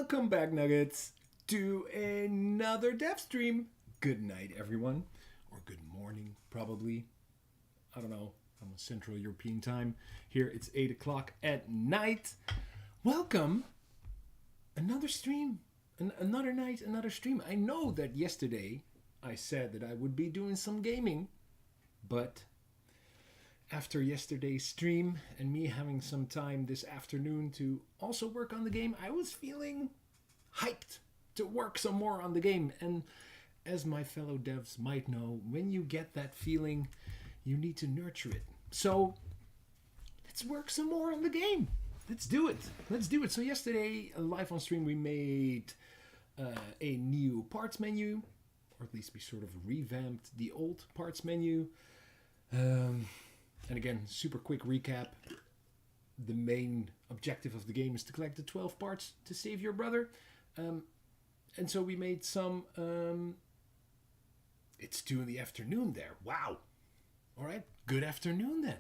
Welcome back, Nuggets, to another dev stream. Good night, everyone. Or good morning, probably. I don't know. I'm on Central European time. Here it's 8 o'clock at night. Welcome. Another stream. Another night, another stream. I know that yesterday I said that I would be doing some gaming. But after yesterday's stream and me having some time this afternoon to also work on the game, I was feeling hyped to work some more on the game. And as my fellow devs might know, when you get that feeling, you need to nurture it. So let's work some more on the game. Let's do it. Let's do it. So yesterday, live on stream, we made a new parts menu, or at least we sort of revamped the old parts menu. And again, super quick recap. The main objective of the game is to collect the 12 parts to save your brother. And so we made some... it's 2 in the afternoon there. Wow. All right. Good afternoon then.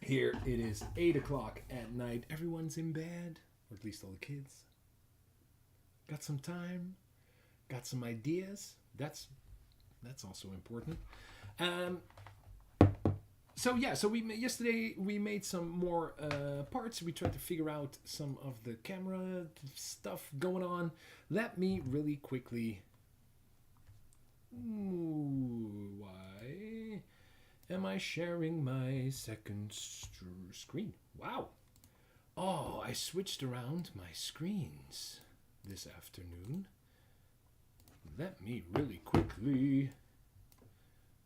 Here it is 8 o'clock at night. Everyone's in bed, or at least all the kids. Got some time. Got some ideas. That's also important. So yesterday we made some more parts. We tried to figure out some of the camera stuff going on. Let me really quickly... why am I sharing my second screen? Wow. Oh, I switched around my screens this afternoon. Let me really quickly...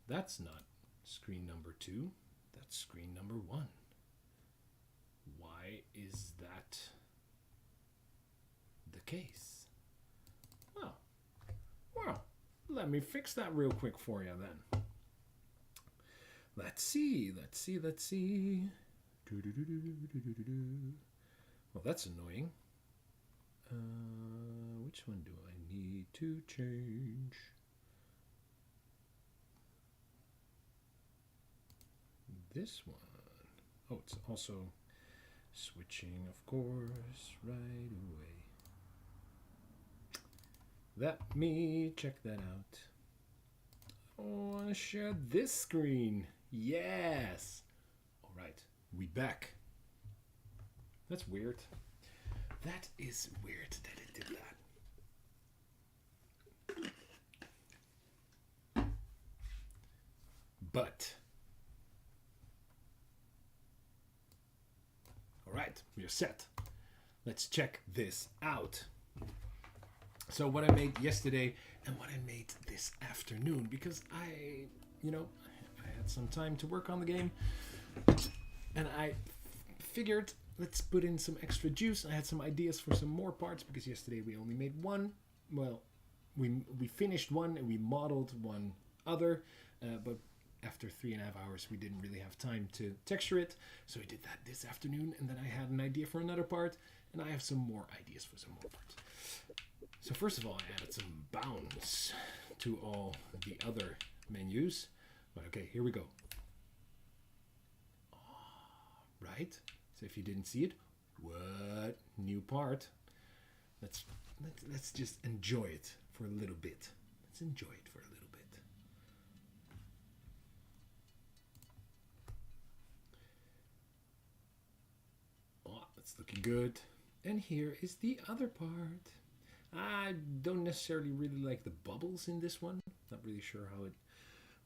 That's not screen number 2. That's screen number 1. Why is that the case? Oh, well, let me fix that real quick for you then. Let's see. Well, that's annoying. Which one do I need to change? This one. Oh, it's also switching, of course, right away. Let me check that out. I want to share this screen. Yes. All right, we back. That's weird. That is weird that it did that. But all right, we are set. Let's check this out. So what I made yesterday and what I made this afternoon, because I had some time to work on the game, and I figured let's put in some extra juice. I had some ideas for some more parts because yesterday we only made one. Well, we finished one and we modeled one other, but after 3.5 hours, we didn't really have time to texture it. So we did that this afternoon, and then I had an idea for another part, and I have some more ideas for some more parts. So first of all, I added some bounds to all the other menus. But okay, here we go. Right? So if you didn't see it, what? New part. Let's just enjoy it for a little bit. Let's enjoy it for a little bit. Oh, that's looking good. And here is the other part. I don't necessarily really like the bubbles in this one. Not really sure how it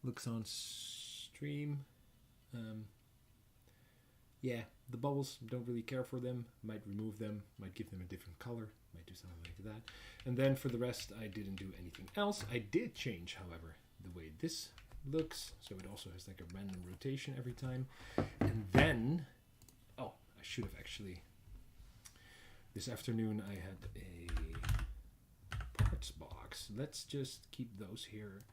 looks on stream. Yeah, the bubbles, don't really care for them. Might remove them, might give them a different color, might do something like that. And then for the rest, I didn't do anything else. I did change, however, the way this looks. So it also has like a random rotation every time. And then, oh, I should have actually, this afternoon I had a parts box. Let's just keep those here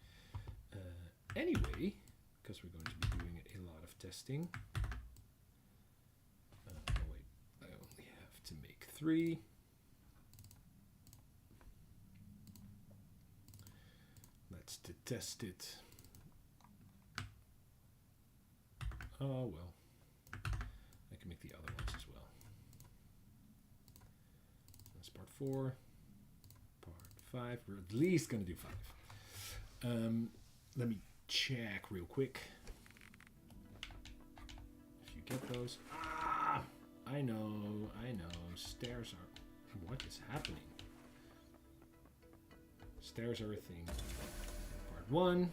anyway, because we're going to be doing a lot of testing. Oh wait, I only have to make 3. Let's test it. Oh well, I can make the other ones as well. part 4, part 5. We're at least going to do 5. Let me check real quick. If you get those. Ah! I know. Stairs are... What is happening? Stairs are a thing. Part 1.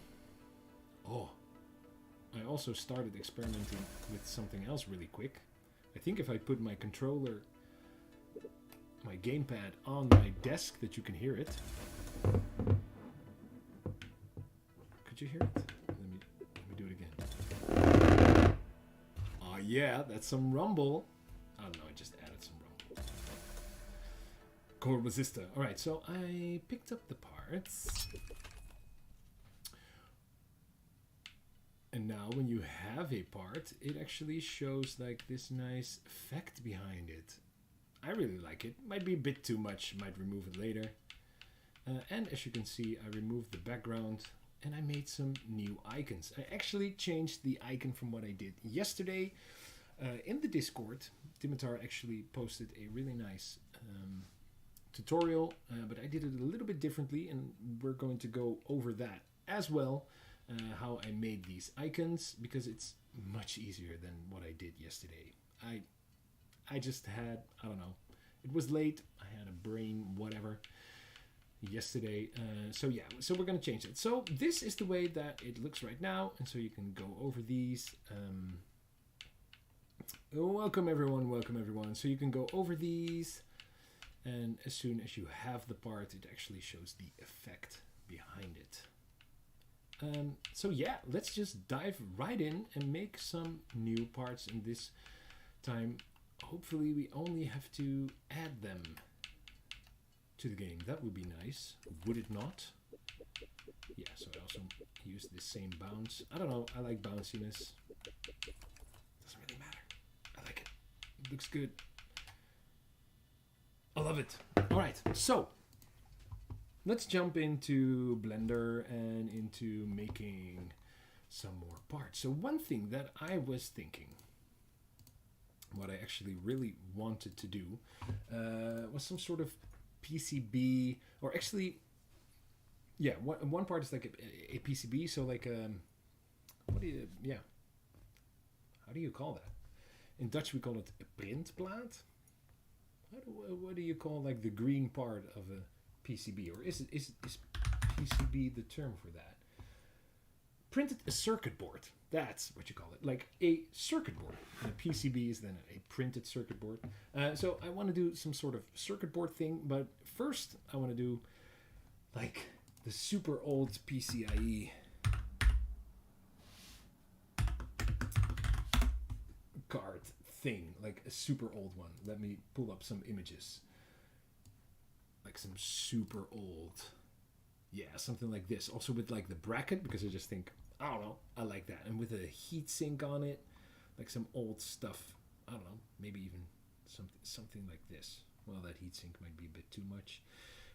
Oh. I also started experimenting with something else really quick. I think if I put my controller, my gamepad on my desk, that you can hear it. Could you hear it? Let me do it again. Oh yeah, that's some rumble. Oh no, I just added some rumble. Core resistor. Alright, so I picked up the parts. And now when you have a part, it actually shows like this nice effect behind it. I really like it. Might be a bit too much, might remove it later. And as you can see, I removed the background and I made some new icons. I actually changed the icon from what I did yesterday. In the Discord, Dimitar actually posted a really nice tutorial, but I did it a little bit differently, and we're going to go over that as well. How I made these icons, because it's much easier than what I did yesterday. I just had, I don't know, it was late, I had a brain, whatever, yesterday. So yeah, so we're going to change it. So this is the way that it looks right now, and so you can go over these. Welcome everyone. So you can go over these, and as soon as you have the part, it actually shows the effect behind it. So yeah, let's just dive right in and make some new parts. And this time, hopefully we only have to add them to the game. That would be nice, would it not? Yeah, so I also use the same bounce. I don't know, I like bounciness. Doesn't really matter. I like it. It looks good. I love it. Alright, so let's jump into Blender and into making some more parts. So one thing that I was thinking, what I actually really wanted to do, was some sort of PCB, or actually, yeah, one part is like a PCB, so like how do you call that? In Dutch we call it a printplaat. What do you call like the green part of a PCB, or is PCB the term for that? Printed a circuit board. That's what you call it, like a circuit board. And a PCB is then a printed circuit board. So I want to do some sort of circuit board thing, but first I want to do like the super old PCIe card thing, like a super old one. Let me pull up some images. Like some super old, yeah, something like this. Also with like the bracket, because I just think, I don't know, I like that. And with a heat sink on it, like some old stuff. I don't know, maybe even something like this. Well, that heat sink might be a bit too much.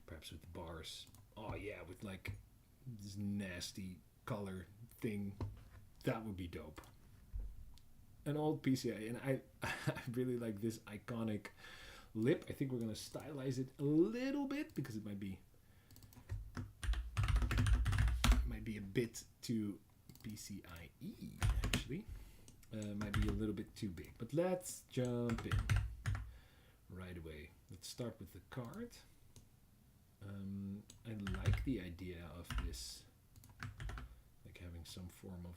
Perhaps with the bars. Oh yeah, with like this nasty color thing. That would be dope. An old PCI, and I really like this iconic lip. I think we're going to stylize it a little bit, because it might be a bit too PCIe, actually. Might be a little bit too big, but let's jump in right away. Let's start with the card. I like the idea of this, like having some form of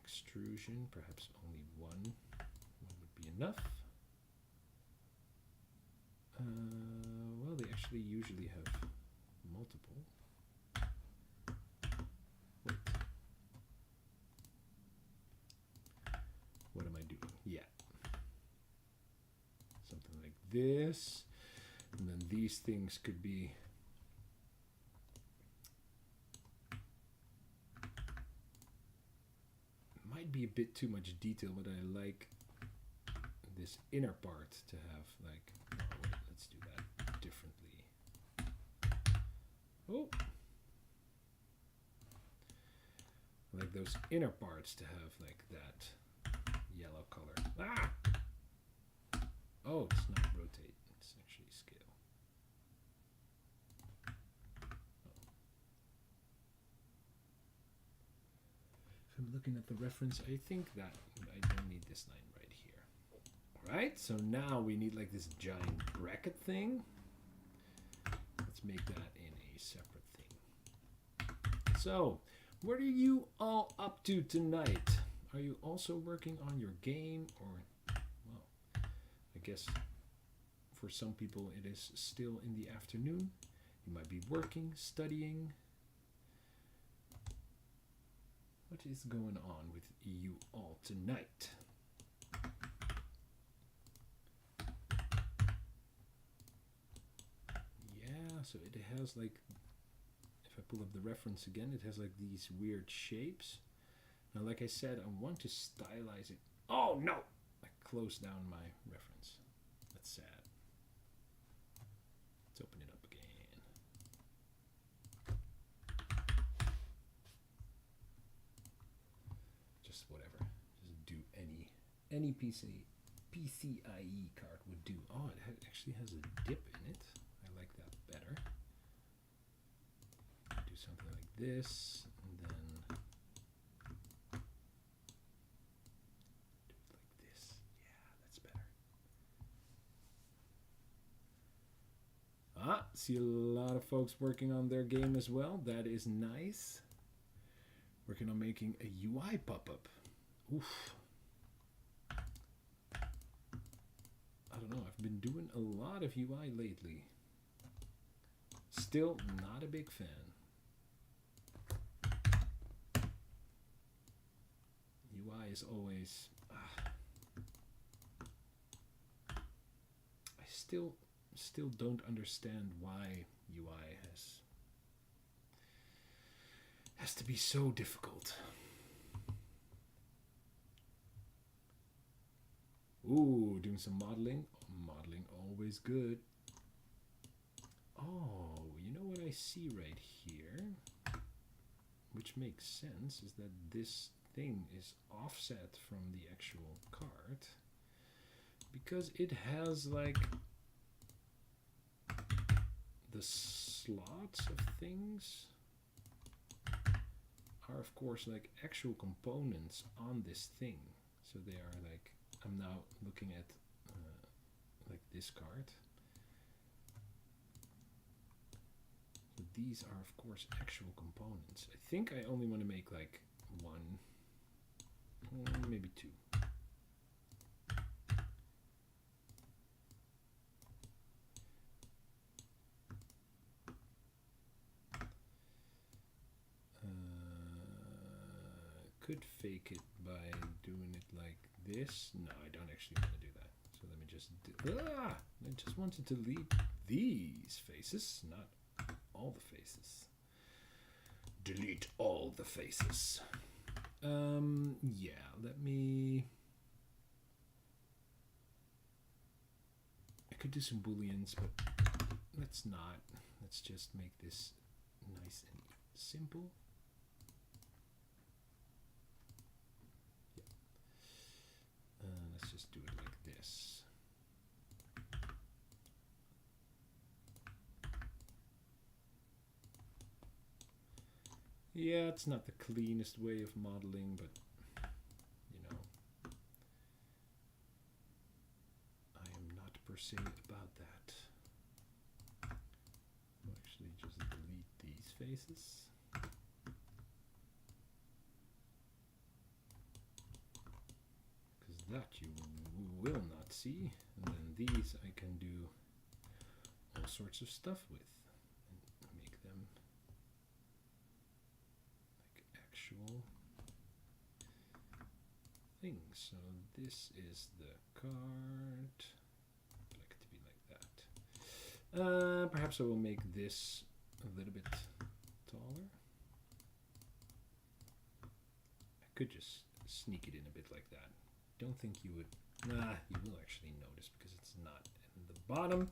extrusion, perhaps only one would be enough. Well, they actually usually have multiple. Wait. What am I doing? Yeah. Something like this. And then these things could be might be a bit too much detail, but I like this inner part to have like, oh, wait, let's do that differently. Oh, I like those inner parts to have like that yellow color. Ah! Oh, it's not rotate, it's actually scale. looking at the reference, I think that I don't need this line right here. Alright, so now we need like this giant bracket thing. Let's make that in a separate thing. So, what are you all up to tonight? Are you also working on your game, or, well, I guess for some people it is still in the afternoon. You might be working, studying. What is going on with you all tonight? Yeah, so it has like, if I pull up the reference again, it has like these weird shapes. Now, like I said, I want to stylize it. Oh no! I closed down my reference. That's sad. Let's open it up again. Just whatever. Just do any PCIe card would do. Oh, it actually has a dip in it. I like that better. Do something like this, and then do it like this. Yeah, that's better. Ah, see a lot of folks working on their game as well. That is nice. Working on making a UI pop-up. Oof. I don't know, I've been doing a lot of UI lately. Still not a big fan. UI is always... I still don't understand why UI has to be so difficult. Ooh, doing some modeling. Modeling, always good. Oh, you know what I see right here? Which makes sense, is that this thing is offset from the actual card. Because it has like the slots of things are of course like actual components on this thing. So they are like, I'm now looking at like this card. So these are of course actual components. I think I only want to make like one, maybe two. Could fake it by doing it like this. No, I don't actually want to do that. So let me just I just want to delete these faces, not all the faces. Delete all the faces. Yeah, let me... I could do some booleans, but let's not. Let's just make this nice and simple. Let's just do it like this. Yeah, it's not the cleanest way of modeling, but you know, I am not per se about that. I'll actually just delete these faces. That you will not see, and then these I can do all sorts of stuff with and make them like actual things. So this is the card. I'd like it to be like that. Perhaps I will make this a little bit taller. I could just sneak it in a bit like that. Don't think you would, you will actually notice because it's not in the bottom.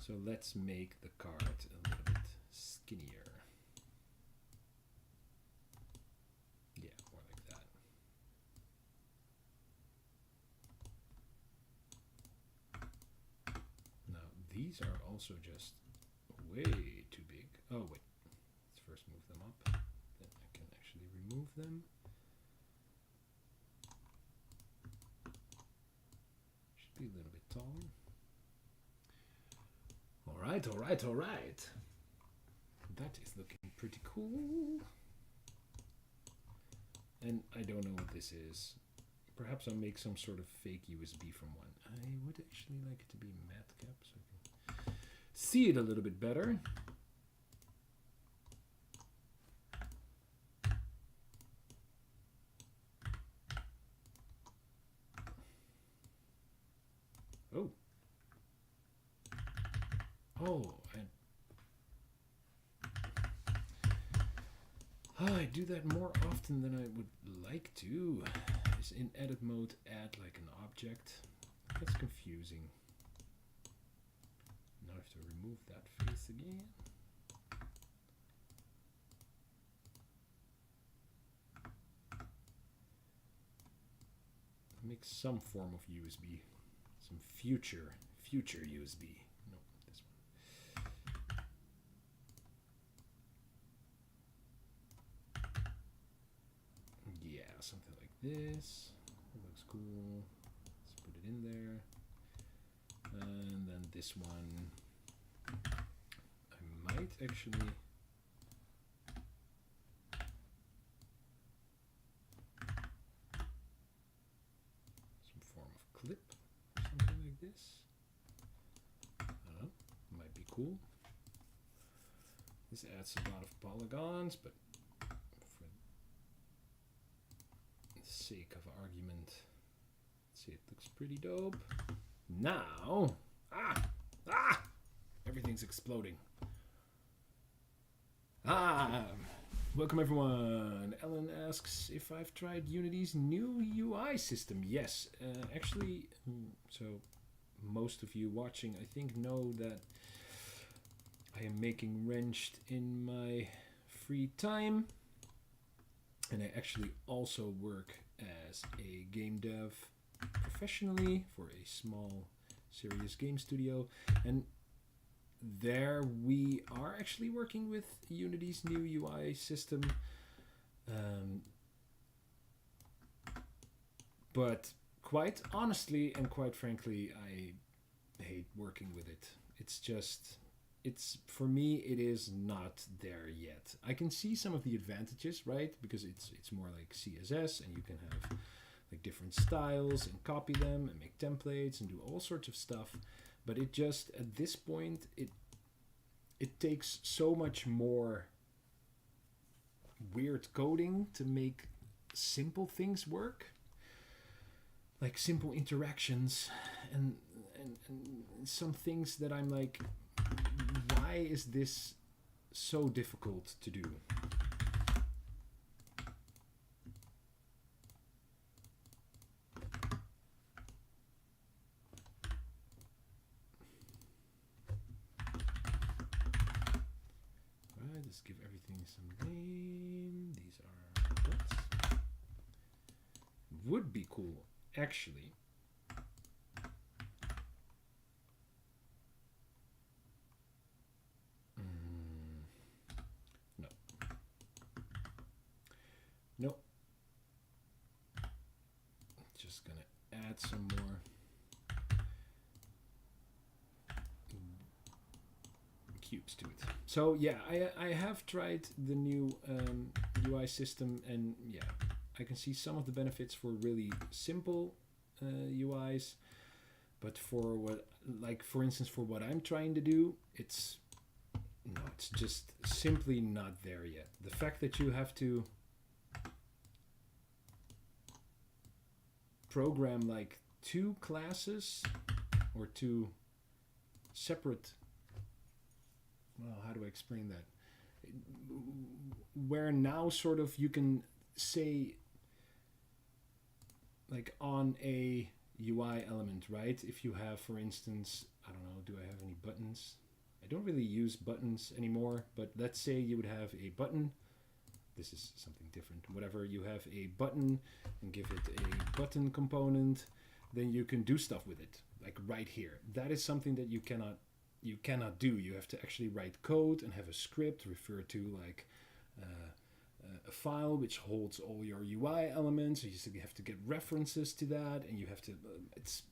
So let's make the card a little bit skinnier. Yeah, more like that. Now these are also just way too big. Oh wait, let's first move them up. Then I can actually remove them. all. All right, all right, all right. That is looking pretty cool. And I don't know what this is. Perhaps I'll make some sort of fake USB from one. I would actually like it to be matcap so I can see it a little bit better. Oh. Oh, I do that more often than I would like to. Is in edit mode add like an object. That's confusing. Now I have to remove that face again. Make some form of USB. Some future USB. No, this one. Yeah, something like this. It looks cool. Let's put it in there. And then this one, I might actually some form of clip, something like this. I don't know, might be cool. This adds a lot of polygons, but for the sake of argument, see, it looks pretty dope. Now, everything's exploding. Welcome everyone. Ellen asks if I've tried Unity's new UI system. Yes, actually, so most of you watching, I think, know that I am making Wrenched in my free time, and I actually also work as a game dev professionally for a small serious game studio, and there we are actually working with Unity's new UI system, but quite honestly and quite frankly, I hate working with it. It's for me, it is not there yet. I can see some of the advantages, right? Because it's more like CSS, and you can have like different styles and copy them and make templates and do all sorts of stuff. But it just, at this point, it takes so much more weird coding to make simple things work. Like simple interactions and some things that I'm like, why is this so difficult to do? Let's give everything some name. These are dots. Would be cool, actually. No. Nope. Just gonna add some more cubes to it. So yeah, I have tried the new UI system, and yeah, I can see some of the benefits for really simple UIs, but for what, like for instance, for what I'm trying to do, it's just simply not there yet. The fact that you have to program like two classes or two separate, well, how do I explain that? Where now sort of you can say like on a UI element, right? If you have, for instance, I don't know, do I have any buttons? I don't really use buttons anymore, but let's say you would have a button. This is something different. Whatever, you have a button and give it a button component, then you can do stuff with it, like right here. That is something that you cannot do. You have to actually write code and have a script refer to like a file which holds all your UI elements. So you have to get references to that, and you have to. It's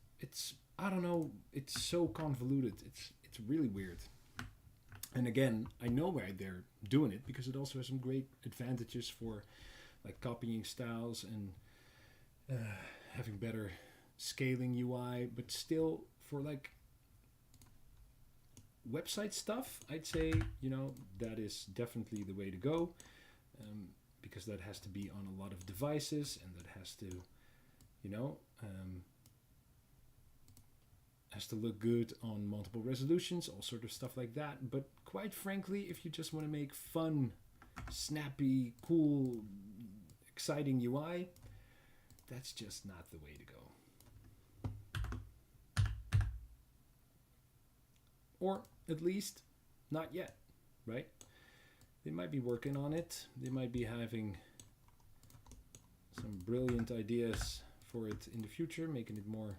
I don't know. It's so convoluted. It's really weird. And again, I know why they're doing it because it also has some great advantages for like copying styles and having better scaling UI. But still, for like website stuff, I'd say that is definitely the way to go, because that has to be on a lot of devices and that has to, you know. Has to look good on multiple resolutions, all sort of stuff like that. But quite frankly, if you just want to make fun, snappy, cool, exciting UI, that's just not the way to go. Or at least not yet, right? They might be working on it. They might be having some brilliant ideas for it in the future, making it more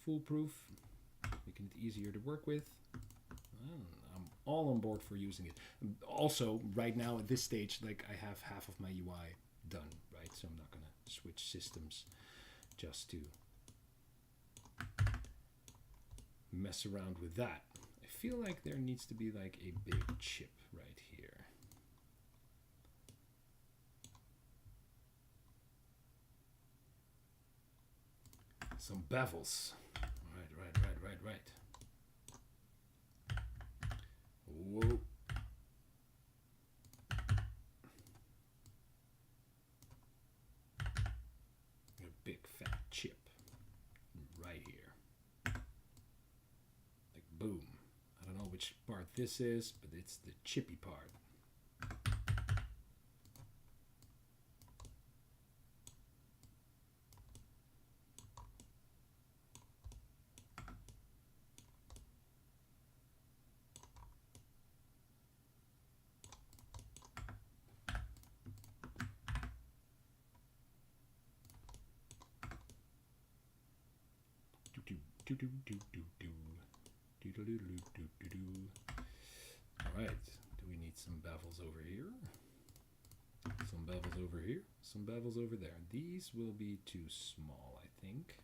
foolproof, making it easier to work with. I'm all on board for using it. Also, right now at this stage, like I have half of my UI done, right? So I'm not gonna switch systems just to mess around with that. I feel like there needs to be like a big chip right here. Some bevels. Right. Whoa. A big fat chip right here. Like boom. I don't know which part this is, but it's the chippy part. Alright, do we need some bevels over here? Some bevels over here, some bevels over there. These will be too small, I think.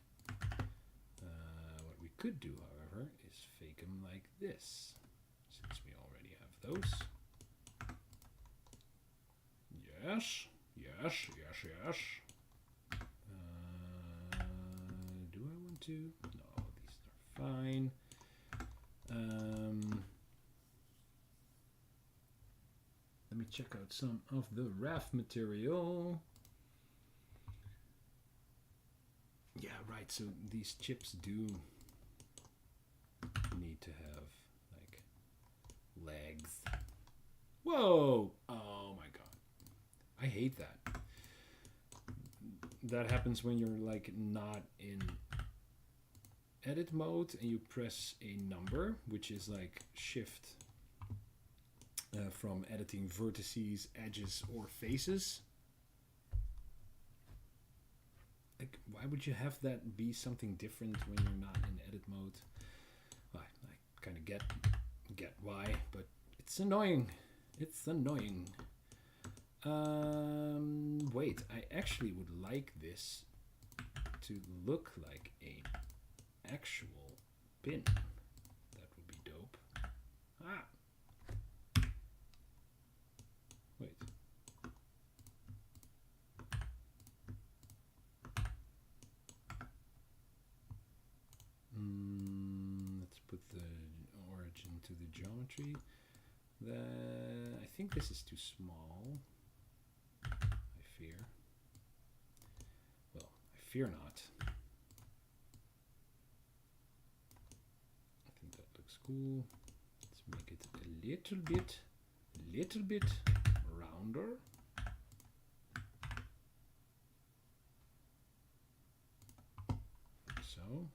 What we could do, however, is fake them like this, since we already have those. Yes. Do I want to? No, these are fine. Let me check out some of the raft material. Yeah, right. So these chips do need to have like legs. Whoa! Oh my god. I hate that. That happens when you're like not in edit mode and you press a number, which is like shift from editing vertices, edges, or faces. Like, why would you have that be something different when you're not in edit mode? Well, I kind of get why, but it's annoying. It's annoying. Wait, I actually would like this to look like a actual pin. That would be dope. Ah. Wait. Let's put the origin to the geometry. I think this is too small. I fear. Well, I fear not. I think that looks cool. Let's make it a little bit rounder. So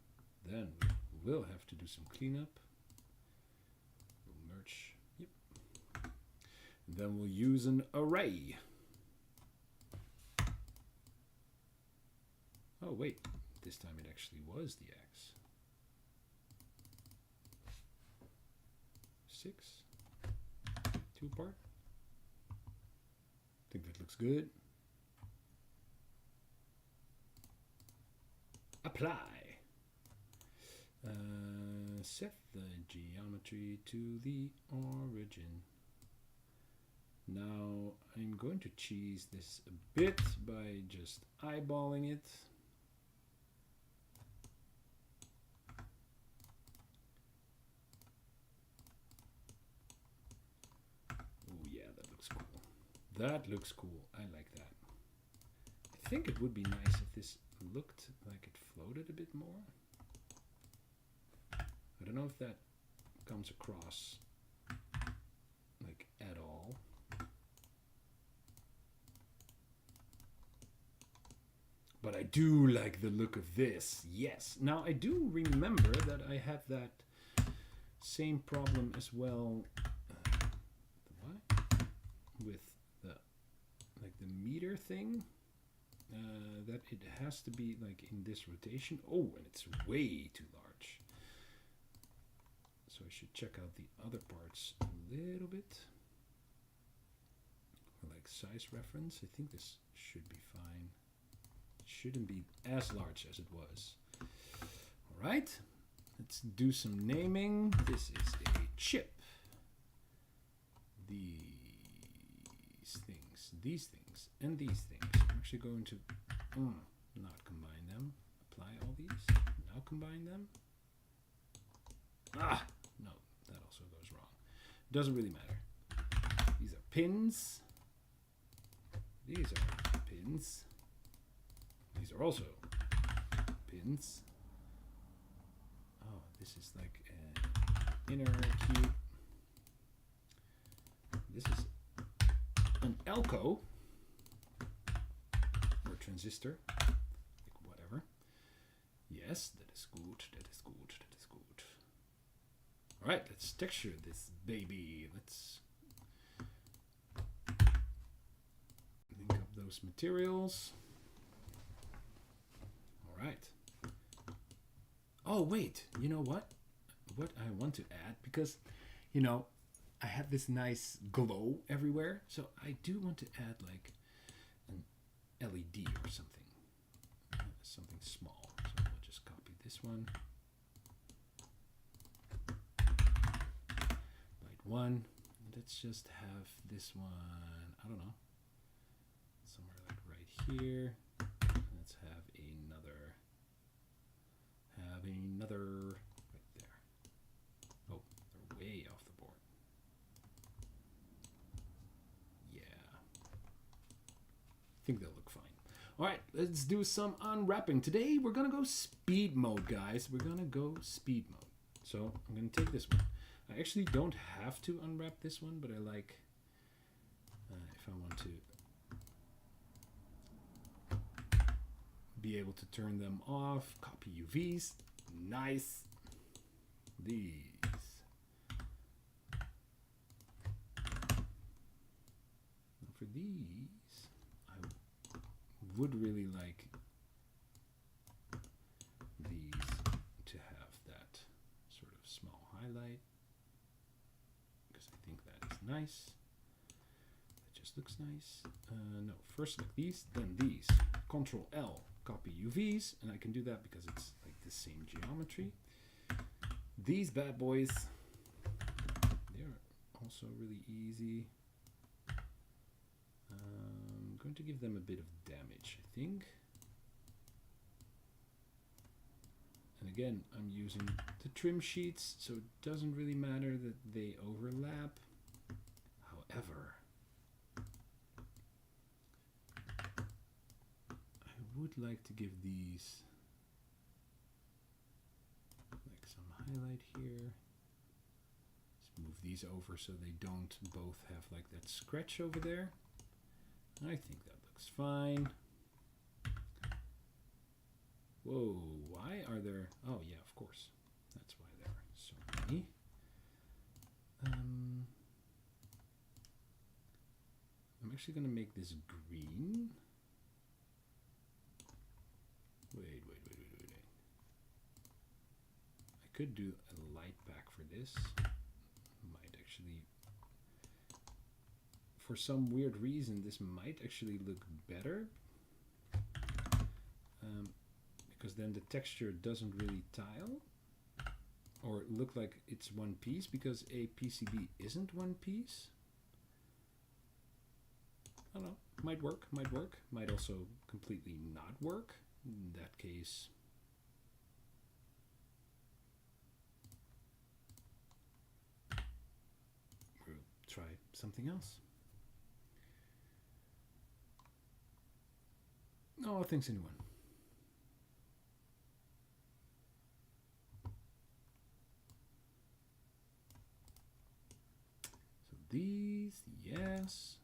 then we'll have to do some cleanup. We'll merge. Yep. And then we'll use an array. Oh wait, this time it actually was the X. 6, 2 part. I think that looks good. Apply. Set the geometry to the origin. Now I'm going to cheese this a bit by just eyeballing it. Oh yeah, that looks cool. That looks cool. I like that. I think it would be nice if this looked like it floated a bit more. I don't know if that comes across like at all. But I do like the look of this. Yes. Now I do remember that I had that same problem as well. With the meter thing. That it has to be like in this rotation. Oh, and it's way too large. So I should check out the other parts a little bit. For like size reference, I think this should be fine. It shouldn't be as large as it was. All right, let's do some naming. This is a chip. These things, and these things. I'm actually going to not combine them. Apply all these. Now combine them. Ah, no, that also goes wrong. Doesn't really matter. These are pins. These are pins. These are also pins. Oh, this is like an inner cube. This is an Elco or transistor, like whatever. Yes, that is good. That is good. That is good. All right, let's texture this baby. Let's link up those materials. All right. Oh wait, you know what? What I want to add, because you know, I have this nice glow everywhere, so I do want to add like an LED or something, something small. So we'll just copy this one, light one. Let's just have this one, I don't know, somewhere like right here. Let's have another right there. Oh, they're way off the board. I think they'll look fine. All right, let's do some unwrapping. Today we're gonna go speed mode, guys. We're gonna go speed mode. So I'm gonna take this one. I actually don't have to unwrap this one, but I like if I want to be able to turn them off. Copy UVs. Nice. These. Now for these, would really like these to have that sort of small highlight, because I think that is nice. That just looks nice. No, first like these, then these. Control L, copy UVs, and I can do that because it's like the same geometry. These bad boys, they're also really easy. I'm going to give them a bit of damage, I think. And again, I'm using the trim sheets, so it doesn't really matter that they overlap. However, I would like to give these like some highlight here. Let's move these over so they don't both have like that scratch over there. I think that looks fine. Whoa, why are there... Oh, yeah, of course. That's why there are so many. I'm actually going to make this green. Wait. I could do a light pack for this. Might actually... For some weird reason, this might actually look better. Because then the texture doesn't really tile. or look like it's one piece because a PCB isn't one piece. I don't know. Might work, might work. Might also completely not work. In that case, we'll try something else. No, thanks anyone. So these, yes.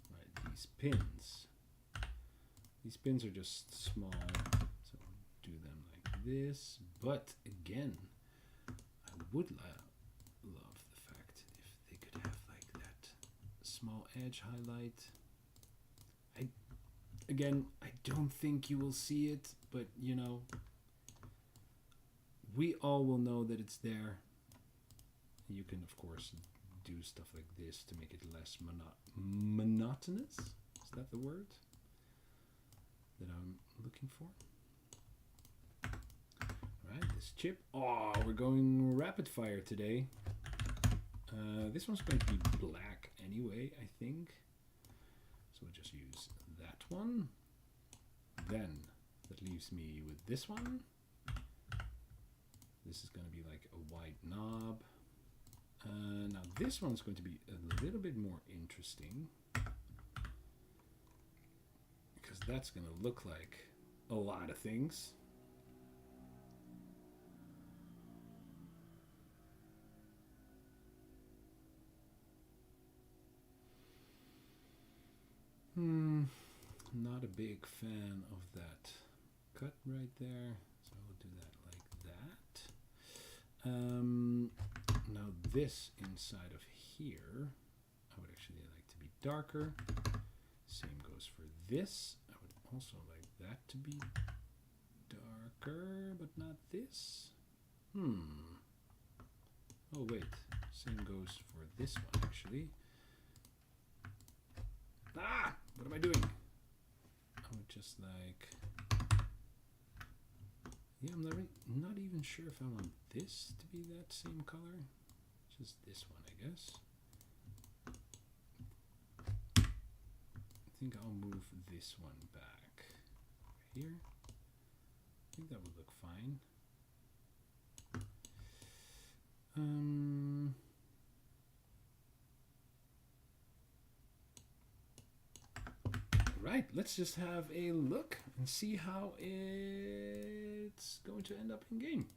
Right, these pins. These pins are just small, so do them like this. But again, I would love the fact if they could have like that small edge highlight. Again, I don't think you will see it, but you know, we all will know that it's there. You can, of course, do stuff like this to make it less monotonous. Is that the word that I'm looking for? All right, this chip. Oh, we're going rapid fire today. This one's going to be black anyway, I think. So we'll just use that one. Then that leaves me with this one. This is going to be like a white knob. Now this one's going to be a little bit more interesting because that's going to look like a lot of things. Not a big fan of that cut right there, so we'll do that like that. Now this inside of here, I would actually like to be darker. Same goes for this. I would also like that to be darker, but not this. Oh wait, same goes for this one actually. Ah, what am I doing? I would just like, yeah, I'm not even sure if I want this to be that same color. Just this one, I guess. I think I'll move this one back here. I think that would look fine. Right, let's just have a look and see how it's going to end up in game.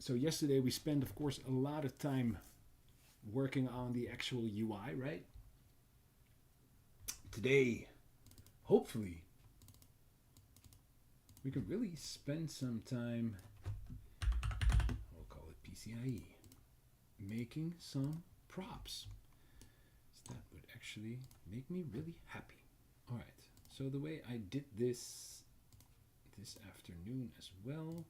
So yesterday we spent, of course, a lot of time working on the actual UI, right? Today, hopefully, we can really spend some time, we'll call it PCIe, making some props. So that would actually make me really happy. All right, so the way I did this afternoon as well,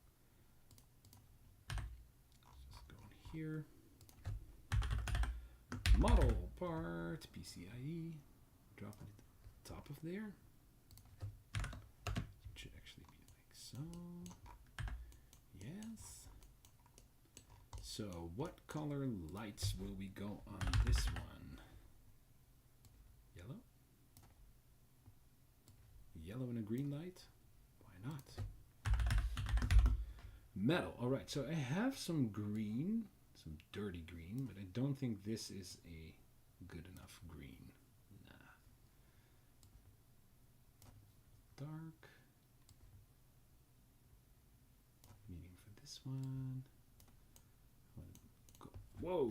just go in here, model part, PCIe, drop it at the top of there. It should actually be like so. Yes. So what color lights will we go on this one? Yellow? Yellow and a green light? Why not? Metal. All right, so I have some green, some dirty green, but I don't think this is a good enough green. Nah. Dark. Meaning for this one. Whoa!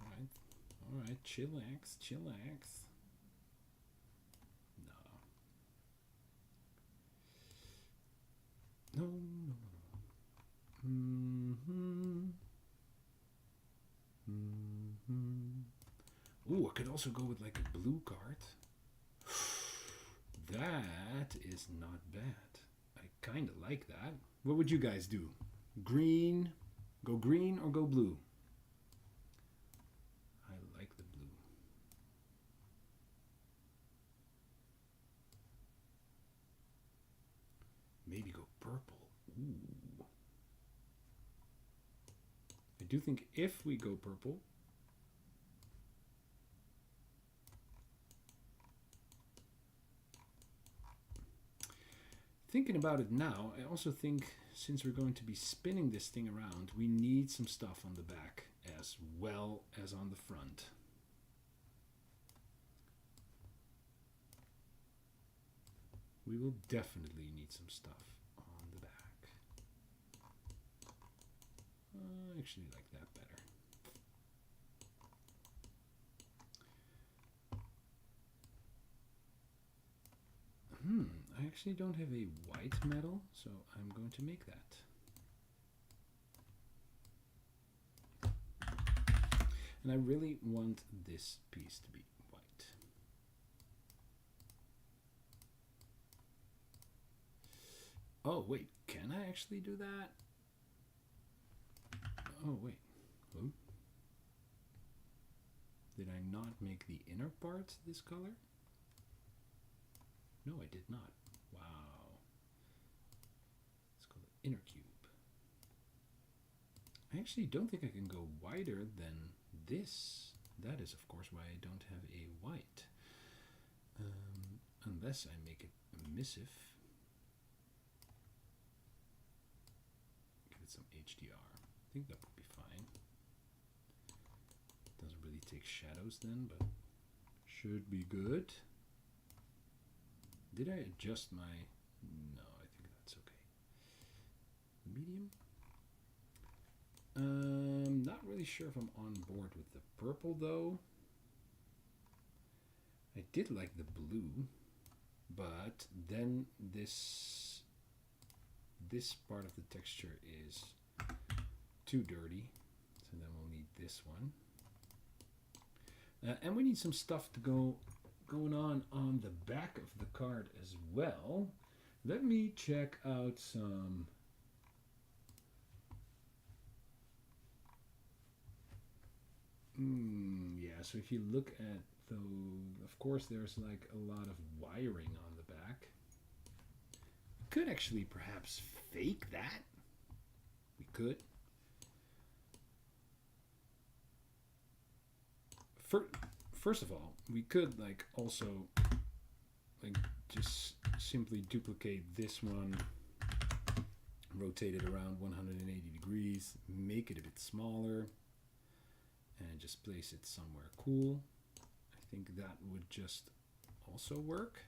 All right, chillax, chillax. No. Ooh, I could also go with like a blue card. That is not bad. I kind of like that. What would you guys do? Green? Go green or go blue? I like the blue. Ooh. I do think if we go purple, thinking about it now, I also think since we're going to be spinning this thing around, we need some stuff on the back as well as on the front. We will definitely need some stuff on the back. I actually like that better. I actually don't have a white metal, so I'm going to make that. And I really want this piece to be white. Oh, wait, can I actually do that? Oh, wait. Oh. Did I not make the inner part this color? No, I did not. Wow. It's called the inner cube. I actually don't think I can go wider than this. That is, of course, why I don't have a white. Unless I make it emissive. Give it some HDR. I think that would be fine. Doesn't really take shadows then, but should be good. Did I adjust my... No, I think that's okay. Medium. Not really sure if I'm on board with the purple though. I did like the blue, but then this part of the texture is too dirty, so then we'll need this one. And we need some stuff to going on the back of the card as well. Let me check out some yeah, so if you look at the, of course there's like a lot of wiring on the back. We could actually perhaps fake that. We could. First of all, we could like also like just simply duplicate this one, rotate it around 180 degrees, make it a bit smaller, and just place it somewhere cool. I think that would just also work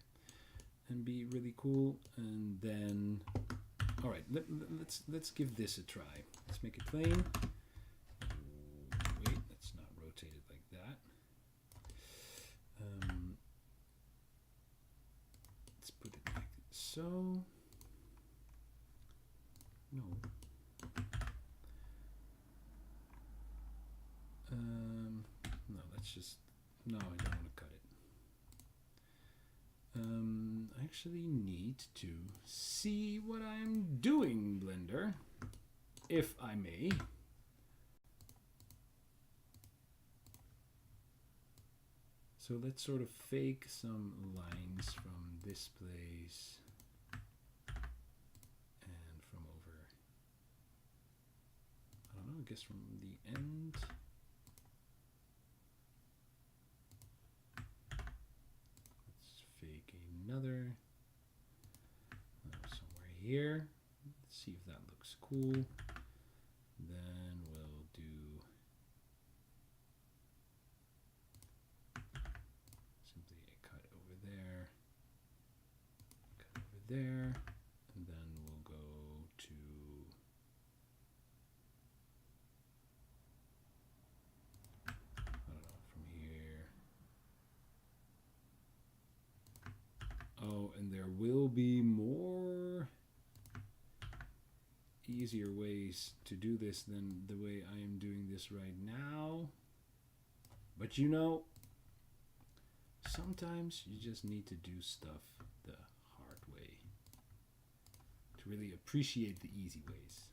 and be really cool. And then, all right, let's give this a try. Let's make it plain. Wait, let's not rotate it like that. Let's put it like so. No. No, let's just, no, I don't want to cut it. I actually need to see what I'm doing, Blender, if I may. So let's sort of fake some lines from this place and from over, I don't know, I guess from the end. Let's fake another somewhere here. Let's see if that looks cool. Then we'll do simply a cut over there, and then we'll go to from here. Oh, and there will be more easier ways to do this than the way I am doing this right now. But you know, sometimes you just need to do stuff the hard way to really appreciate the easy ways.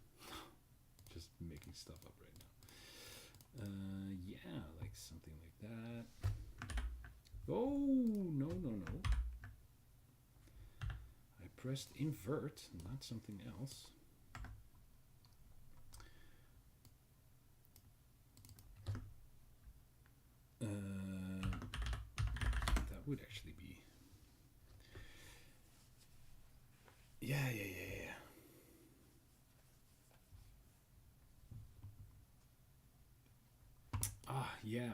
Just making stuff up right now. Yeah, like something like that. Oh, no. I pressed invert, not something else. would actually be. Yeah. Yeah.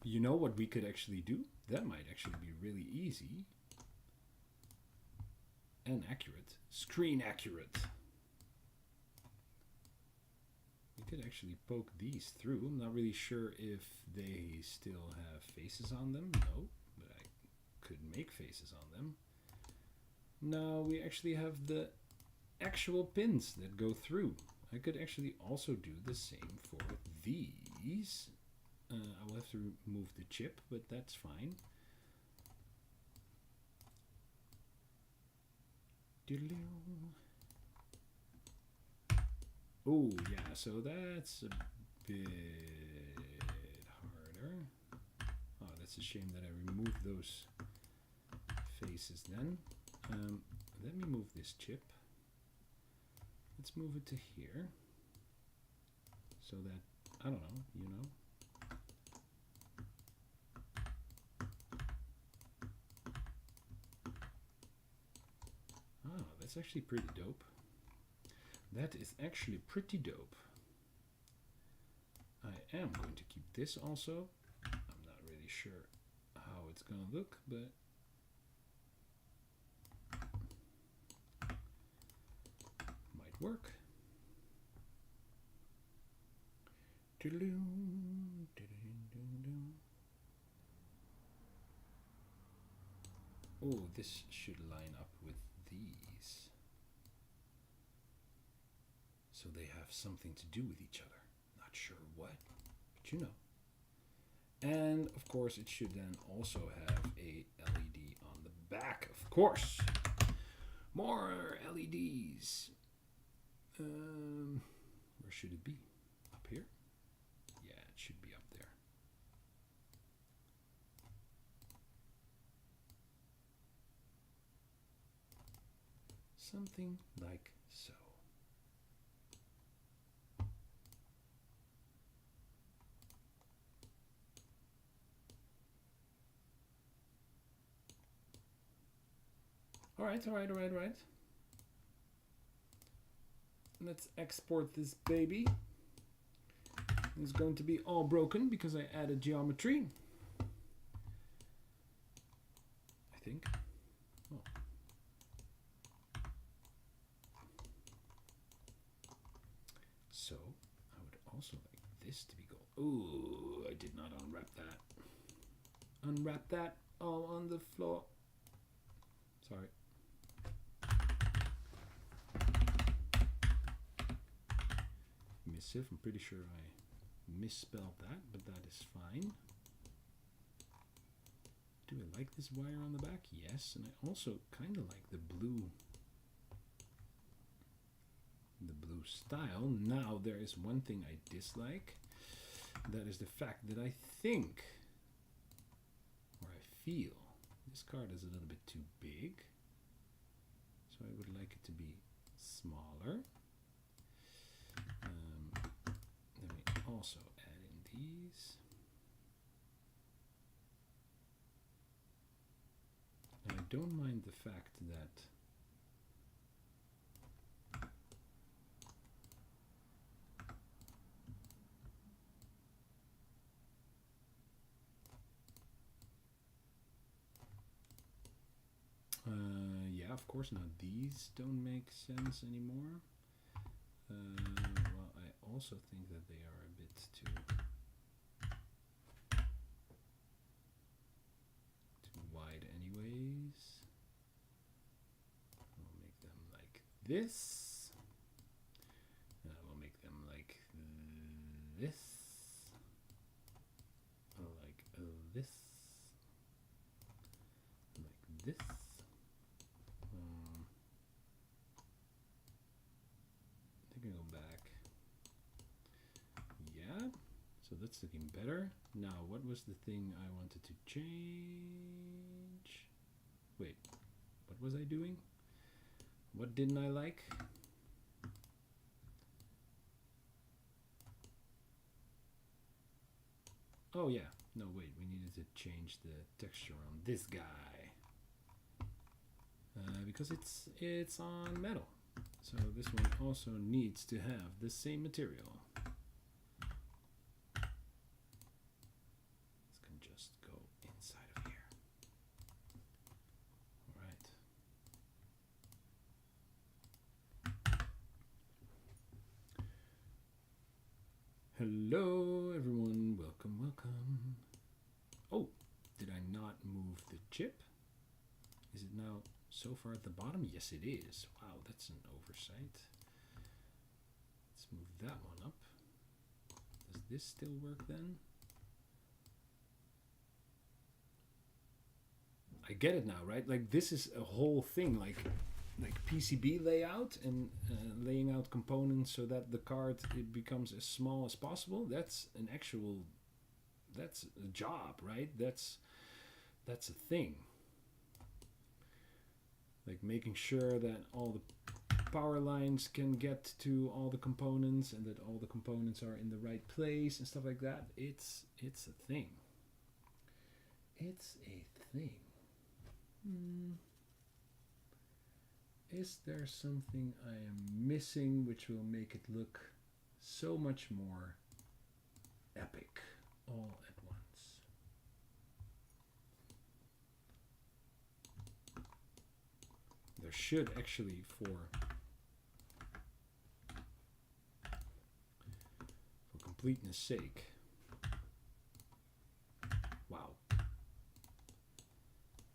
You know what we could actually do? That might actually be really easy and accurate. Screen accurate. We could actually poke these through. I'm not really sure if they still have faces on them. No, but I could make faces on them. Now we actually have the actual pins that go through. I could actually also do the same for these. I will have to remove the chip, but that's fine. Oh, yeah, so that's a bit harder. Oh, that's a shame that I removed those faces then. Let me move this chip. Let's move it to here. So that, I don't know, you know. Oh, that's actually pretty dope. That is actually pretty dope. I am going to keep this also. I'm not really sure how it's gonna look, but might work. Oh, this should line up with these. So they have something to do with each other. Not sure what, but you know. And of course it should then also have a LED on the back, of course. More LEDs. Where should it be? Up here? Yeah, it should be up there. Something like so. All right. Let's export this baby. It's going to be all broken because I added geometry. I think. Oh. So, I would also like this to be gold. Ooh, I did not unwrap that. Unwrap that all on the floor. Sorry. Missive, I'm pretty sure I misspelled that, but that is fine. Do I like this wire on the back? Yes, and I also kind of like the blue style. Now there is one thing I dislike. That is the fact that I think, or I feel, this card is a little bit too big. So I would like it to be smaller. Let me also add in these. And I don't mind the fact that yeah, of course, now these don't make sense anymore. Well, I also think that they are a bit too wide anyways. I'll make them like this. And I will make them like this. Like this. Like this. I think I go back. Yeah, so that's looking better. Now, what was the thing I wanted to change? Wait, what was I doing? What didn't I like? Oh yeah, no wait, we needed needed to change the texture on this guy. Because it's on metal. So this one also needs to have the same material. This can just go inside of here. All right. Hello everyone, welcome, welcome. Oh, did I not move the chip? Is it now so far at the bottom? Yes, it is. Wow, that's an oversight. Let's move that one up. Does this still work then? I get it now, right? Like this is a whole thing, like PCB layout and laying out components so that the card it becomes as small as possible. That's an actual, that's a job, right? That's a thing. Like making sure that all the power lines can get to all the components and that all the components are in the right place and stuff like that. It's a thing. It's a thing. Is there something I am missing which will make it look so much more epic all at once? There should actually, for completeness sake, wow,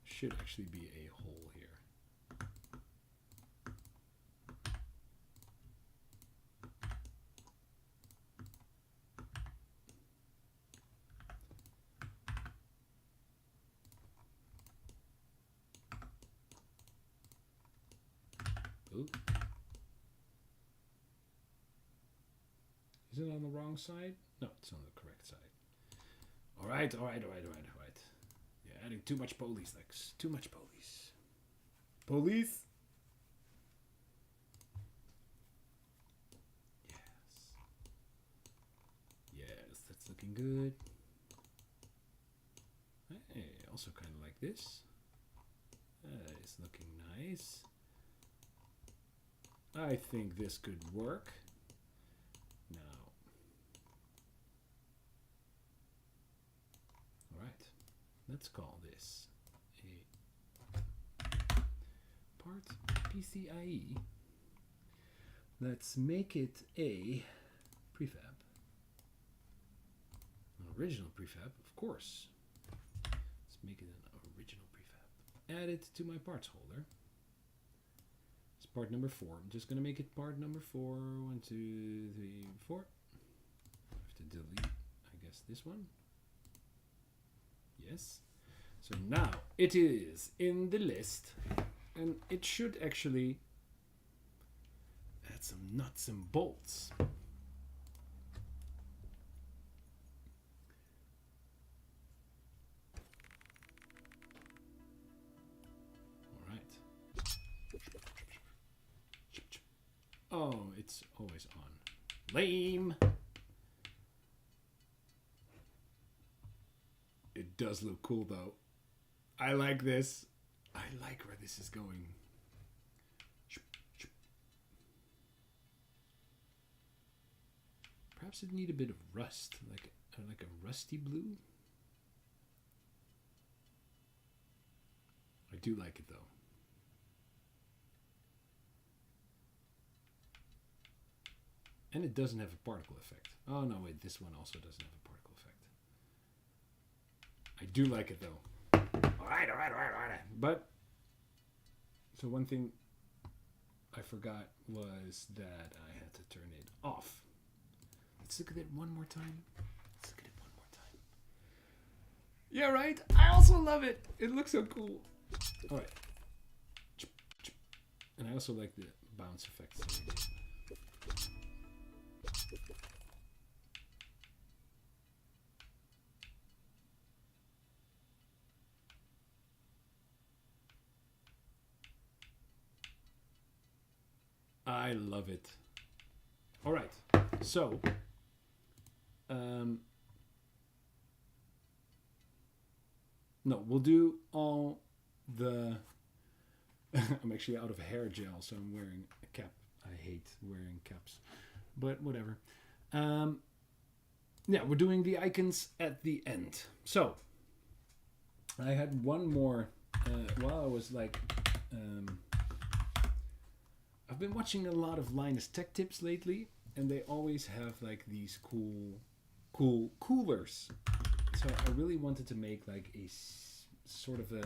should actually be a hole here. Ooh. Is it on the wrong side? No, it's on the correct side. All right. You're adding too much police, Lex. Too much police. Police? Yes, that's looking good. Hey, also kind of like this. That is looking nice. I think this could work. Now, all right, let's call this a part PCIe. Let's make it a prefab, an original prefab, of course. Let's make it an original prefab. Add it to my parts folder. Part number 4. I'm just going to make it part number 4. 1, 2, 3, 4. I have to delete, I guess, this one. Yes. So now it is in the list. And it should actually add some nuts and bolts. Oh, it's always on. Lame! It does look cool though. I like this. I like where this is going. Perhaps it need a bit of rust, like a rusty blue. I do like it though. And it doesn't have a particle effect. Oh no, wait, this one also doesn't have a particle effect. I do like it though. All right. But, so one thing I forgot was that I had to turn it off. Let's look at it one more time. Yeah, right? I also love it. It looks so cool. All right. And I also like the bounce effects. I love it. All right, so No, we'll do all the. I'm actually out of hair gel, so I'm wearing a cap. I hate wearing caps, but whatever. Um, yeah, we're doing the icons at the end. So I had one more while I was like. I've been watching a lot of Linus Tech Tips lately, and they always have like these cool coolers. So I really wanted to make like a sort of a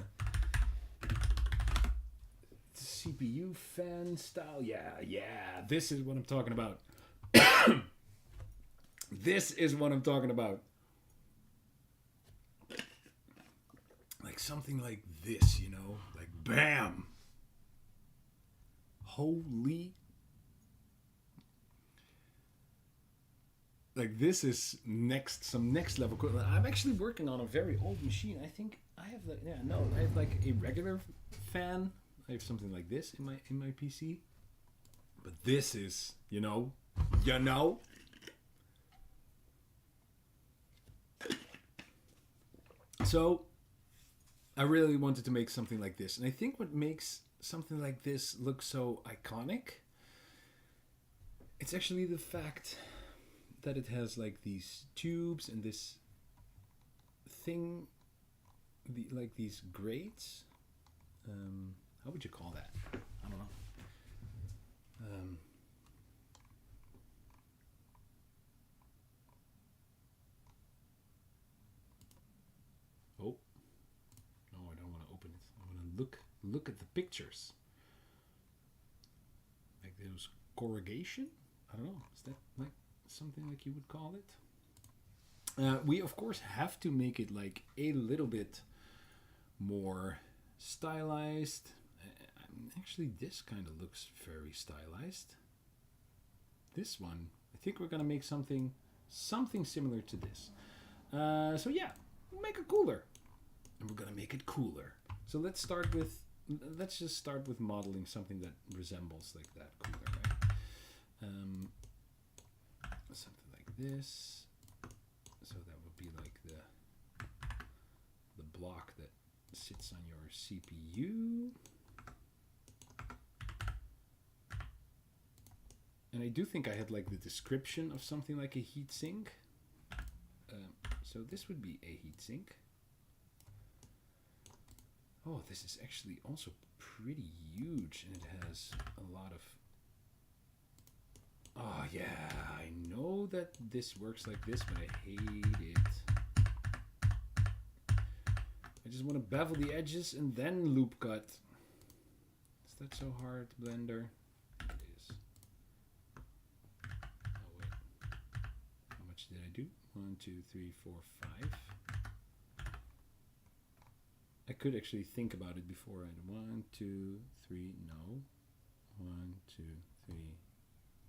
CPU fan style. Yeah, this is what I'm talking about. This is what I'm talking about. Like something like this, you know? Like bam! Holy. Like this is some next level. I'm actually working on a very old machine. I think I have I have like a regular fan. I have something like this in my PC. But this is, you know. So I really wanted to make something like this. And I think what makes something like this look so iconic, it's actually the fact that it has like these tubes and this thing, like these grates. How would you call that? I don't know. Oh no, I don't want to open it. I want to look at the pictures. Like those corrugation. I don't know. Is that like something like you would call it? We of course have to make it like a little bit more stylized. Actually, this kind of looks very stylized. This one, I think we're gonna make something similar to this. So yeah, we'll make a cooler, and we're gonna make it cooler. So let's just start with modeling something that resembles like that cooler, right? Something like this. So that would be like the block that sits on your CPU. And I do think I had like the description of something like a heatsink. So this would be a heatsink. Oh, this is actually also pretty huge, and it has a lot of... Oh yeah, I know that this works like this, but I hate it. I just want to bevel the edges and then loop cut. Is that so hard, Blender? It is. Oh wait. How much did I do? 1, 2, 3, 4, 5. I could actually think about it before I did 1, 2, 3, no. 1, 2, 3.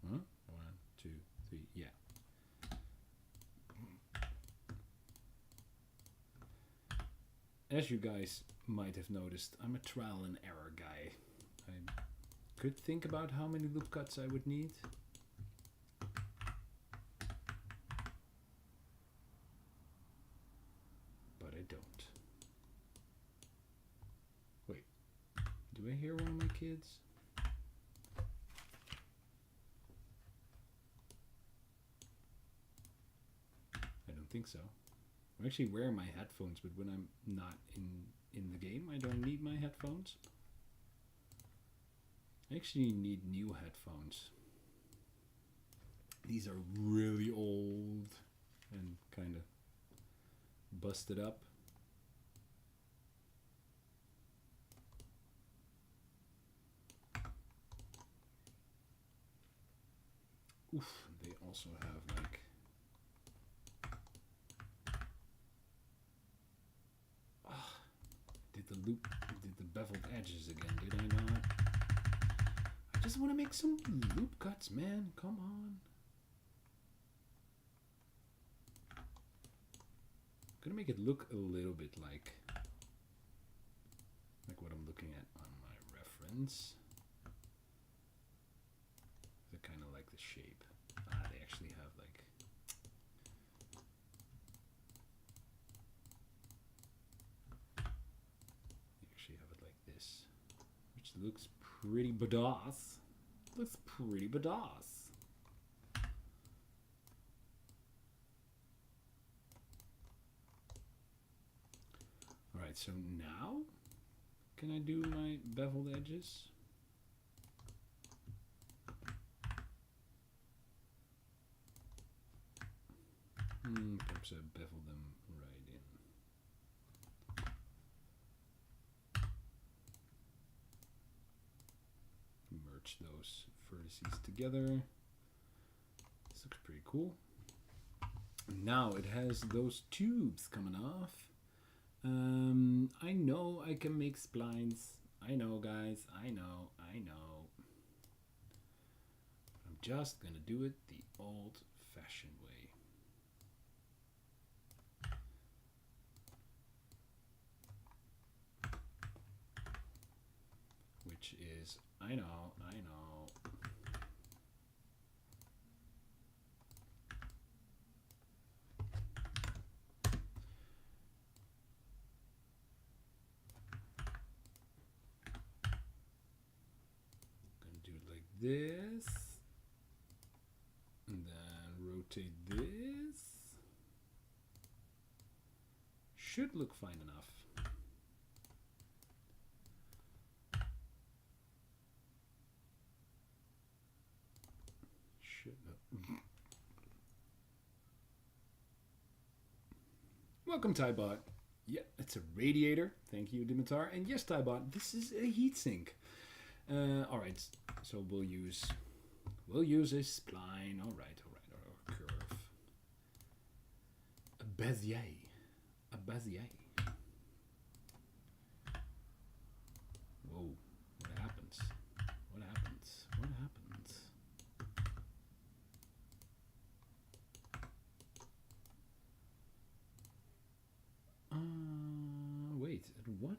Huh? 1, 2, 3, yeah. As you guys might have noticed, I'm a trial and error guy. I could think about how many loop cuts I would need. But I don't. Wait, do I hear one of my kids? I don't think so. I'm actually wearing my headphones, but when I'm not in the game, I don't need my headphones. I actually need new headphones. These are really old and kind of busted up. Oof, they also have like... did the beveled edges again, did I not? I just want to make some loop cuts, man. Come on. I'm gonna make it look a little bit like what I'm looking at on my reference. I kind of like the shape. They actually have like... looks pretty badass. Looks pretty badass. Alright, so now can I do my beveled edges? Perhaps I bevel them right in. Merge those vertices together. This looks pretty cool. Now it has those tubes coming off. I know I can make splines. I know, guys. I know. I'm just gonna do it the old-fashioned way. Which is, I know. This, and then rotate this. Should look fine enough. Should look. Welcome, Tybot. Yeah, it's a radiator. Thank you, Dimitar. And yes, Tybot, this is a heatsink. All right, so we'll use a spline. All right, or curve. A Bezier. Whoa, what happens? Wait, what?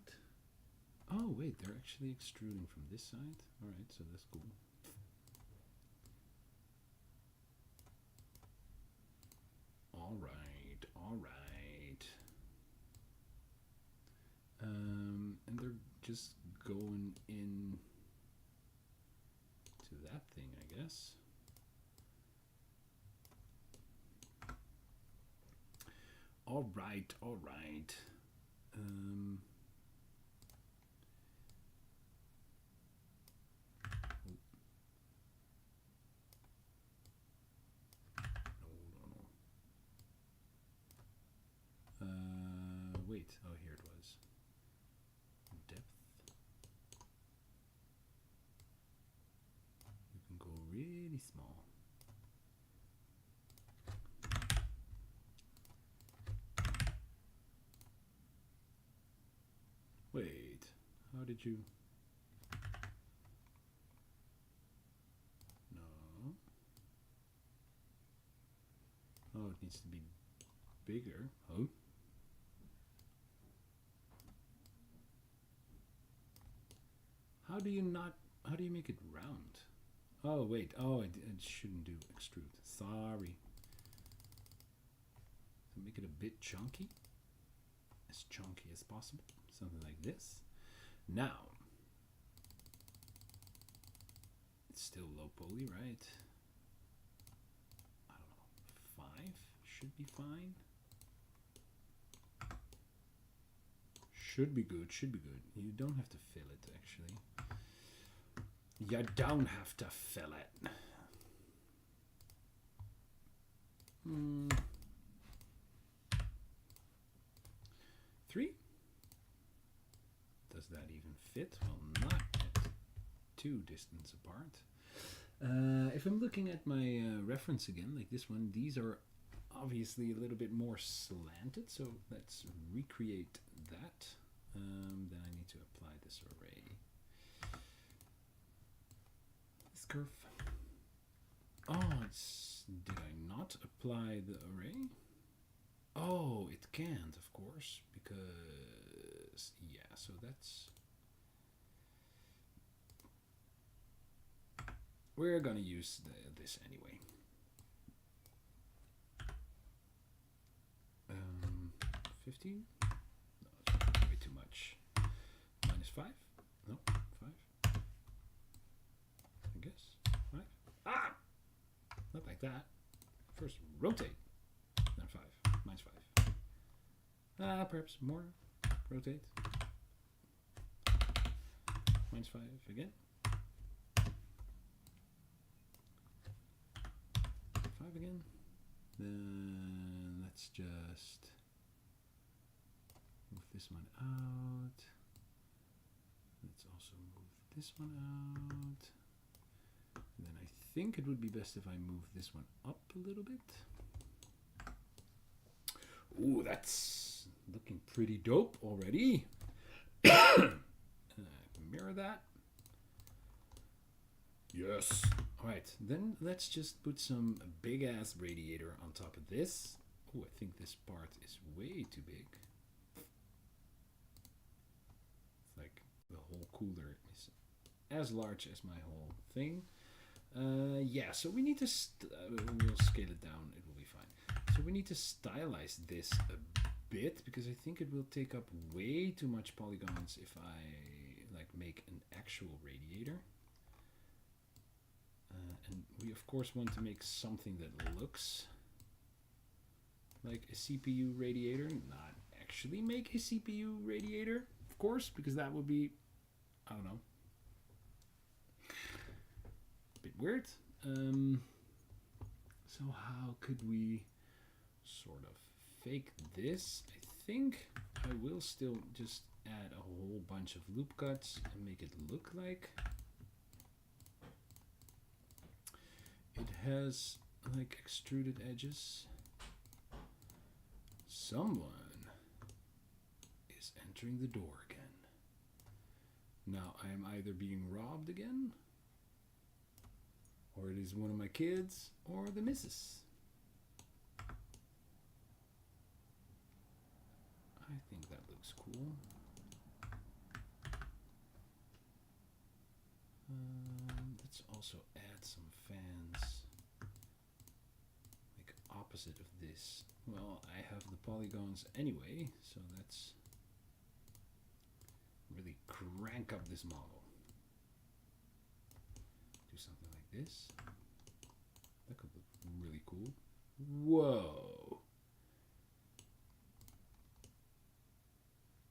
Oh, wait, they're actually extruding from this side? Alright, so that's cool. Alright. And they're just going in to that thing, I guess. Alright. Wait, oh, here it was. Depth. You can go really small. Wait, how did you? No. Oh, it needs to be bigger. Oh. How do you make it round? Oh, wait. Oh, it shouldn't do extrude. Sorry. So make it a bit chunky. As chunky as possible. Something like this. Now, it's still low poly, right? I don't know. 5 should be fine. Should be good. You don't have to fill it, actually. You don't have to fill it. 3. Does that even fit? Well, not at 2 distance apart. If I'm looking at my reference again, like this one, these are obviously a little bit more slanted, so let's recreate that. Then I need to apply this array. This curve. Oh, did I not apply the array? Oh, it can't, of course, because, yeah, so that's... We're gonna use this anyway. 15? No, it's way too much. -5? No, 5? like that. First, rotate. Then 5. Minus 5. Perhaps more. Rotate. Minus 5 again. 5 again. Then let's just move this one out. Let's also move this one out. And then I think it would be best if I move this one up a little bit. Ooh, that's looking pretty dope already. Mirror that. Yes. All right, then let's just put some big ass radiator on top of this. Oh, I think this part is way too big. It's like the whole cooler is as large as my whole thing. Yeah, so we need to, we'll scale it down, it will be fine. So we need to stylize this a bit, because I think it will take up way too much polygons if I like make an actual radiator. And we of course want to make something that looks like a CPU radiator, not actually make a CPU radiator, of course, because that would be, I don't know, a bit weird. So how could we sort of fake this? I think I will still just add a whole bunch of loop cuts and make it look like it has like extruded edges. Someone is entering the door again. Now I am either being robbed again, or it is one of my kids, or the missus. I think that looks cool. Let's also add some fans, like opposite of this. Well, I have the polygons anyway, so let's really crank up this model. Do something like this. That could look really cool. Whoa!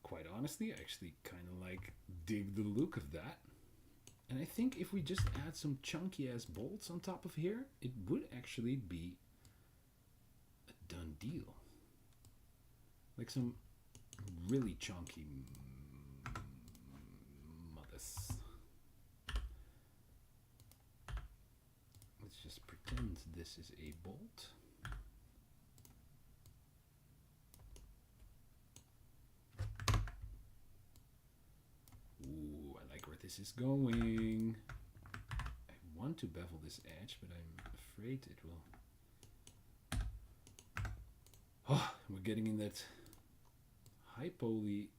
Quite honestly, I actually kind of like dig the look of that. And I think if we just add some chunky ass bolts on top of here, it would actually be a done deal. Like some really chunky mothers. Let's just pretend this is a bolt. This is going. I want to bevel this edge, but I'm afraid it will. Oh, we're getting in that high poly.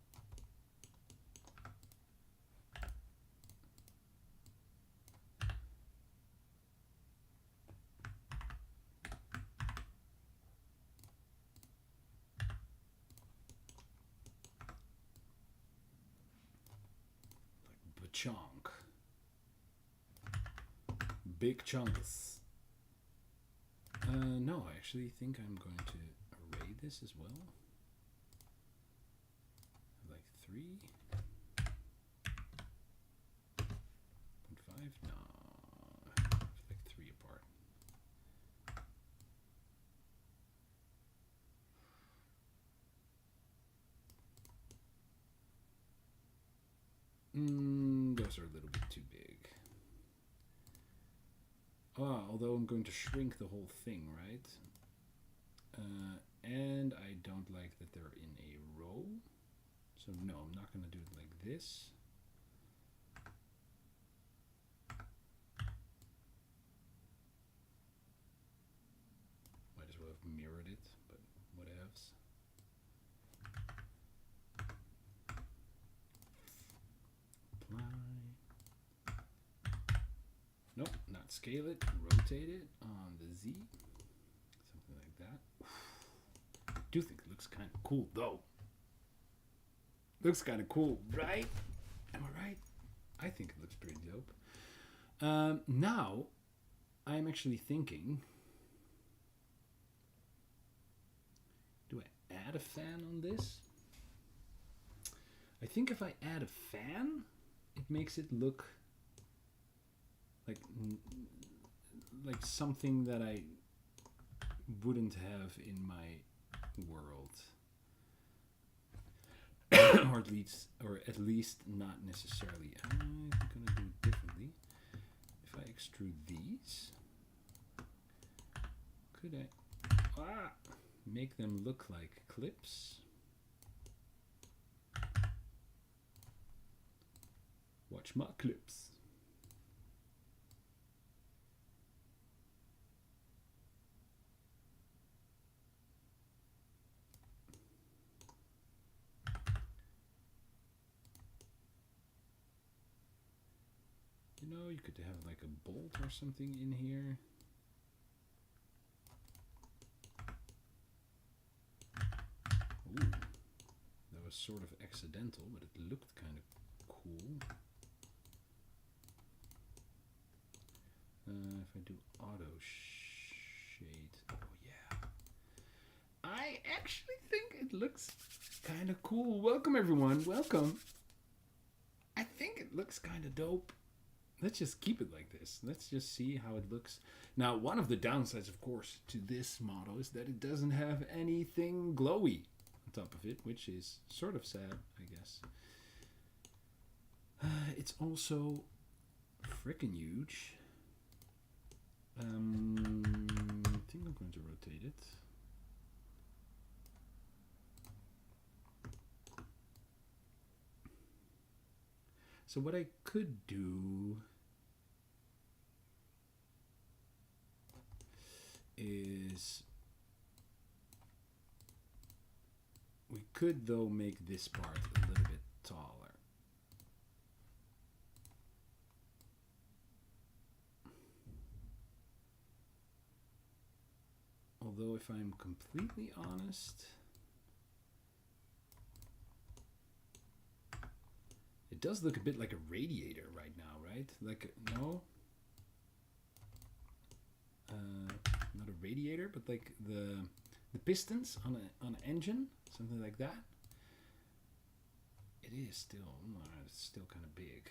Chunk. Big chunks. No, I actually think I'm going to array this as well. Like 3.5? No. Like 3 apart. Those are a little bit too big. Although I'm going to shrink the whole thing, right? And I don't like that they're in a row. So no, I'm not going to do it like this. Might as well have mirrored it, but whatevs. Nope, not scale it, rotate it on the Z. Something like that. I do think it looks kind of cool though. Looks kind of cool, right? Am I right? I think it looks pretty dope. Now, I'm actually thinking add a fan on this. I think if I add a fan, it makes it look like something that I wouldn't have in my world. or at least not necessarily. I'm gonna do it differently. If I extrude these, could I make them look like clips? Watch my clips. You know, you could have like a bolt or something in here. Ooh, that was sort of accidental, but it looked kind of cool. If I do auto shade, oh yeah. I actually think it looks kind of cool. Welcome everyone, welcome. I think it looks kind of dope. Let's just keep it like this. Let's just see how it looks. Now, one of the downsides, of course, to this model is that it doesn't have anything glowy on top of it, which is sort of sad, I guess. It's also freaking huge. I think I'm going to rotate it. So what I could do is we could though make this part a little bit taller. Although if I'm completely honest, it does look a bit like a radiator right now, right? Like, no? Not a radiator, but like the pistons on an engine, something like that. It is still, it's still kind of big.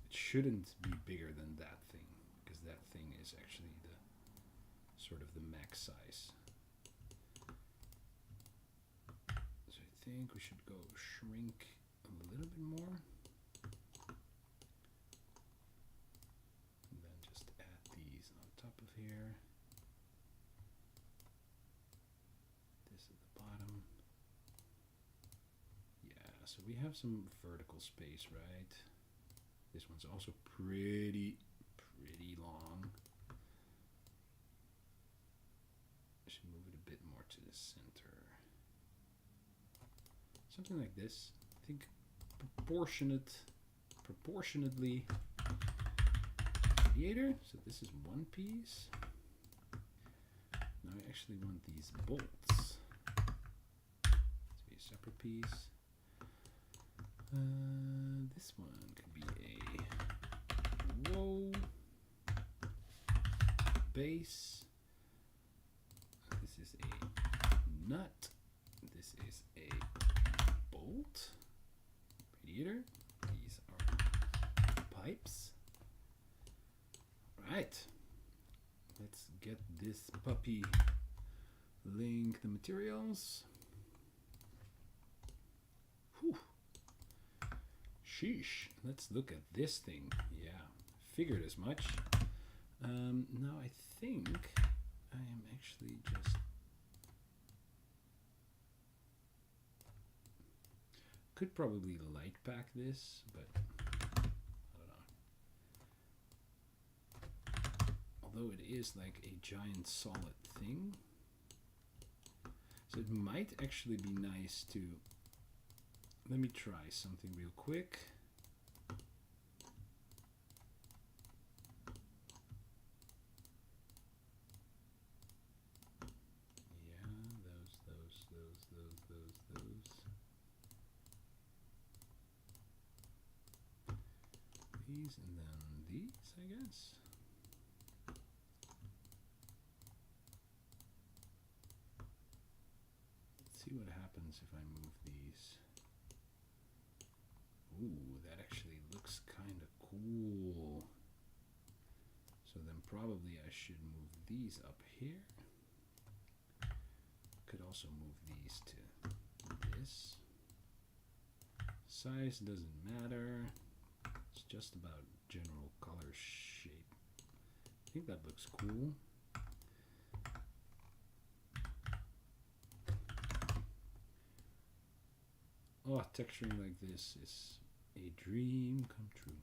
It shouldn't be bigger than that thing, because that thing is actually the sort of the max size. So I think we should go shrink a little bit more. And then just add these on top of here. This at the bottom. Yeah, so we have some vertical space, right? This one's also pretty long. I should move it a bit more to the center. Something like this. I think proportionately radiator. So this is one piece. Now I actually want these bolts to be a separate piece. This one could be a base. This is a nut. This is a bolt. Radiator. These are pipes. Right. Let's get this puppy. Link the materials. Whew. Sheesh. Let's look at this thing. Yeah, figured as much. Now I think I am actually just could probably light pack this, but I don't know. Although it is like a giant solid thing, so it might actually be nice to. Let me try something real quick. These and then these, I guess. Let's see what happens if I move these. Ooh, that actually looks kind of cool. So then probably I should move these up here. Could also move these to this. Size doesn't matter. It's just about general color shape. I think that looks cool. Oh, texturing like this is a dream come true.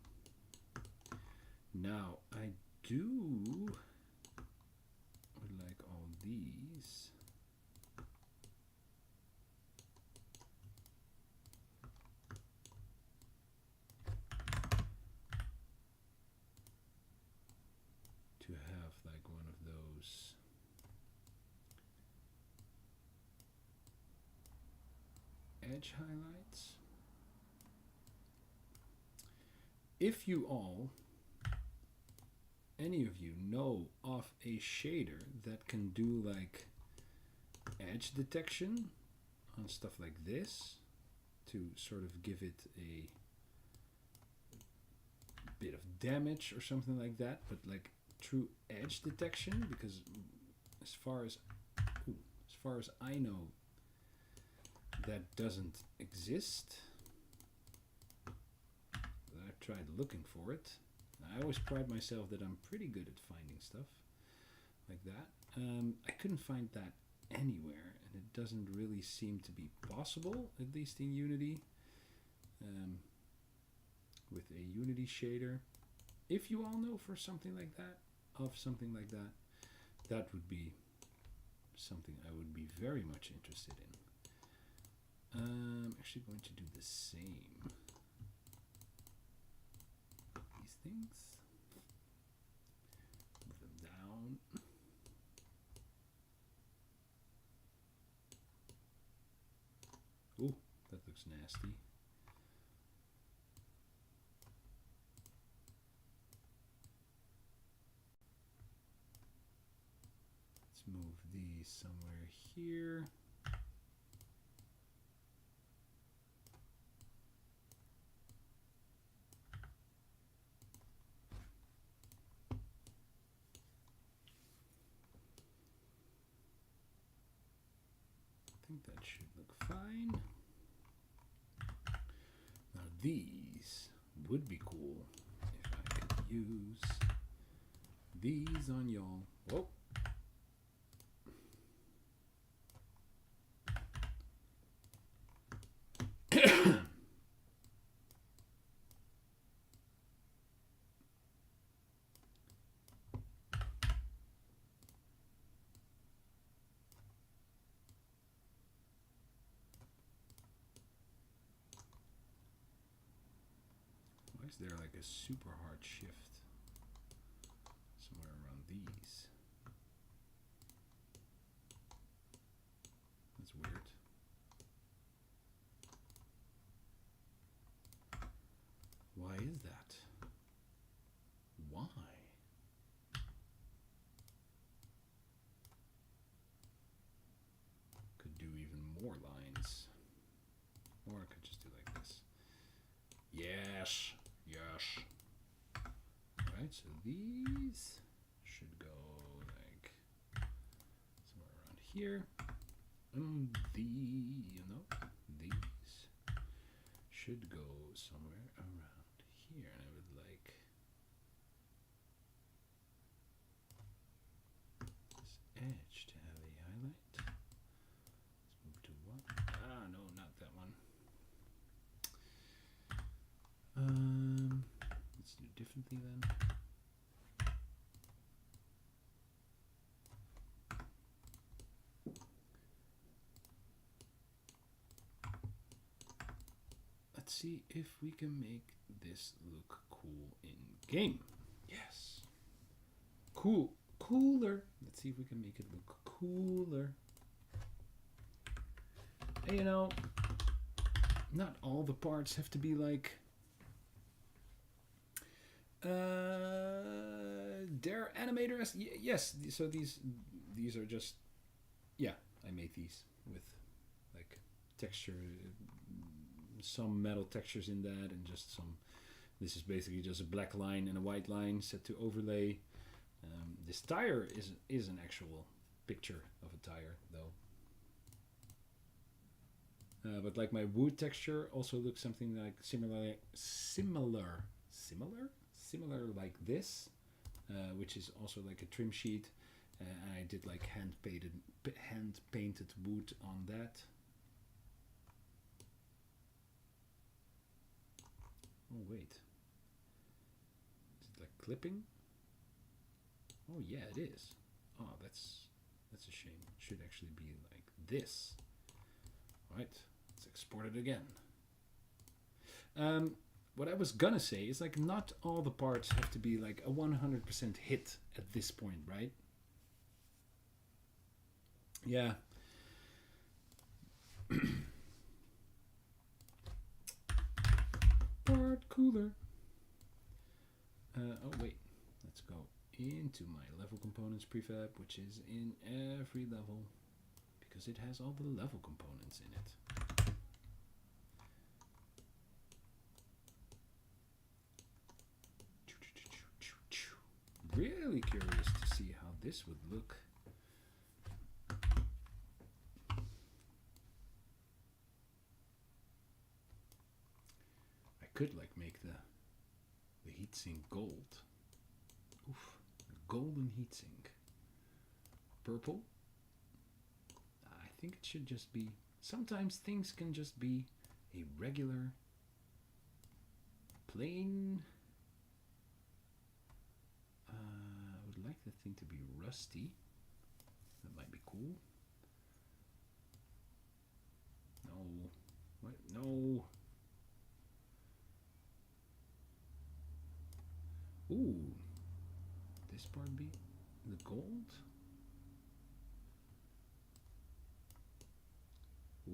Now, I would like all these. To have like one of those edge highlights. If you all, any of you, know of a shader that can do like edge detection on stuff like this to sort of give it a bit of damage or something like that, but like true edge detection, because as far as I know, that doesn't exist. I've tried looking for it. I always pride myself that I'm pretty good at finding stuff like that. I couldn't find that anywhere, and it doesn't really seem to be possible, at least in Unity, with a Unity shader. If you all know for something like that, that would be something I would be very much interested in. I'm actually going to do the same. These things. Move them down. Ooh, that looks nasty. Let's move these somewhere here. I think that should look fine. Now these would be cool if I could use these on y'all. Whoa. Why is there like a super hard shift somewhere around these? That's weird. Why is that? Why? Could do even more lines. Or I could just do like this. Yes. Yes. Alright, so these should go like somewhere around here. And these should go somewhere around here. And I would like this edge to have a highlight. Let's move to one. Ah, no, not that one. Let's do differently then. Let's see if we can make this look cool in game. Yes. Cool. Cooler. Let's see if we can make it look cooler. And you know, not all the parts have to be like they're animators. Yes, so these are just, yeah, I made these with texture, some metal textures in that, and just some. This is basically just a black line and a white line set to overlay. This tire is an actual picture of a tire, though. But like my wood texture also looks something like similar like this, which is also like a trim sheet. I did like hand painted wood on that. Oh wait, is it like clipping? Oh yeah, it is. Oh, that's a shame. It should actually be like this. Right, let's export it again. What I was gonna say is like not all the parts have to be like a 100% hit at this point, right? Yeah. Part cooler. Oh wait, let's go into my level components prefab, which is in every level because it has all the level components in it. Really curious to see how this would look. I could like make the heatsink gold. Oof, golden heatsink. Purple. I think it should just be. Sometimes things can just be a regular, plain. I would like the thing to be rusty. That might be cool. No. What? No. Ooh. This part be the gold?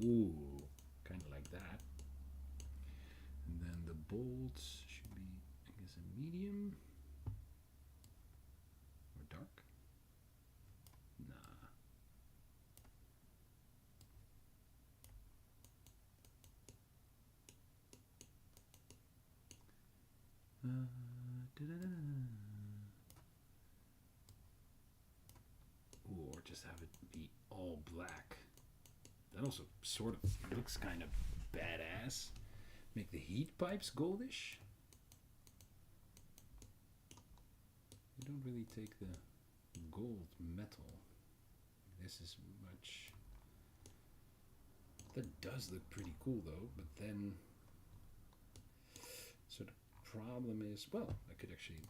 Ooh. Kind of like that. And then the bolts should be, I guess, a medium. Dark? Nah. Ooh, or just have it be all black. That also sort of looks kind of badass. Make the heat pipes goldish. You don't really take the gold metal. This is much. That does look pretty cool though, but then. So the problem is, well, I could actually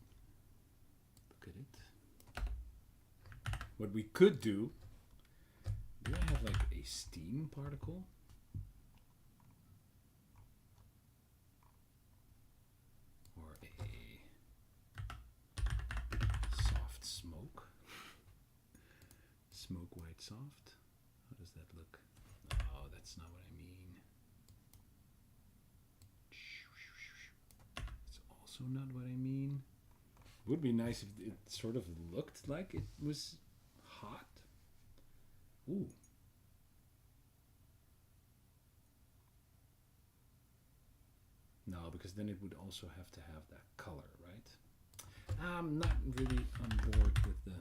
look at it. What we could do I have like a steam particle? Or a soft smoke? Smoke white soft? How does that look? Oh, that's not what I mean. It's also not what I mean. Would be nice if it sort of looked like it was hot. Ooh. No, because then it would also have to have that color, right? I'm not really on board with the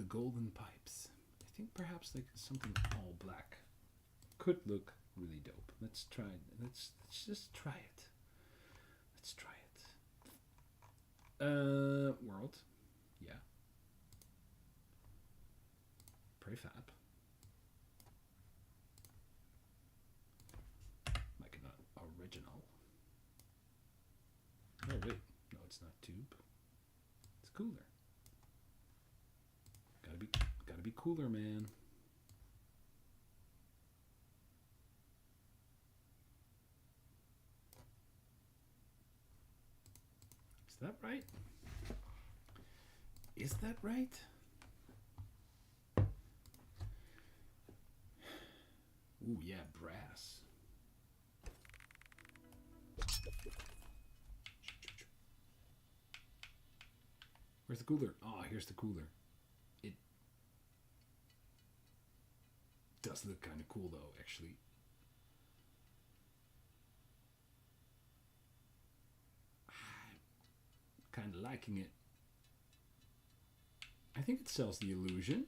golden pipes. I think perhaps like something all black could look really dope. Let's try it. Let's just try it. Let's try it. World. Yeah. Prefab. Like an original. Oh wait, no, it's not tube. It's cooler. Gotta be cooler, man. Is that right? Is that right? Ooh, yeah, brass. Where's the cooler? Oh, here's the cooler. It does look kind of cool though, actually. Kind of liking it. I think it sells the illusion.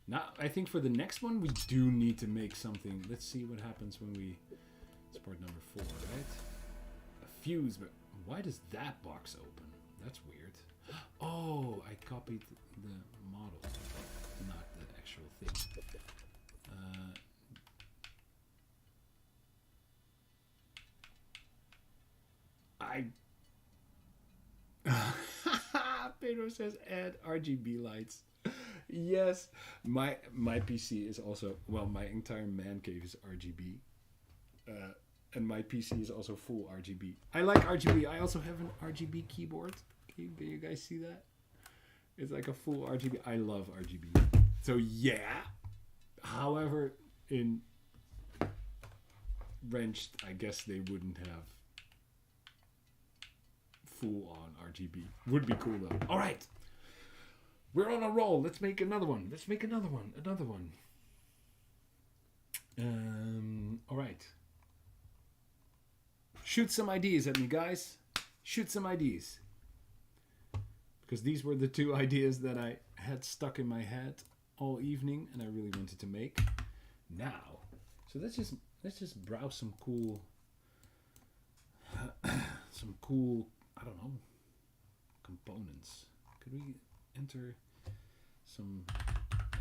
Now, I think for the next one, we do need to make something. Let's see what happens when we... It's part number 4, right? A fuse, but why does that box open? That's weird. Oh, I copied the model, not the actual thing. Pedro says add RGB lights. Yes, my PC is also, well, my entire man cave is RGB, and my PC is also full RGB. I like RGB. I also have an RGB keyboard. Can you guys see that? It's like a full RGB. I love RGB. So yeah. However, in Wrenched, I guess they wouldn't have full on RGB. Would be cool though. All right. We're on a roll. Let's make another one. Let's make another one. Another one. All right. Shoot some ideas at me, guys. Shoot some ideas. Because these were the 2 ideas that I had stuck in my head all evening and I really wanted to make. Now, so let's just browse some cool, I don't know, components. Could we enter some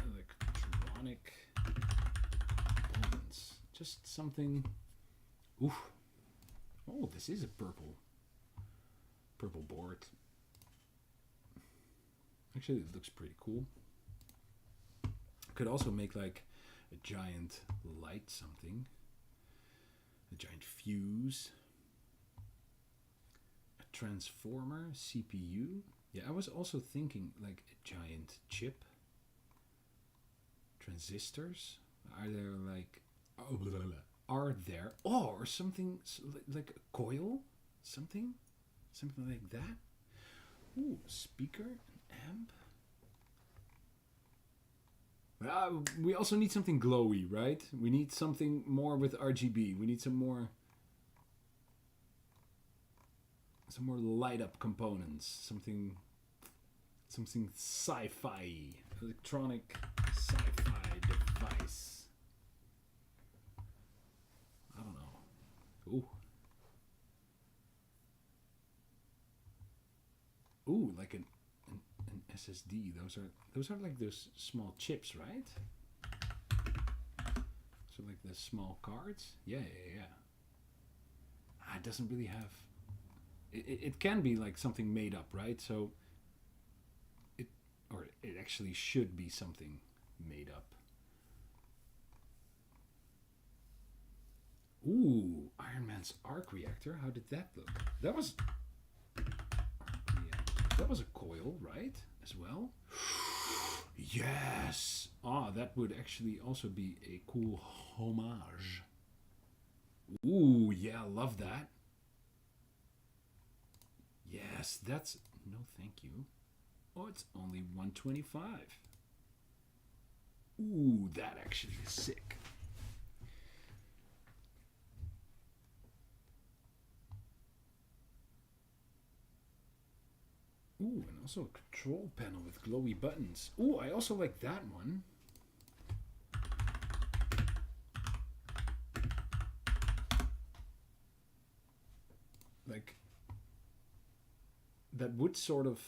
electronic components? Just something. Ooh. Oh, this is a purple board. Actually, it looks pretty cool. Could also make like a giant light something. A giant fuse. A transformer, CPU. Yeah, I was also thinking like a giant chip. Transistors. Are there like... Oh, blah, blah, blah. Are there... Oh, or something like a coil? Something like that. Ooh, speaker, an amp. We also need something glowy, right? We need something more with RGB. We need some more light up components. Something sci-fi, electronic sci-fi device. I don't know. Ooh, like an SSD. Those are like those small chips, right? So like the small cards. Yeah. It doesn't really have. It can be like something made up, right? So it actually should be something made up. Ooh, Iron Man's arc reactor. How did that look? That was a coil, right? As well. Yes. That would actually also be a cool homage. Ooh, yeah, love that. Yes, that's... No, thank you. Oh, it's only 125. Ooh, that actually is sick. Ooh, and also a control panel with glowy buttons. Ooh, I also like that one. Like, that would sort of,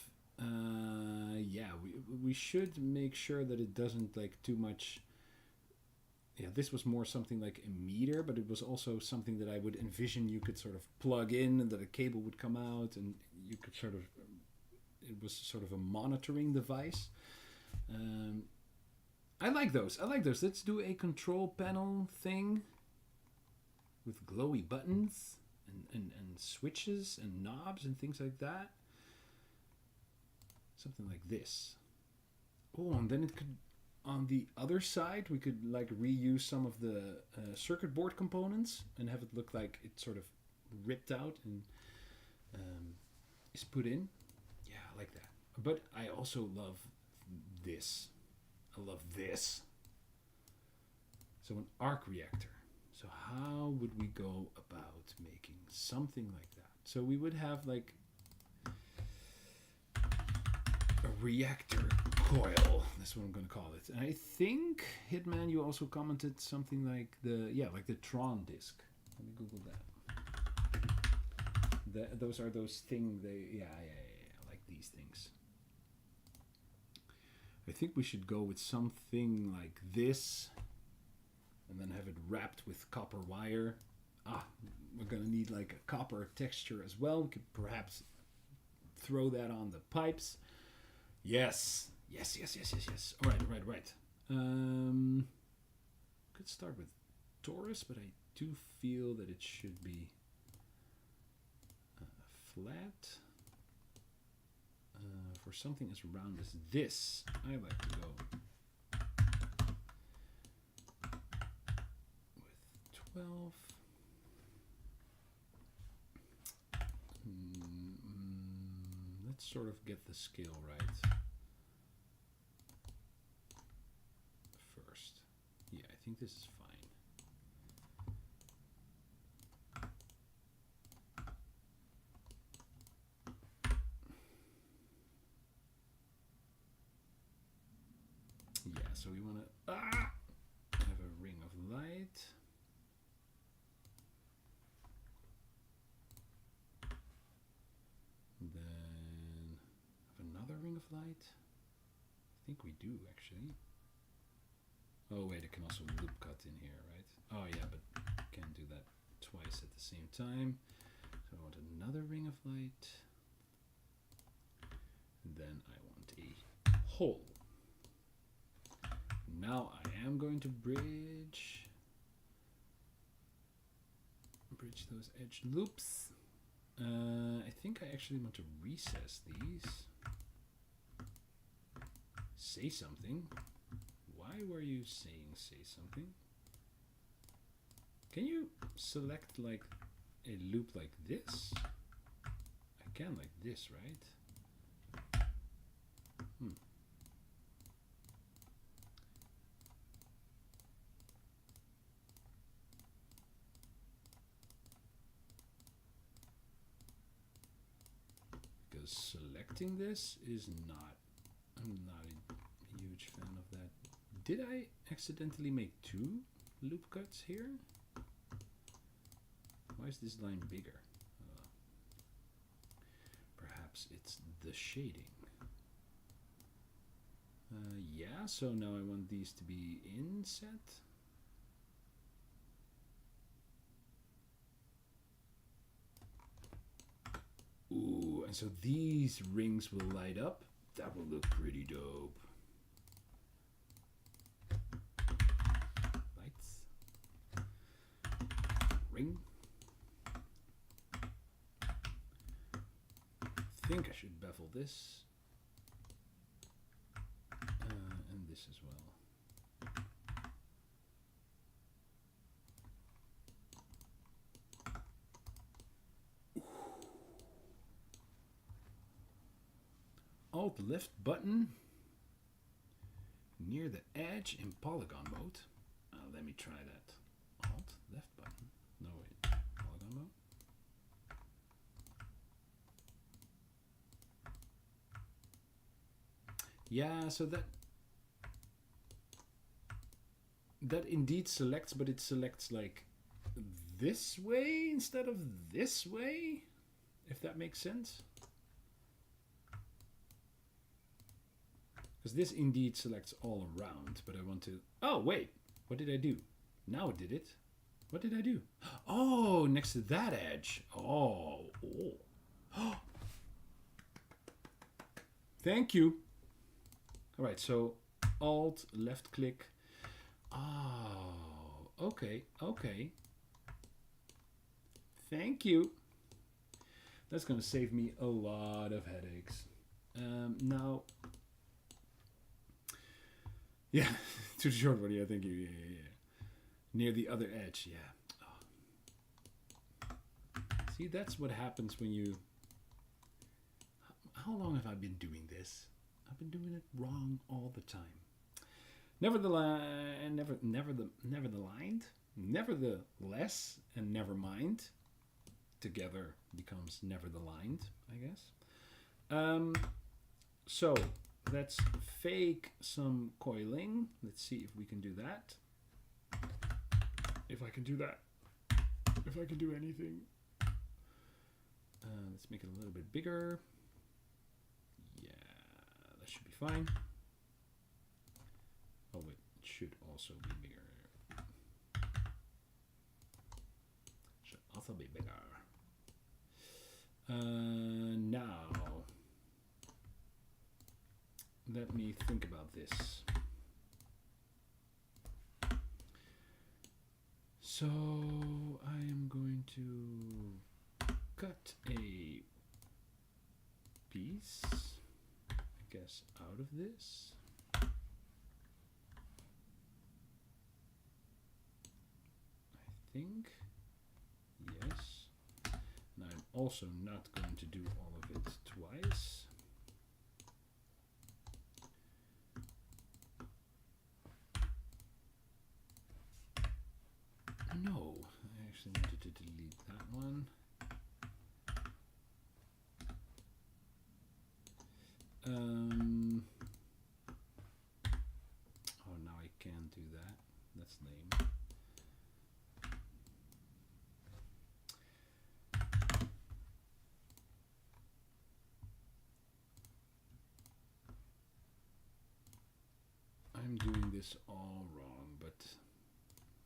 yeah, we should make sure that it doesn't like too much. Yeah, this was more something like a meter, but it was also something that I would envision you could sort of plug in and that a cable would come out and you could sort of, it was sort of a monitoring device. I like those. Let's do a control panel thing with glowy buttons and switches and knobs and things like that. Something like this. Oh, and then it could, on the other side, we could like reuse some of the circuit board components and have it look like it sort of ripped out and is put in. Yeah, I like that. But I also love this. I love this. So an arc reactor. So how would we go about making something like that? So we would have like a reactor coil. That's what I'm going to call it. And I think, Hitman, you also commented something like like the Tron disk. Let me Google that. Those are those things. Yeah, like these things. I think we should go with something like this, and then have it wrapped with copper wire. We're gonna need like a copper texture as well. We could perhaps throw that on the pipes. Yes. All right. Could start with torus, but I do feel that it should be flat. For something as round as this, I like to go with 12. Let's sort of get the scale right first. Yeah, I think this is fine. Yeah, so we want to have a ring of light. Then have another ring of light. I think we do actually. Oh wait, it can also loop cut in here, right? Oh yeah, but can't do that twice at the same time. So I want another ring of light. And then I want a hole. Now I am going to bridge those edge loops. I think I actually want to recess these. Say something. Why were you saying say something? Can you select like a loop like this? I can like this, right? Selecting this is not, I'm not a huge fan of that. Did I accidentally make two loop cuts here? Why is this line bigger? Perhaps it's the shading. Yeah, so now I want these to be inset. Ooh, and so these rings will light up. That will look pretty dope. Lights. Ring. I think I should bevel this. And this as well. Alt left button near the edge in polygon mode. Let me try that. Alt left button. No wait, polygon mode. Yeah, so that indeed selects, but it selects like this way instead of this way, if that makes sense. Because this indeed selects all around, but I want to... Oh, wait. What did I do? Now it did it. What did I do? Oh, next to that edge. Oh. Thank you. All right, so Alt, left click. Oh, okay. Thank you. That's going to save me a lot of headaches. Now... Yeah, too short one. Yeah, thank you. Yeah. Near the other edge. Yeah. Oh. See, that's what happens when you. how long have I been doing this? I've been doing it wrong all the time. Nevertheless, nevertheless, and never mind together becomes never the lined, I guess. So let's fake some coiling. Let's see if we can do that. If I can do that. If I can do anything. Let's make it a little bit bigger. Yeah, that should be fine. Oh wait, it should also be bigger. Should also be bigger. Now, let me think about this. So I am going to cut a piece, I guess, out of this. I think, yes. And I'm also not going to do all of it twice. No, I actually wanted to delete that one. Oh, now I can't do that. That's lame. I'm doing this all wrong, but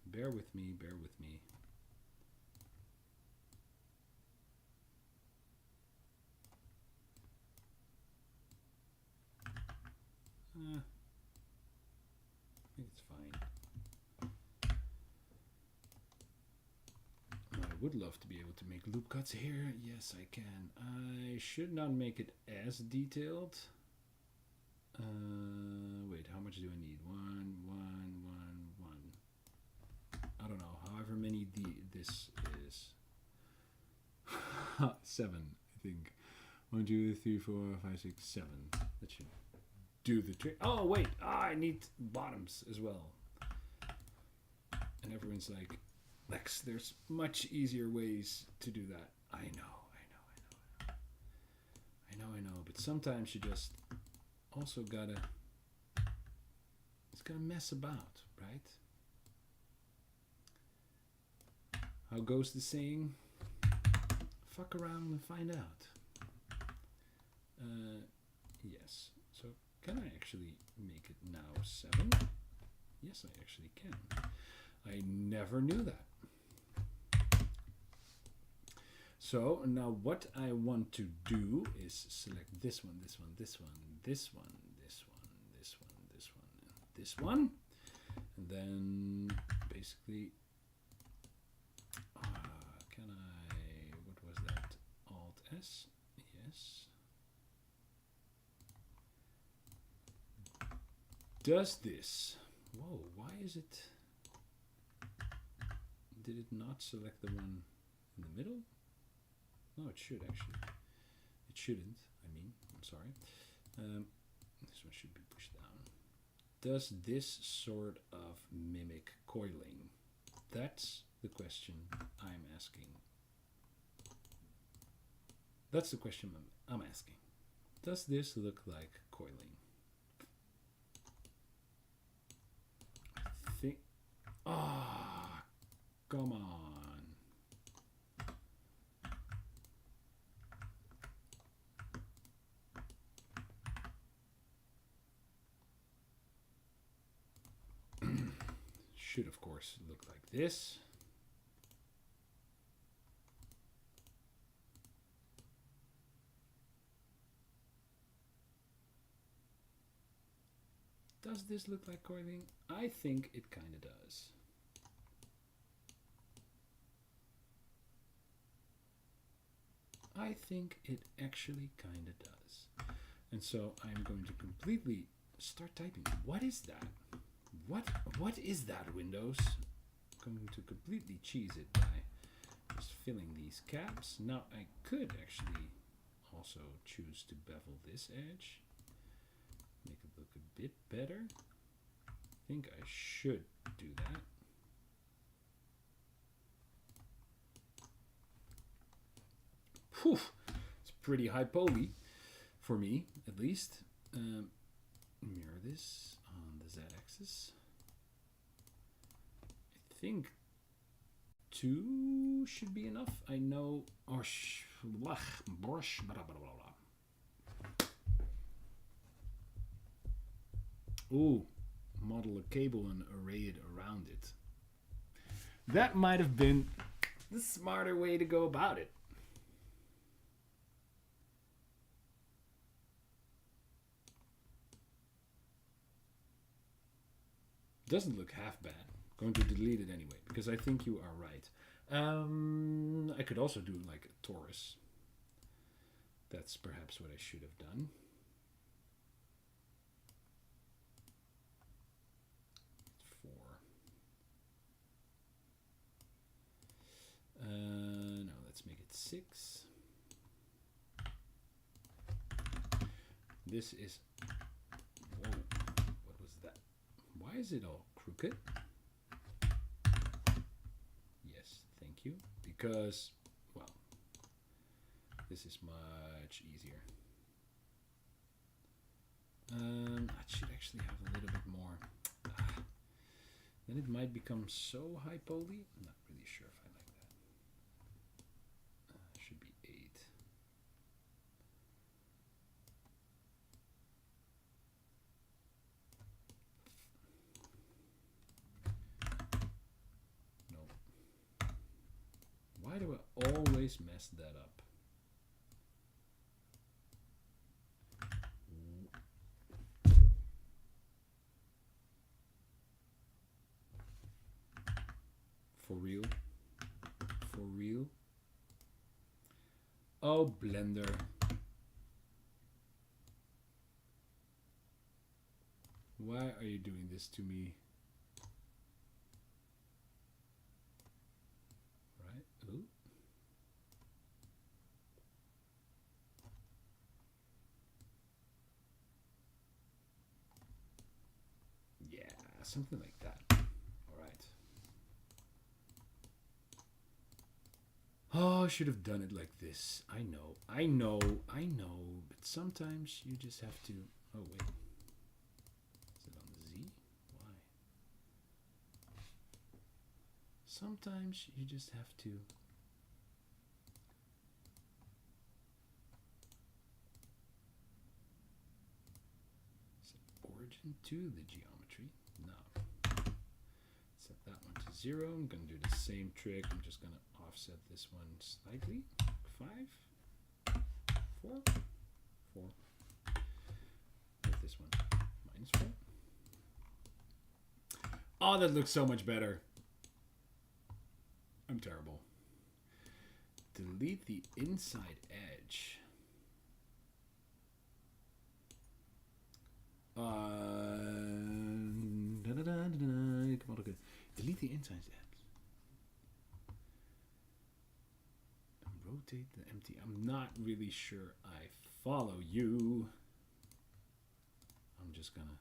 bear with me, bear with me. I think it's fine. I would love to be able to make loop cuts here. Yes, I can. I should not make it as detailed. Wait, how much do I need? One. I don't know. However many this is. 7, I think. 1, 2, 3, 4, 5, 6, 7. That should do the trick. Oh wait, I need bottoms as well. And everyone's like, Lex, there's much easier ways to do that. I know. But sometimes you just also gotta mess about, right? How goes the saying? Fuck around and find out. Yes. So can I actually make it now 7? Yes, I actually can. I never knew that. So now what I want to do is select this one, this one, this one, this one, this one, this one, this one, and this one. And then basically, can I, what was that? Alt S, yes. Does this, whoa, why is it, did it not select the one in the middle? No, it should actually. It shouldn't, I mean, I'm sorry. This one should be pushed down. Does this sort of mimic coiling? That's the question I'm asking. That's the question I'm asking. Does this look like coiling? I think, come on. Should of course look like this. Does this look like coiling? I think it kind of does. I think it actually kind of does. And so I'm going to completely start typing. What is that? What is that, Windows? I'm going to completely cheese it by just filling these caps. Now I could actually also choose to bevel this edge. Make it look a bit better. I think I should do that. Whew, it's pretty high poly for me, at least. Mirror this on the z-axis. I think 2 should be enough. I know. Oh, brush. Blah, blah, blah, blah. Ooh, model a cable and array it around it. That might have been the smarter way to go about it. Doesn't look half bad. Going to delete it anyway, because I think you are right. I could also do like a torus. That's perhaps what I should have done. No, let's make it 6. This is, whoa, what was that? Why is it all crooked? Yes, thank you. Because, well, this is much easier. I should actually have a little bit more. Then it might become so high poly. I'm not really sure if I like that. Should be 8. No. Why do I always mess that up? For real? For real? Oh, Blender. Why are you doing this to me? Right? Ooh. Yeah, something like that. Oh, I should have done it like this. I know. But sometimes you just have to... Oh, wait. Is it on the Z? Why? Sometimes you just have to... Set origin to the geometry. No. Set that one to 0. I'm going to do the same trick. I'm just going to offset this one slightly. 5, 4, 4. With this one, -4. Oh, that looks so much better. I'm terrible. Delete the inside edge. Delete the inside edge. Rotate the empty. I'm not really sure I follow you. I'm just gonna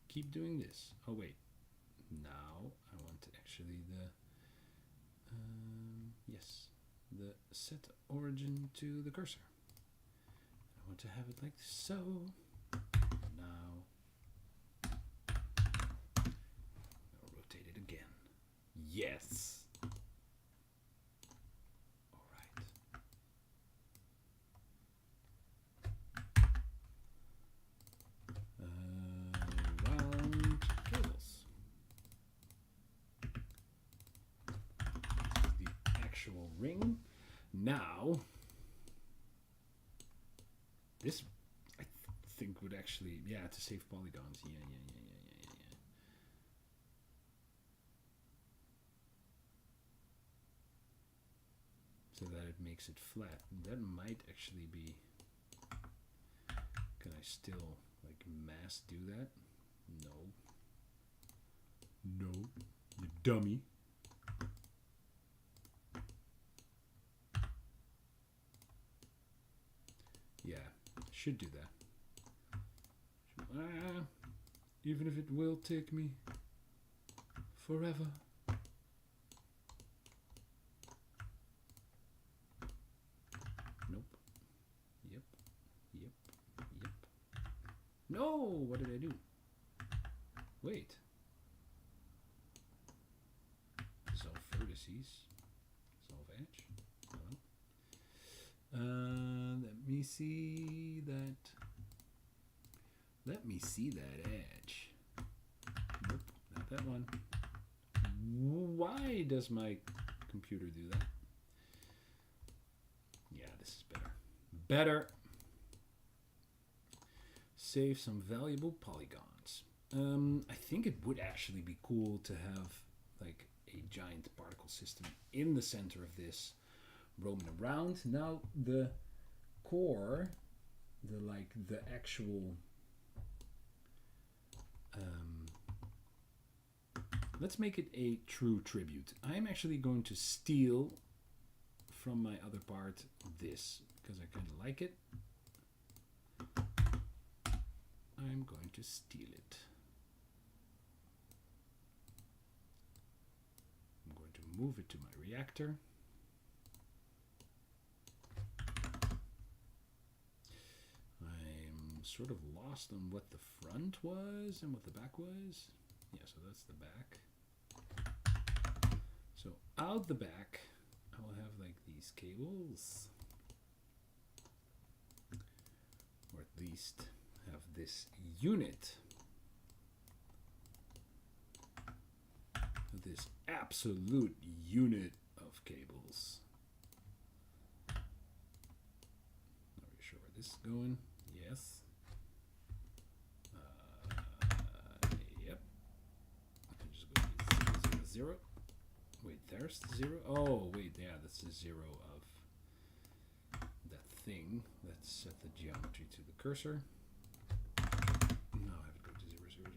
keep doing this. Oh wait, now I want to actually the set origin to the cursor. I want to have it like so. Now I'll rotate it again. Yes. Ring. Now, this I think would actually, yeah, to save polygons. Yeah. So that it makes it flat. That might actually be. Can I still like mass do that? No, you dummy. should do that. Even if it will take me forever. Nope. Yep. Yep. Yep. No! What did I do? Wait. Solve vertices. Solve edge. Let me see that. Let me see that edge. Nope, not that one. Why does my computer do that? Yeah, this is better. Better. Save some valuable polygons. I think it would actually be cool to have like a giant particle system in the center of this, roaming around. Now the core, the actual. Let's make it a true tribute. I'm actually going to steal from my other part this because I kind of like it. I'm going to steal it. I'm going to move it to my reactor. I'm sort of lost on what the front was and what the back was. Yeah, so that's the back. So out the back, I will have like these cables, or at least have this unit, this absolute unit of cables. Not really sure where this is going. Yes. Yep. I can just go 0, 0. Wait, there's the 0. Oh, wait, yeah, that's the 0 of that thing. Let's set the geometry to the cursor. Now I have to go to 0, 0, 0.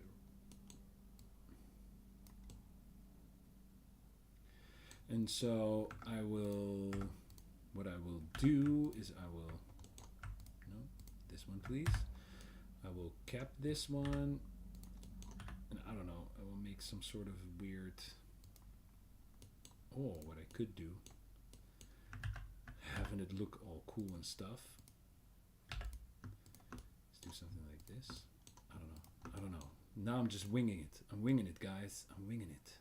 And so I will, what I will do is I will, no, this one please. I will cap this one, and I don't know, I will make some sort of weird, oh, what I could do, having it look all cool and stuff. Let's do something like this. I don't know. Now I'm just winging it. I'm winging it, guys. I'm winging it.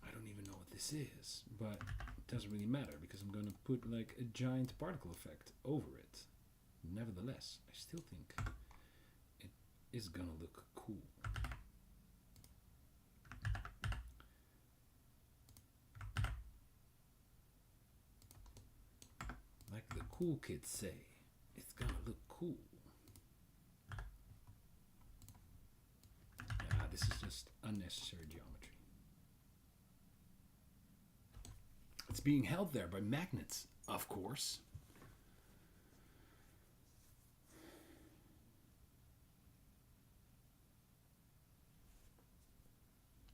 I don't even know what this is, but it doesn't really matter because I'm going to put like a giant particle effect over it. Nevertheless, I still think it is going to look cool. Like the cool kids say, it's gonna look cool. Yeah, this is just unnecessary geometry. It's being held there by magnets, of course.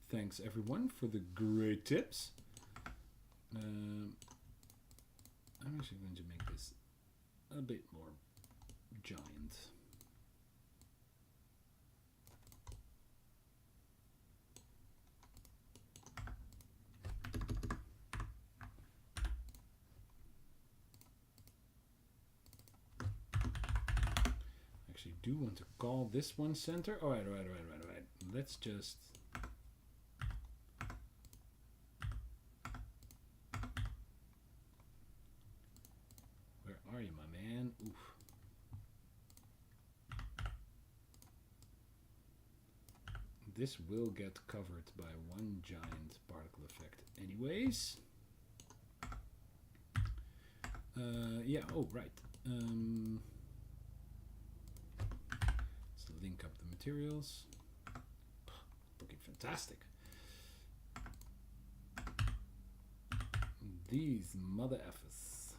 Thanks everyone for the great tips. I'm actually going to make this a bit more giant. Actually do want to call this one center. All right. Let's just are you, my man? Oof. This will get covered by one giant particle effect anyways. Yeah, oh, right. Let's link up the materials. Looking fantastic. These mother effers.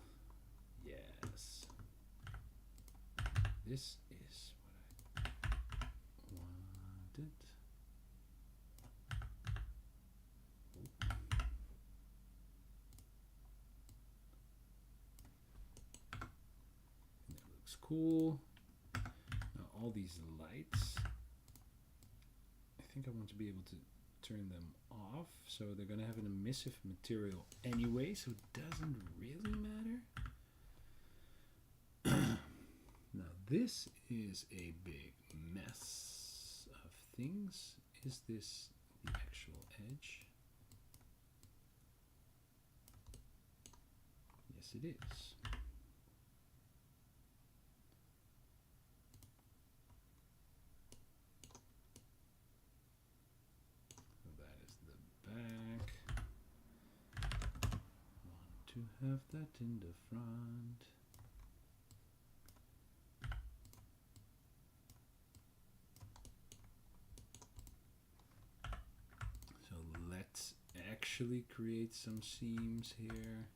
Yes. This is what I wanted. cool. Now all these lights, I think I want to be able to turn them off, so they're gonna have an emissive material anyway, so it doesn't really matter. Now this is a big mess of things. Is this the actual edge? Yes, it is. To have that in the front. So let's actually create some seams here.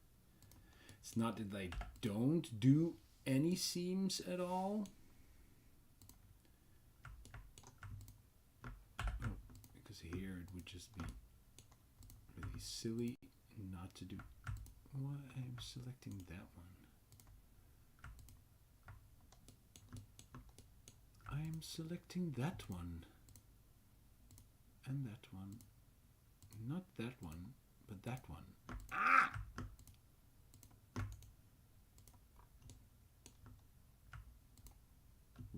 It's not that I don't do any seams at all. Oh, because here it would just be really silly not to do. Why I'm selecting that one? I'm selecting that one. And that one. Not that one, but that one. Ah!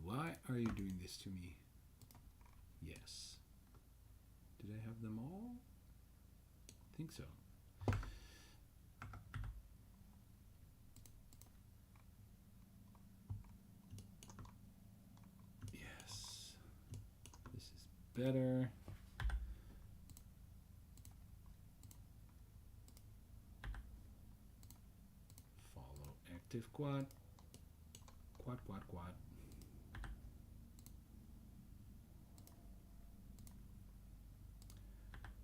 Why are you doing this to me? Yes. Did I have them all? I think so. Better. Follow active quad. Quad, quad, quad.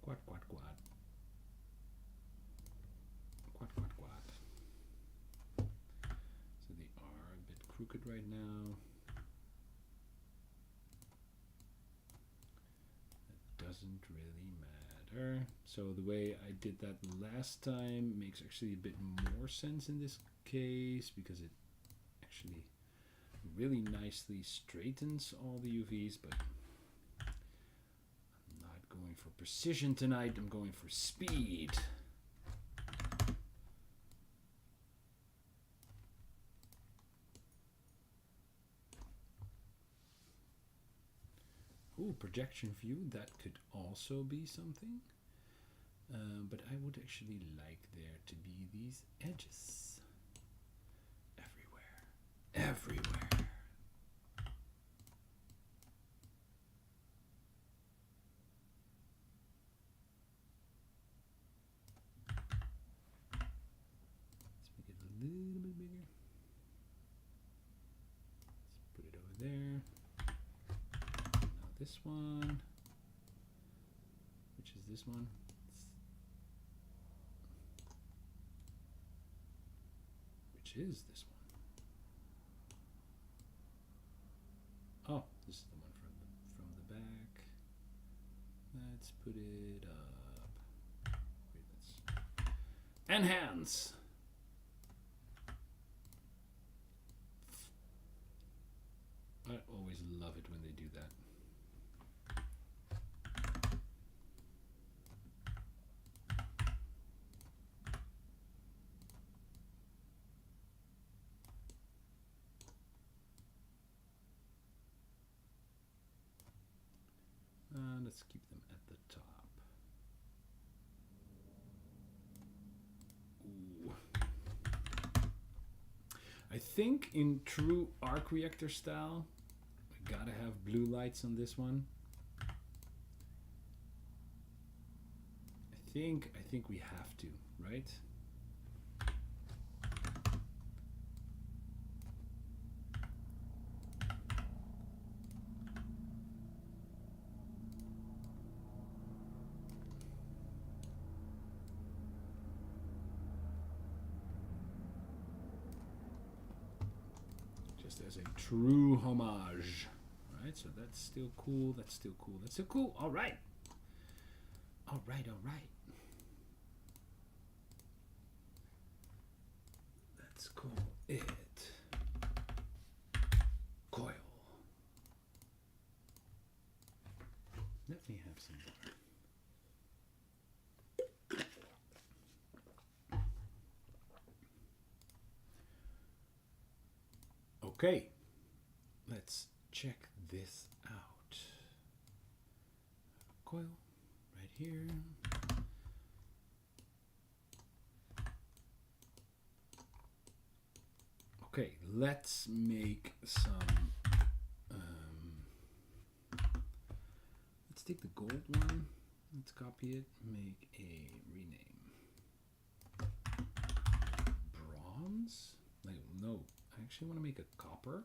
Quad, quad, quad. Quad, quad, quad. So they are a bit crooked right now. Doesn't really matter. So the way I did that last time makes actually a bit more sense in this case, because it actually really nicely straightens all the UVs, but I'm not going for precision tonight, I'm going for speed. Ooh, projection view, that could also be something. But I would actually like there to be these edges. Everywhere. Everywhere. Let's make it a little bit bigger. Let's put it over there. This one, which is this one, which is this one. Oh, this is the one from the back. Let's put it up. Wait, let's enhance. I always love it when they do that. Let's keep them at the top. Ooh. I think in true arc reactor style, we gotta have blue lights on this one. I think we have to, right? As a true homage. Alright, so that's still cool, that's still cool, that's still cool. Alright. Alright. Let's call it Let me have some water. Okay, let's check this out. Coil right here. Okay, let's make some. Let's take the gold one. Let's copy it. Make a rename. Bronze? Like, no, I actually want to make a copper.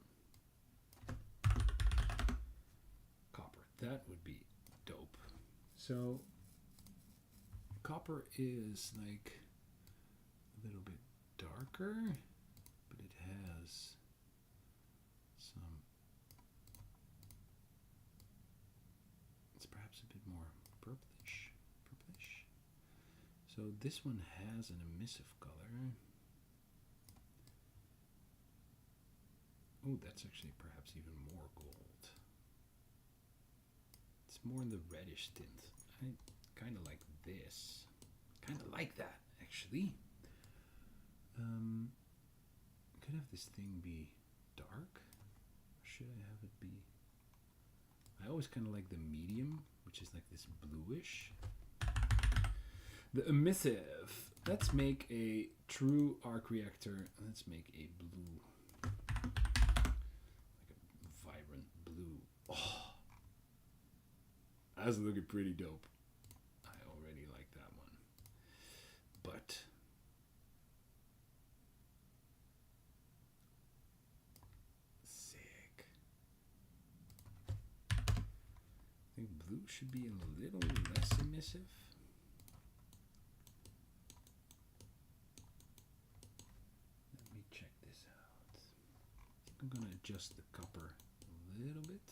Copper. That would be dope. So, copper is like a little bit darker. But it has some, it's perhaps a bit more purplish. So this one has an emissive color. Oh, that's actually perhaps even more gold. It's more in the reddish tint. I kind of like this. Kind of like that, actually. Could have this thing be dark? Or should I have it be... I always kind of like the medium, which is like this bluish. The emissive. Let's make a true arc reactor. Let's make a blue. Like a vibrant blue. Oh, that's looking pretty dope. I already like that one. But... I think blue should be a little less emissive. Let me check this out. I'm going to adjust the copper a little bit.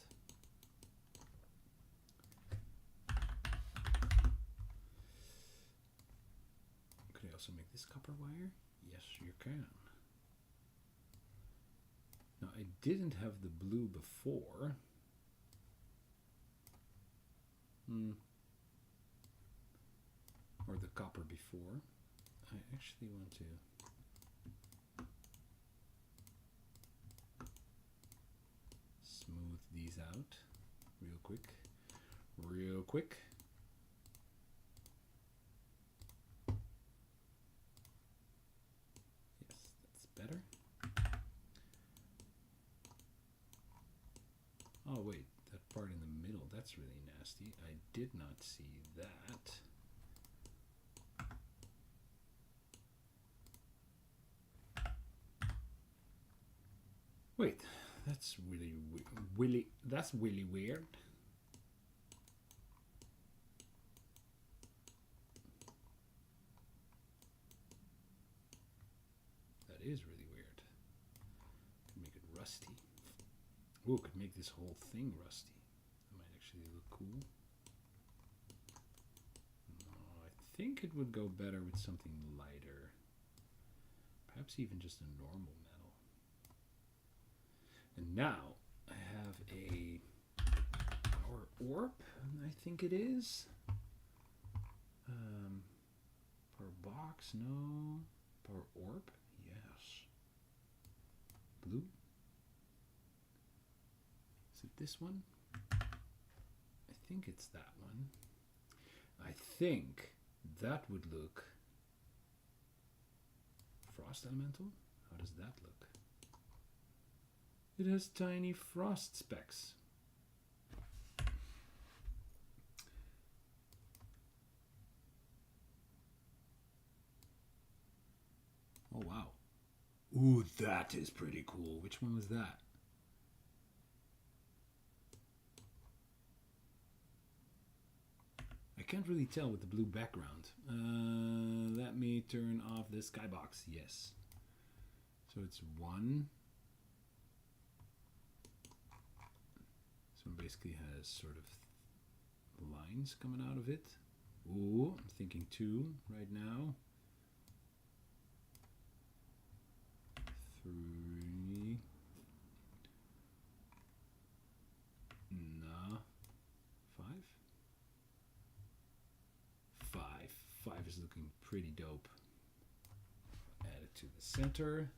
Could I also make this copper wire? Yes, you can. Now, I didn't have the blue before. Or the copper before. I actually want to smooth these out real quick. Yes, that's better. Oh wait, that part in the middle, that's really nasty. I did not see that. Wait, that's really weird. That is really weird. Could make it rusty. Ooh, could make this whole thing rusty. That might actually look cool. No, I think it would go better with something lighter. Perhaps even just a normal metal. And now I have a power orb, I think it is. Power box, no. Power orb, yes. Blue. Is it this one? I think it's that one. I think that would look frost elemental. How does that look? It has tiny frost specks. Oh wow. Ooh, that is pretty cool. Which one was that? I can't really tell with the blue background. Let me turn off the skybox. Yes. So it's one. This one basically has sort of lines coming out of it. Ooh, I'm thinking two right now. 3. Nah. 5. 5 is looking pretty dope. Add it to the center.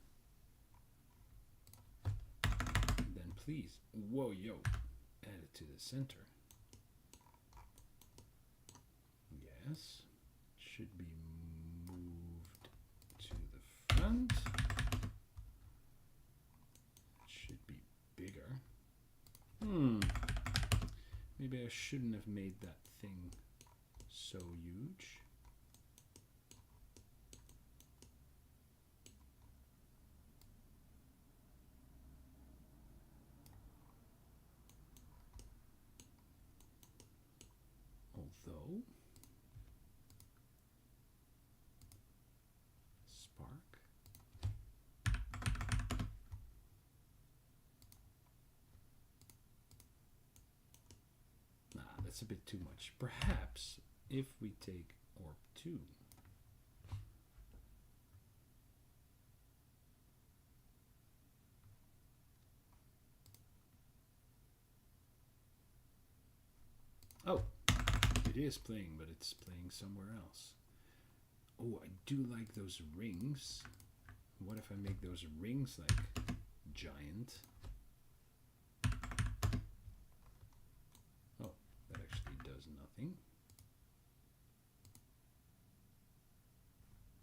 Then please, whoa, yo, add it to the center. Yes, should be moved to the front. It should be bigger. Maybe I shouldn't have made that thing so huge. Although spark. Nah, that's a bit too much. Perhaps if we take orb 2. Oh, it is playing, but it's playing somewhere else. Oh, I do like those rings. What if I make those rings like giant? Oh, that actually does nothing.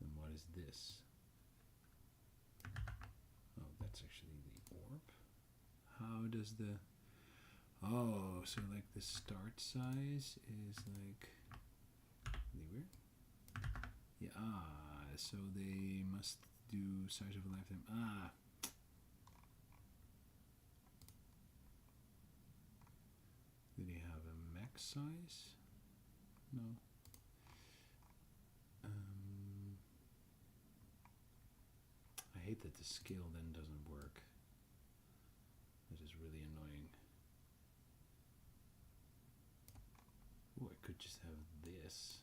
And what is this? Oh, that's actually the orb. How does the... Oh, so like the start size is like really weird. Yeah, so they must do size of a lifetime. Ah. Do they have a max size? No. I hate that the scale then doesn't work. That is really annoying. Oh, I could just have this.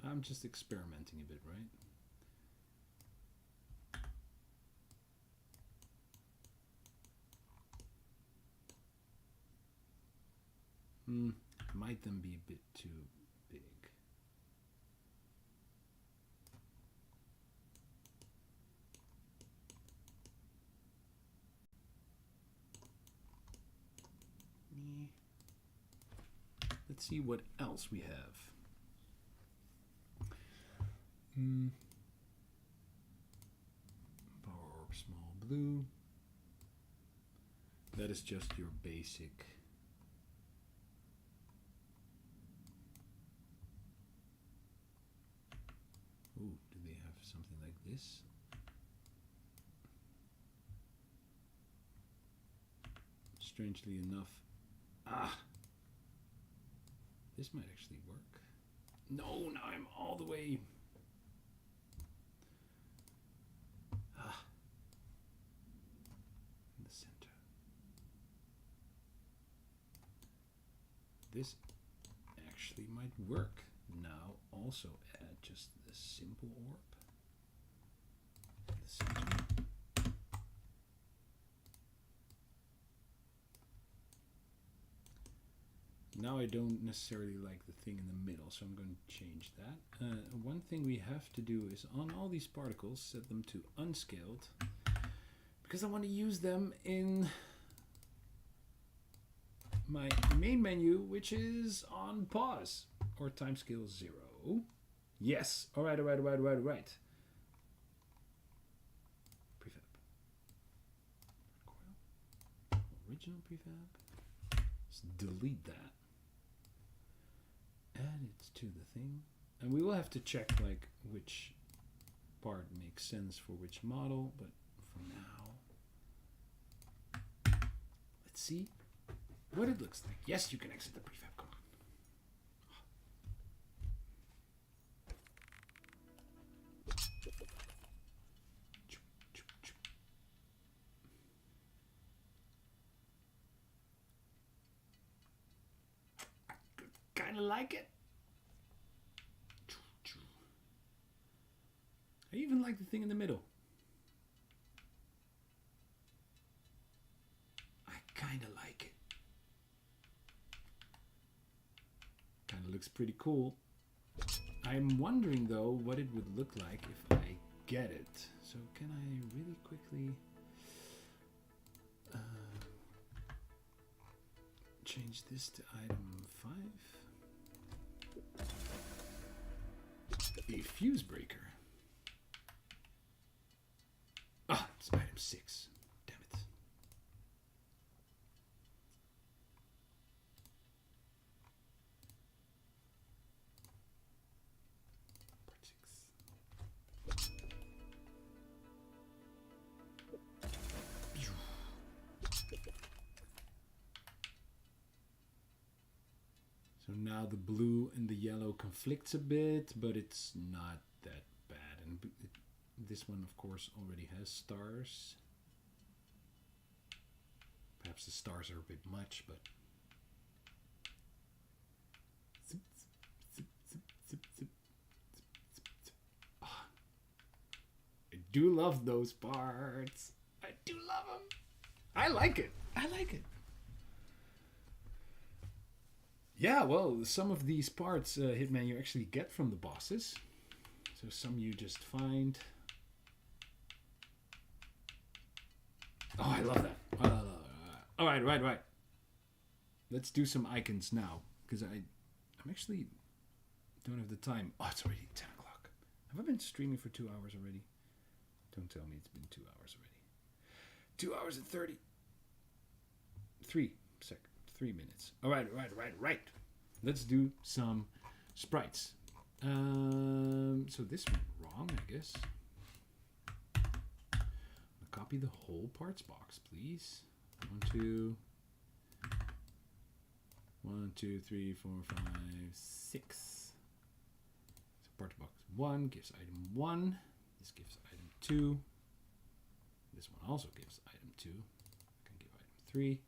I'm just experimenting a bit, right? Might then be a bit too big. Let's see what else we have. Power orb small blue. That is just your basic. Ooh, do they have something like this? Strangely enough, this might actually work. No, now I'm all the way. In the center. This actually might work. Now also add just the simple orb. In the center. Now I don't necessarily like the thing in the middle, so I'm going to change that. One thing we have to do is on all these particles, set them to unscaled, because I want to use them in my main menu, which is on pause, or timescale 0. Yes, all right. Prefab. Coil. Original prefab. Let's delete that. Add it to the thing, and we will have to check like which part makes sense for which model, but for now let's see what it looks like. Yes, you can exit the prefab. Come on. Kind of like it. I even like the thing in the middle. pretty cool. I'm wondering though what it would look like if I get it. So can I really quickly change this to item 5? A fuse breaker. Ah, it's item 6. Damn it. Part 6. So now the blue and the yellow conflicts a bit, but it's not that bad. And this one, of course, already has stars. Perhaps the stars are a bit much, but... Zip, zip, zip, zip, zip, zip, zip. Oh, I do love those parts. I do love them. I like it. I like it. Yeah, well, some of these parts, Hitman, you actually get from the bosses. So some you just find. Oh, I love that. All right, right. Let's do some icons now, because I'm actually don't have the time. Oh, it's already 10 o'clock. Have I been streaming for 2 hours already? Don't tell me it's been 2 hours already. 2 hours and 30. 3 minutes. All right. Let's do some sprites. So this went wrong, I guess. Copy the whole parts box, please. 1, 2, 3, 4, 5, 6. So parts box 1 gives item 1. This gives item 2. This one also gives item 2. I can give item 3.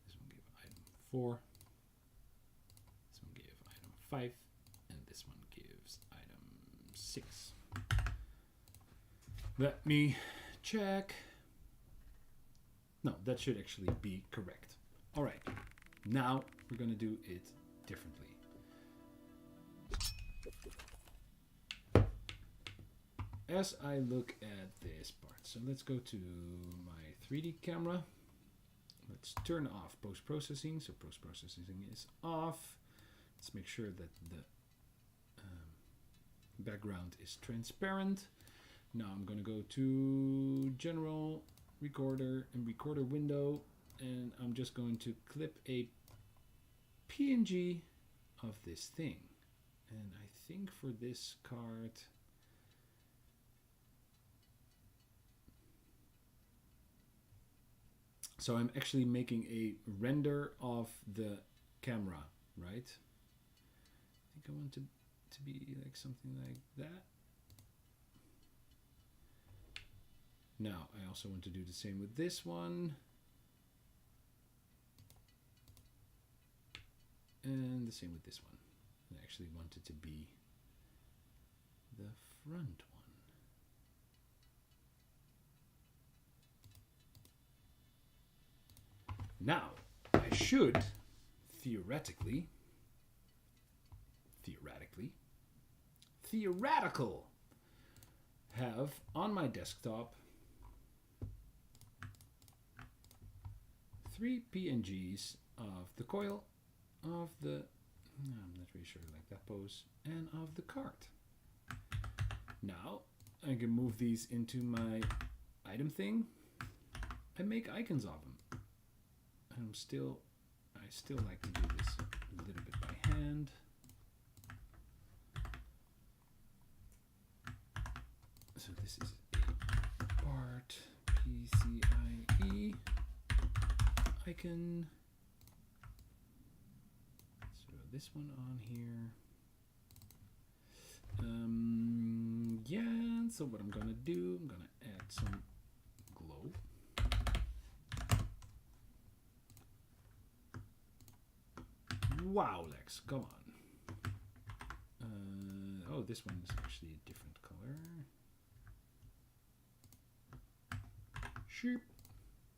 This one give item 4. This one give item 5. And this one gives item 6. Let me check. No, that should actually be correct. All right, now we're going to do it differently. As I look at this part, so let's go to my 3D camera. Let's turn off post-processing. So post-processing is off. Let's make sure that the background is transparent. Now I'm going to go to General, Recorder, and Recorder Window, and I'm just going to clip a PNG of this thing. And I think for this card, so I'm actually making a render of the camera, right? I think I want to be like something like that. Now, I also want to do the same with this one. And the same with this one. I actually want it to be the front one. Now, I should theoretical have on my desktop 3 PNGs of the coil, of the, I'm not really sure I like that pose, and of the cart. Now I can move these into my item thing and make icons of them. I still like to do this a little bit by hand. So this is a part PCIe icon. Let's throw this one on here. Yeah, so what I'm gonna do, I'm gonna add some glow. Wow, Lex, come on. Oh, this one is actually a different color. Sheep.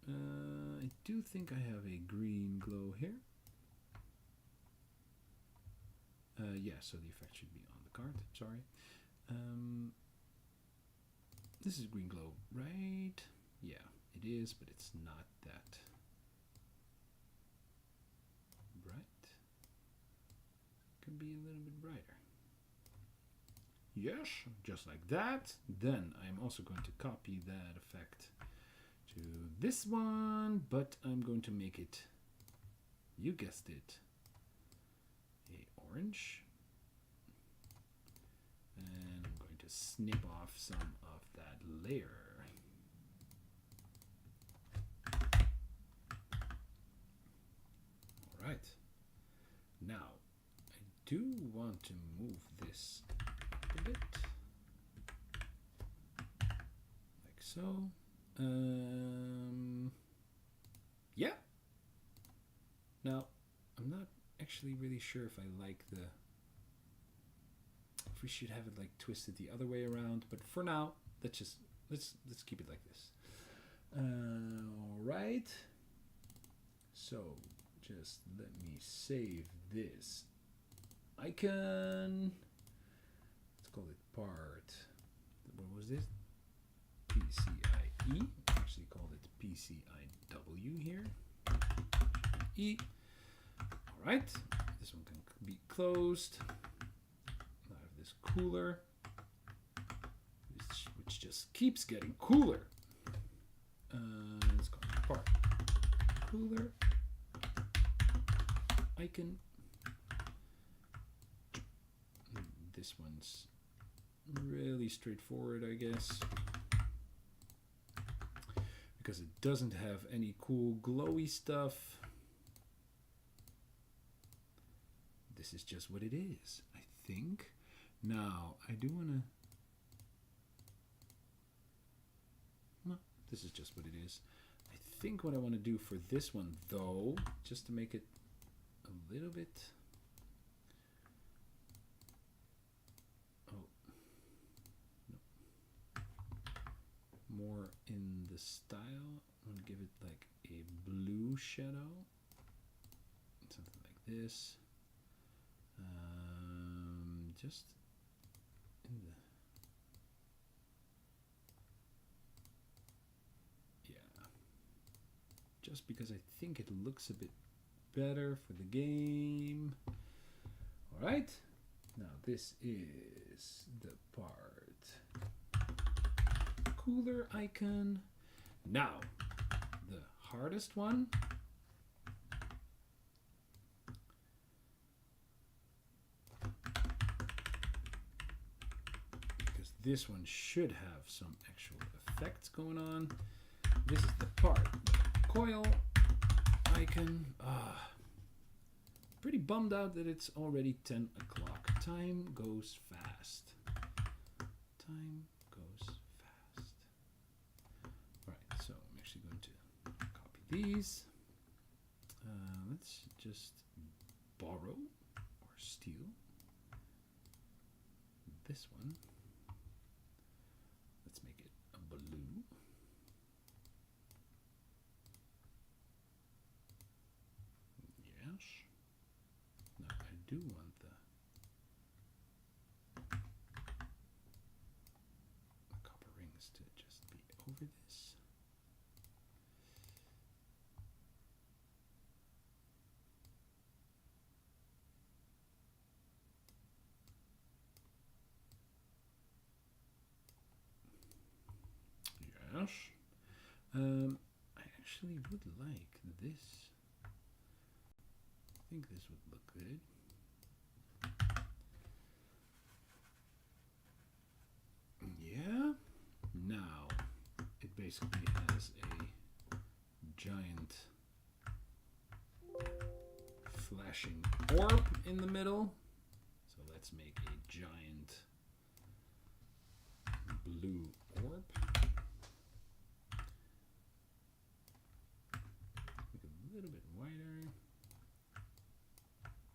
I do think I have a green glow here. Yeah, so the effect should be on the card. Sorry. This is green glow, right? Yeah, it is, but it's not that bright. Could be a little bit brighter. Yes, just like that. Then I'm also going to copy that effect to this one, but I'm going to make it, you guessed it, a orange. And I'm going to snip off some of that layer. All right. Now, I do want to move this up a bit, like so. Yeah. Now, I'm not actually really sure if I like the, if we should have it like twisted the other way around, but for now, let's keep it like this. All right. So just let me save this icon. Let's call it part. What was this? PCIe. Actually called it PCIW here. E. All right. This one can be closed. Now I have this cooler, which just keeps getting cooler. Let's call it part cooler icon. This one's really straightforward, I guess, because it doesn't have any cool glowy stuff. This is just what it is, I think. Now, I do want to... No, this is just what it is. I think what I want to do for this one, though, just to make it a little bit... Oh. No. More in the style. I'm going to give it like a blue shadow. Something like this. Just in the, yeah, just because I think it looks a bit better for the game. All right, now this is the part cooler icon. Now the hardest one. This one should have some actual effects going on. This is the part coil icon. Pretty bummed out that it's already 10 o'clock. Time goes fast. Time goes fast. Alright, so I'm actually going to copy these. Let's just borrow or steal this one. Blue. Yes. Now I do want the copper rings to just be over this. Yes. I actually would like this. I think this would look good. Yeah. Now it basically has a giant flashing orb in the middle. So let's make a giant blue orb. A little bit wider.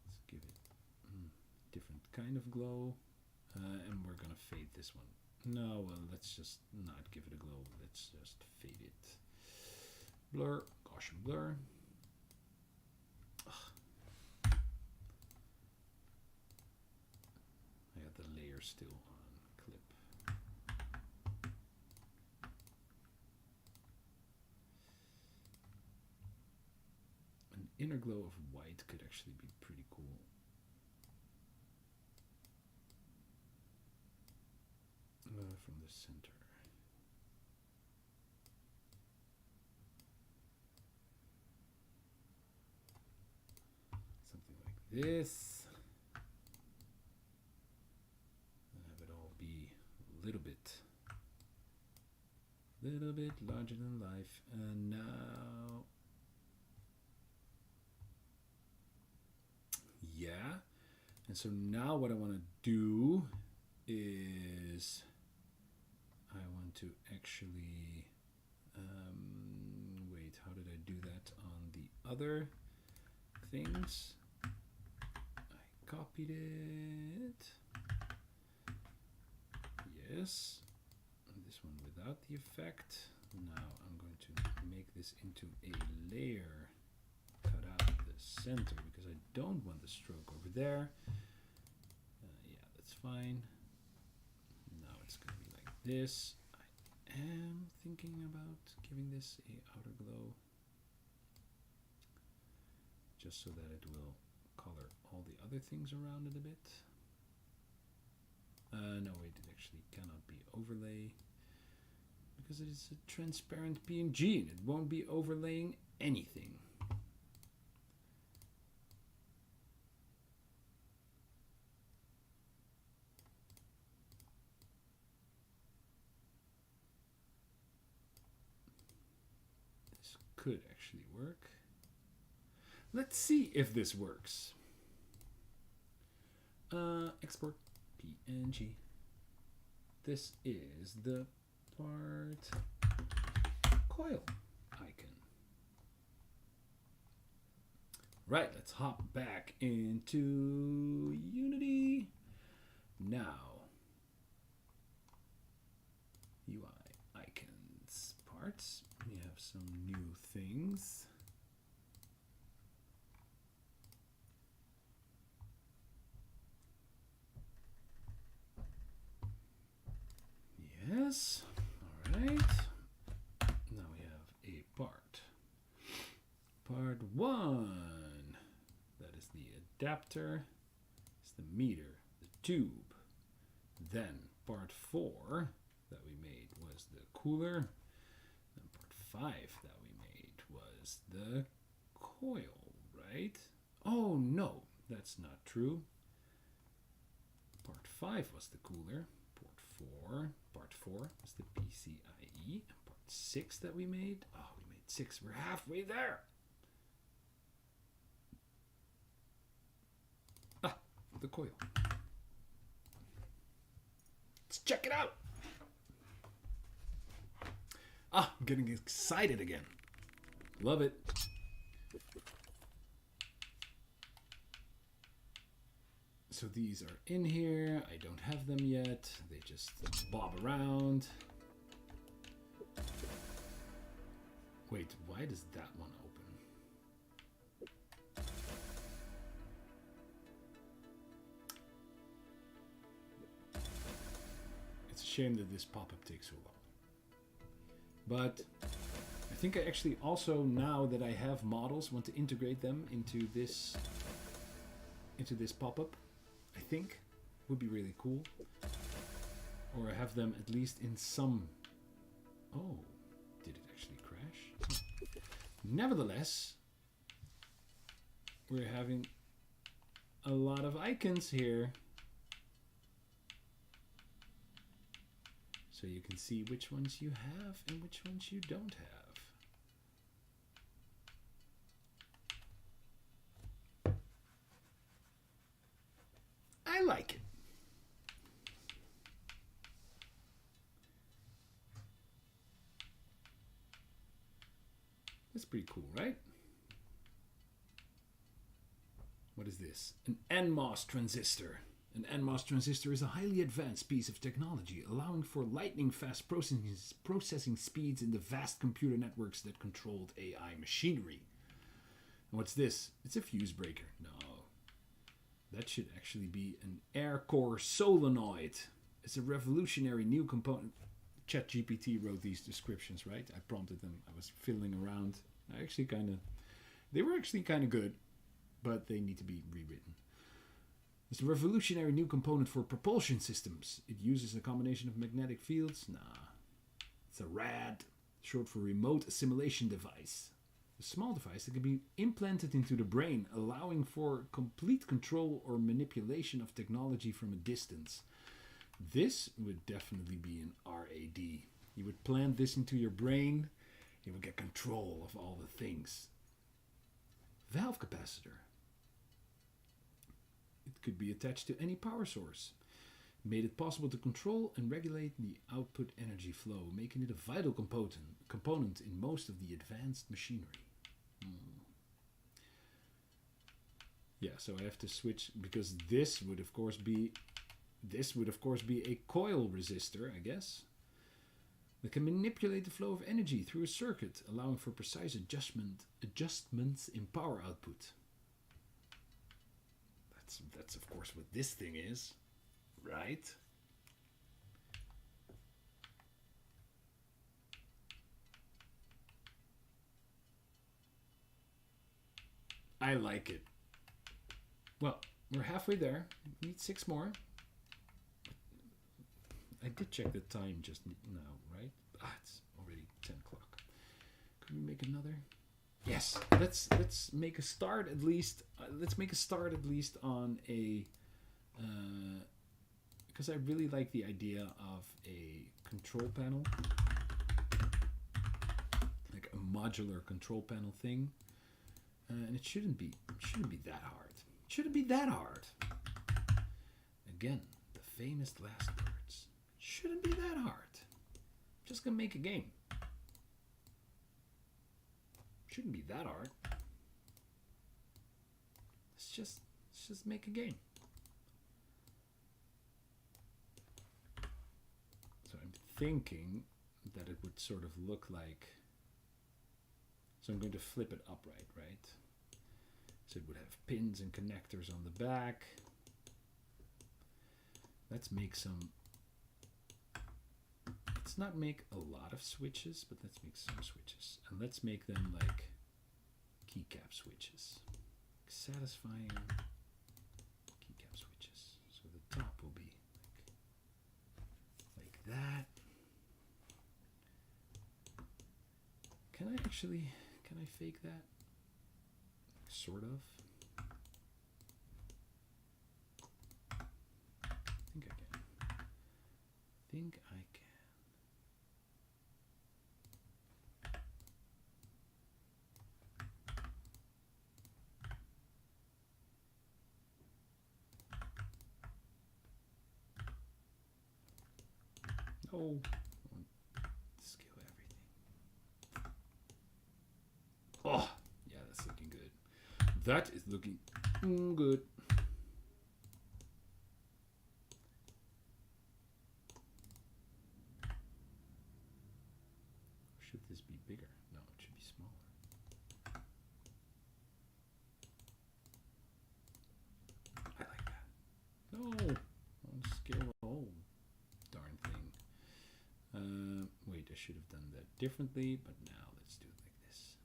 Let's give it different kind of glow. And we're gonna fade this one. No, well, let's just not give it a glow. Let's just fade it. Blur, Gaussian blur. Ugh. the layer still on clip. An inner glow of white could actually be pretty cool. From the center. Something like this. And have it all be a little bit larger than life. And now, yeah. And so now what I want to do is I want to actually, wait, how did I do that on the other things? I copied it. Yes. And this one without the effect. Now I'm going to make this into a layer, cut out the center because I don't want the stroke over there. Yeah, that's fine. Now it's going to be like this. I am thinking about giving this a outer glow, just so that it will color all the other things around it a bit. No, wait, it actually cannot be overlay because it is a transparent PNG and it won't be overlaying anything. This could actually work. Let's see if this works. Export PNG. This is the part coil icon. Right, let's hop back into Unity. Now, UI icons parts. We have some new things. Yes, all right. Now we have a part. Part 1, that is the adapter, it's the meter, the tube. Then part 4 that we made was the cooler. Then part 5 that we made was the coil, right? Oh no, that's not true. Part 5 was the cooler. Part 4 is the PCIe. And part 6 that we made. Oh, we made 6. We're halfway there. Ah, the coil. Let's check it out. Ah, I'm getting excited again. Love it. So these are in here. I don't have them yet. They just bob around. Wait, why does that one open? It's a shame that this pop-up takes so long. But I think I actually also, now that I have models, want to integrate them into this pop-up. I think would be really cool, or have them at least in some. Oh, did it actually crash? Nevertheless, we're having a lot of icons here, so you can see which ones you have and which ones you don't have. I like it. That's pretty cool, right? What is this? An NMOS transistor. An NMOS transistor is a highly advanced piece of technology allowing for lightning-fast processing speeds in the vast computer networks that controlled AI machinery. And what's this? It's a fuse breaker. No. That should actually be an air core solenoid. It's a revolutionary new component. ChatGPT wrote these descriptions, right? I prompted them. I was fiddling around. They were actually kind of good, but they need to be rewritten. It's a revolutionary new component for propulsion systems. It uses a combination of magnetic fields. It's a RAD, short for remote assimilation device. A small device that can be implanted into the brain, allowing for complete control or manipulation of technology from a distance. This would definitely be an RAD. You would plant this into your brain, you would get control of all the things. Valve capacitor. It could be attached to any power source. It made it possible to control and regulate the output energy flow, making it a vital component in most of the advanced machinery. Yeah, so I have to switch because this would of course be a coil resistor, I guess, that can manipulate the flow of energy through a circuit, allowing for precise adjustments in power output. That's of course what this thing is, right? I like it. Well, we're halfway there. We need 6 more. I did check the time just now, right? It's already 10 o'clock. Could we make another? Yes. Let's make a start at least. Let's make a start at least on a. Because I really like the idea of a control panel, like a modular control panel thing, and it shouldn't be that hard. It shouldn't be that hard. Again, the famous last words. Shouldn't be that hard. Just gonna make a game. Shouldn't be that hard. Let's just make a game. So I'm thinking that it would sort of look like. So I'm going to flip it upright, right? So it would have pins and connectors on the back. Let's make some. Let's not make a lot of switches, but let's make some switches. And let's make them like keycap switches. Satisfying keycap switches. So the top will be like that. Can I fake that? Sort of. Think I can. Oh, scale everything. Oh, yeah, that's looking good. That is looking good. Should this be bigger? No, it should be smaller. I like that. No, I want to scale the whole darn thing. Wait, I should have done that differently, but now let's do it like this.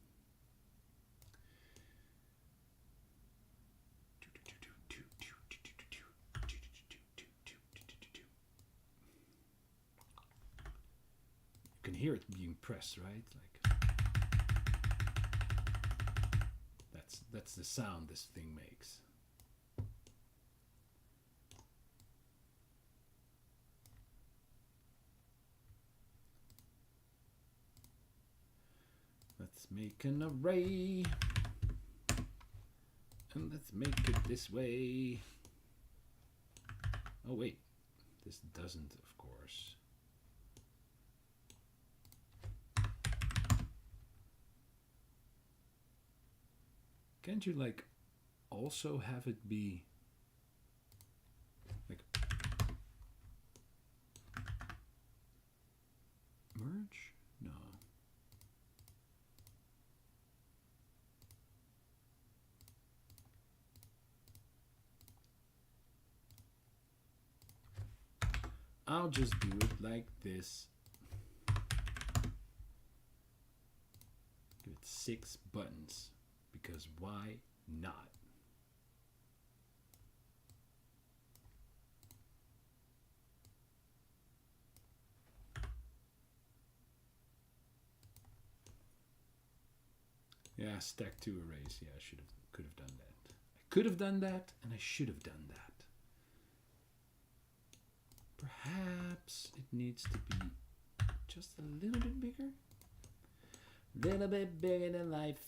You can hear it being pressed, right? Like that's the sound this thing makes. Let's make an array. And let's make it this way. Oh wait, this doesn't, of course. Can't you like also have it be like merge? No. I'll just do it like this. Give it 6 buttons, because why not? Yeah, stack to erase. Yeah, could have done that. I could have done that, and I should have done that. Perhaps it needs to be just a little bit bigger. Little bit bigger than life.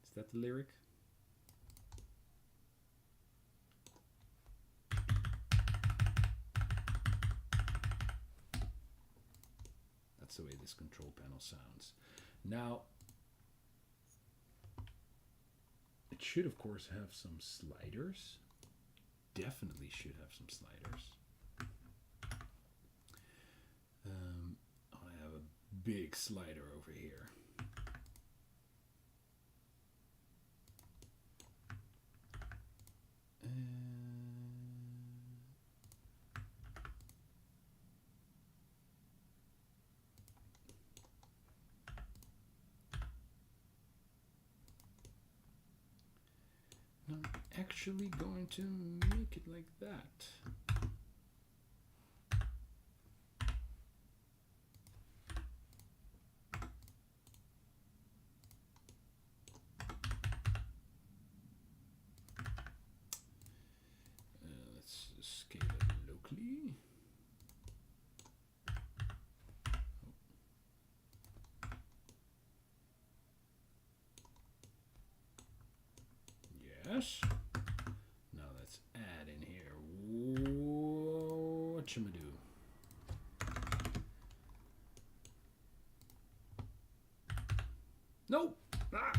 Is that the lyric? That's the way this control panel sounds. Now, it should, of course, have some sliders. Definitely should have some sliders. I have a big slider over here. I'm actually going to make it like that. Let's scale it locally. Yes. Now let's add in here. Whatchamadoo. Nope. Ah.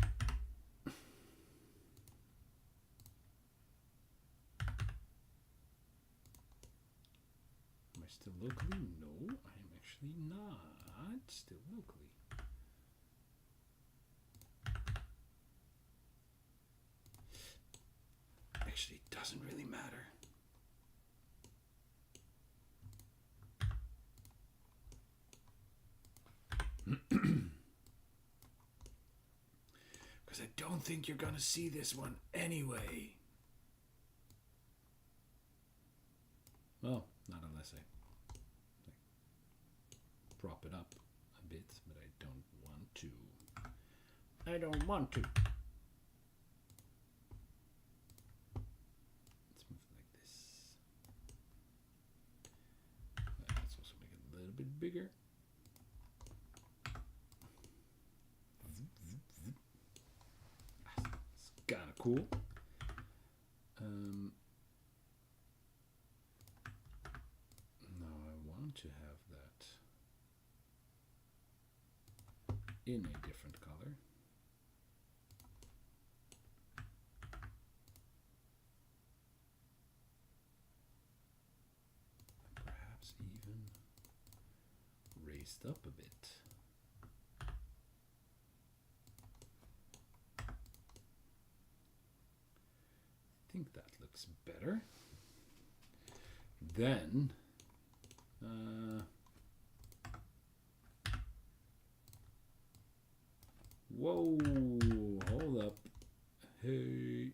Am I still locally? No, I am actually not still locally. Actually, it doesn't really matter. Because I don't think you're going to see this one anyway. Well, not unless I prop it up a bit, but I don't want to. I don't want to. Let's move it like this. Let's also make it a little bit bigger. It's kind of cool. Now I want to have that in a different color. Perhaps even raised up a bit. I think that looks better. Then whoa, hold up. Hey.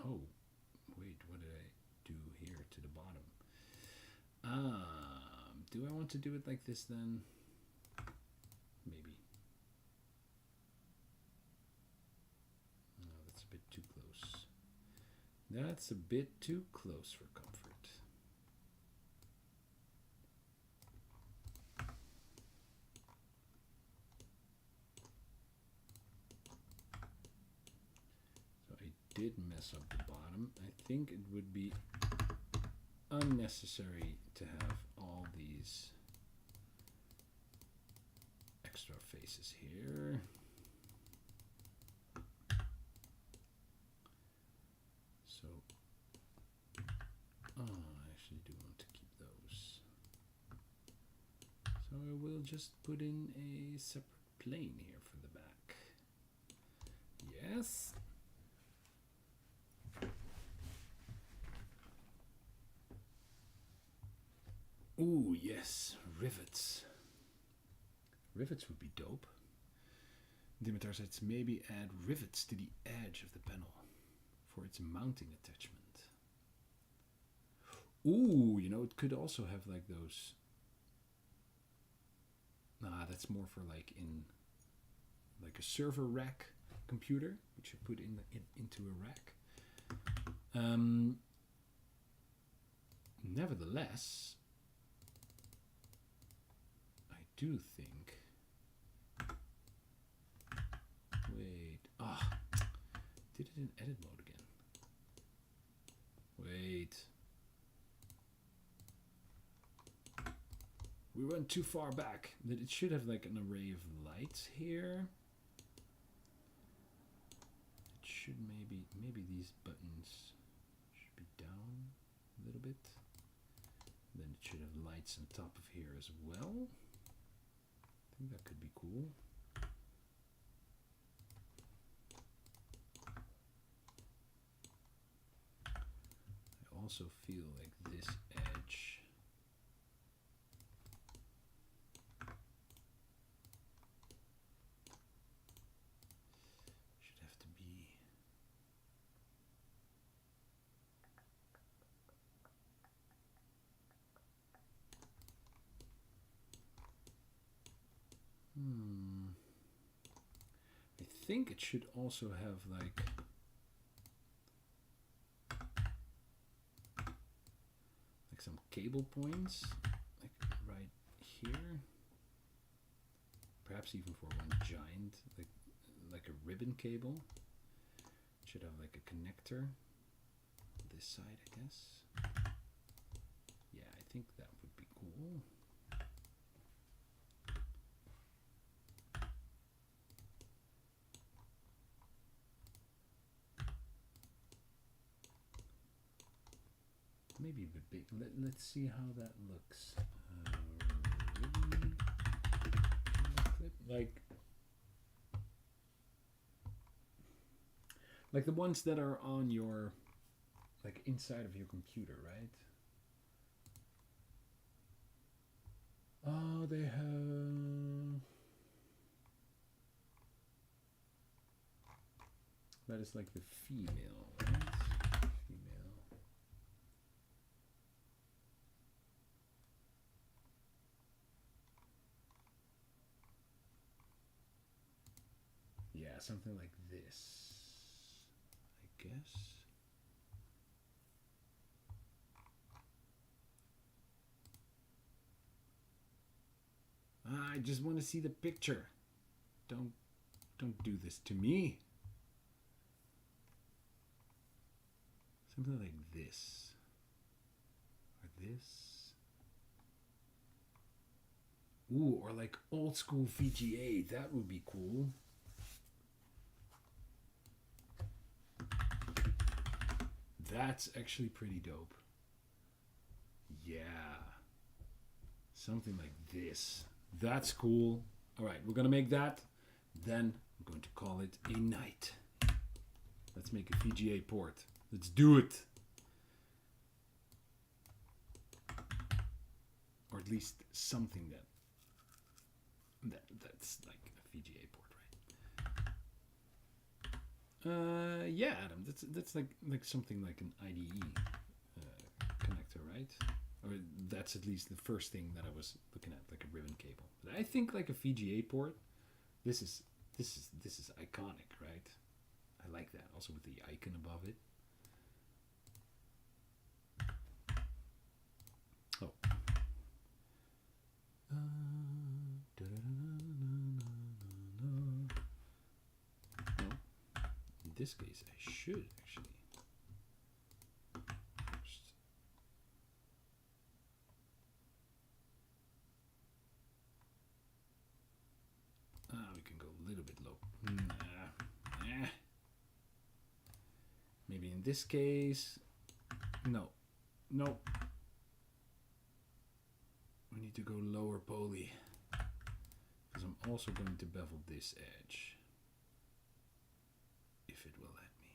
Oh, wait, what did I do here to the bottom? Do I want to do it like this then? Maybe. No, that's a bit too close. That's a bit too close for comfort. Did mess up the bottom. I think it would be unnecessary to have all these extra faces here. So, I actually do want to keep those. So I will just put in a separate plane here for the back. Yes. Ooh, yes, rivets. Rivets would be dope. Dimitar says maybe add rivets to the edge of the panel for its mounting attachment. Ooh, you know, it could also have like those. Nah, that's more for like in like a server rack computer, which you put into a rack. Nevertheless, I do think. Wait, did it in edit mode again? Wait. We went too far back. That it should have like an array of lights here. It should maybe these buttons should be down a little bit. Then it should have lights on top of here as well. I think that could be cool. I also feel like this edge should have to be I think it should also have like some cable points, like right here. Perhaps even for one giant, like a ribbon cable. It should have like a connector. This side, I guess. Yeah, I think that would be cool. Maybe a bit big. Let's see how that looks. Ribbon clip, like the ones that are on your, like inside of your computer, right? Oh, they have. That is like the female, right? Yeah, something like this, I guess. I just want to see the picture. Don't do this to me. Something like this. Or this. Ooh, or like old school VGA. That would be cool. That's actually pretty dope. Yeah. Something like this. That's cool. All right, we're going to make that. Then I'm going to call it a night. Let's make a VGA port. Let's do it. Or at least something that's like a VGA port, right? Yeah, Adam. That's like something like an IDE connector, right? Or that's at least the first thing that I was looking at, like a ribbon cable. But I think like a VGA port. This is iconic, right? I like that. Also with the icon above it. Oh. No. In this case, I should actually. We can go a little bit low. Maybe in this case, no. We need to go lower poly, because I'm also going to bevel this edge, if it will let me.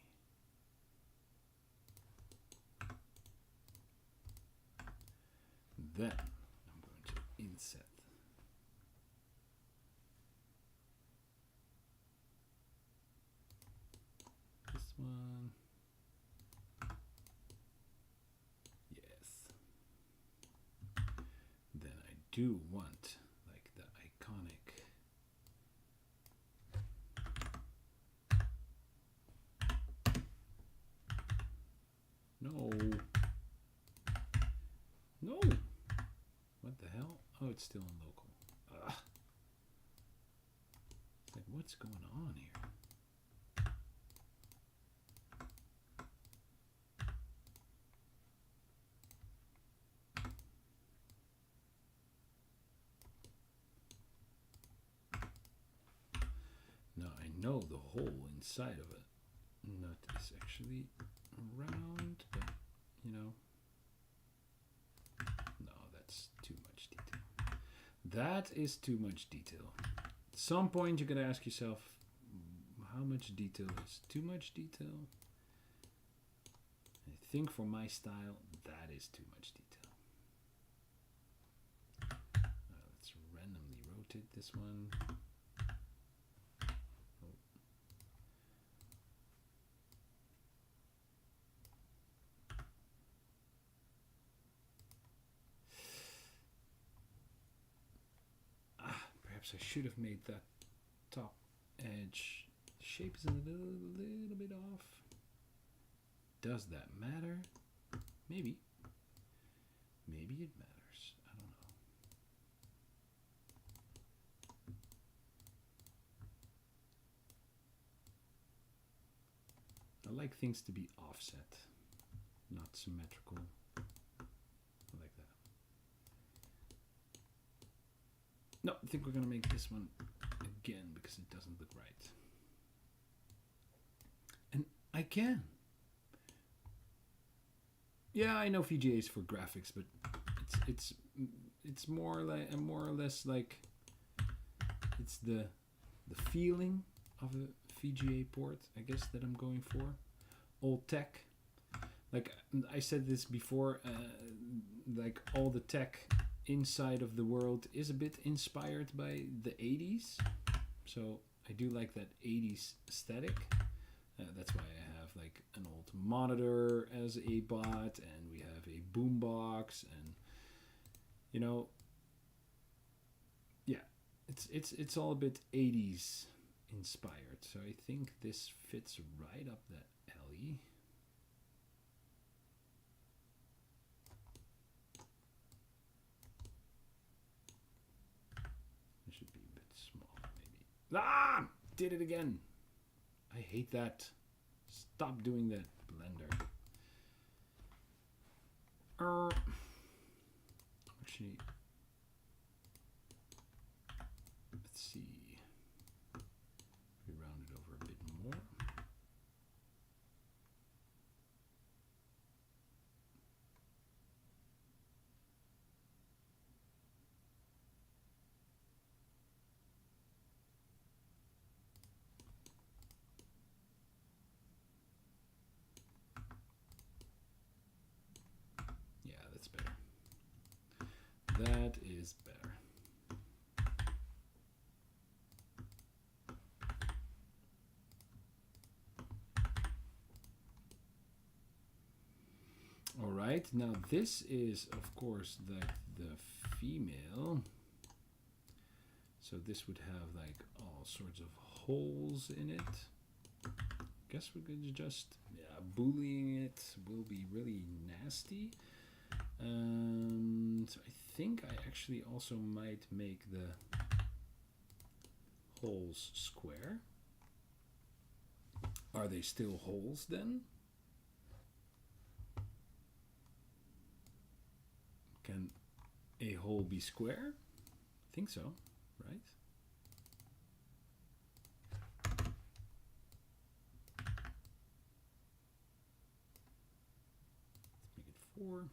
Then inset. This one. Yes. Then I do want like the iconic No. No. What the hell? Oh, it's still in local. Ugh. It's like, what's going on here? Now I know the hole inside of it nut is actually round, but you know, no, that's too much detail. That is too much detail. At some point you're gonna ask yourself, how much detail is too much detail? I think for my style, that is too much detail. Let's randomly rotate this one. Perhaps I should have made that top edge shape is a little bit off. Does that matter? Maybe. Maybe it matters. I don't know. I like things to be offset, not symmetrical. I like that. No, I think we're going to make this one again because it doesn't look right. And I can. Yeah, I know VGA is for graphics, but it's more or less like it's the feeling of a VGA port, I guess, that I'm going for. Old tech. Like I said this before, like all the tech inside of the world is a bit inspired by the 80s. So I do like that 80s aesthetic. That's why I have like an old monitor as a bot, and we have a boombox, and you know, yeah, it's all a bit 80s inspired. So I think this fits right up that alley. It should be a bit smaller, maybe. Ah! Did it again. I hate that. Stop doing that, Blender. Actually, let's see. We round it over a bit more. Yeah, that's better. That is better. All right, now this is, of course, like the female. So this would have like all sorts of holes in it. Guess we're going to just, bullying it will be really nasty. So I think I actually also might make the holes square. Are they still holes then? Can a hole be square? I think so, right? Let's make it 4.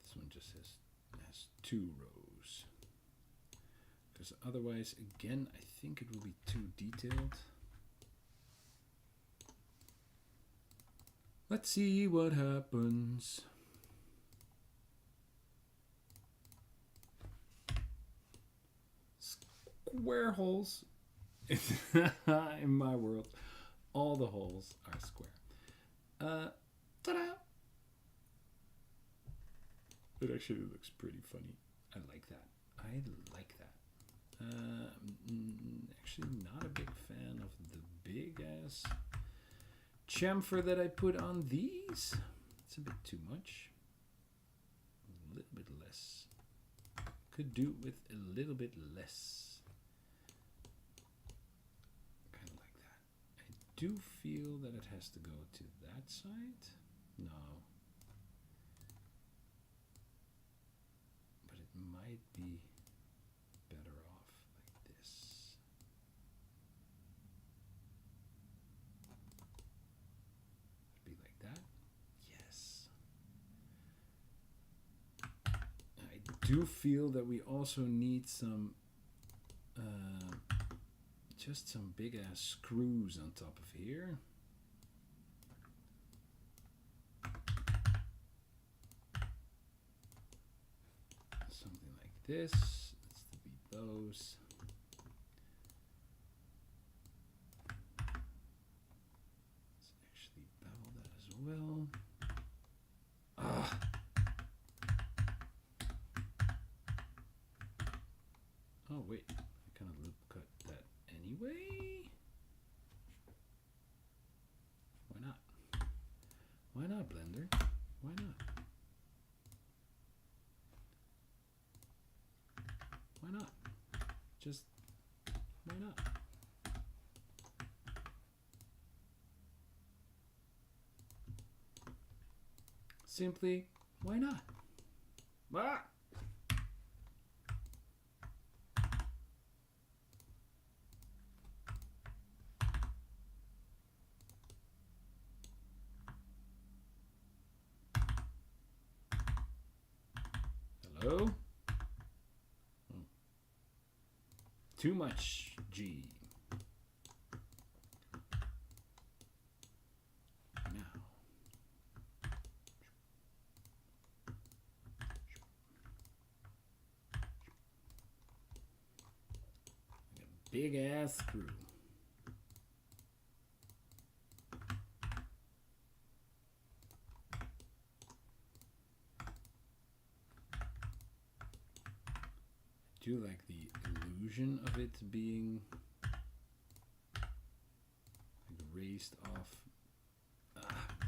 This one just has 2 rows. Because because otherwise, again, I think it will be too detailed. Let's see what happens. Square holes. In my world, all the holes are square. Ta-da! It actually looks pretty funny. I like that. I like that. Actually not a big fan of the big ass chamfer that I put on these. It's a bit too much. A little bit less. Could do with a little bit less. Kind of like that. I do feel that it has to go to that side. No. But it might be better off like this. Be like that. Yes. I do feel that we also need some just some big ass screws on top of here. Something like this. Let's be those. Let's actually bevel that as well. Ah. Oh wait, I kind of loop cut that anyway. Why not? Why not, Blender? Why not? Why not? Just why not? Simply, why not? Ah! Hello? Oh. Too much G. Now. Like a big ass screw. I do like the illusion of it being like raised off.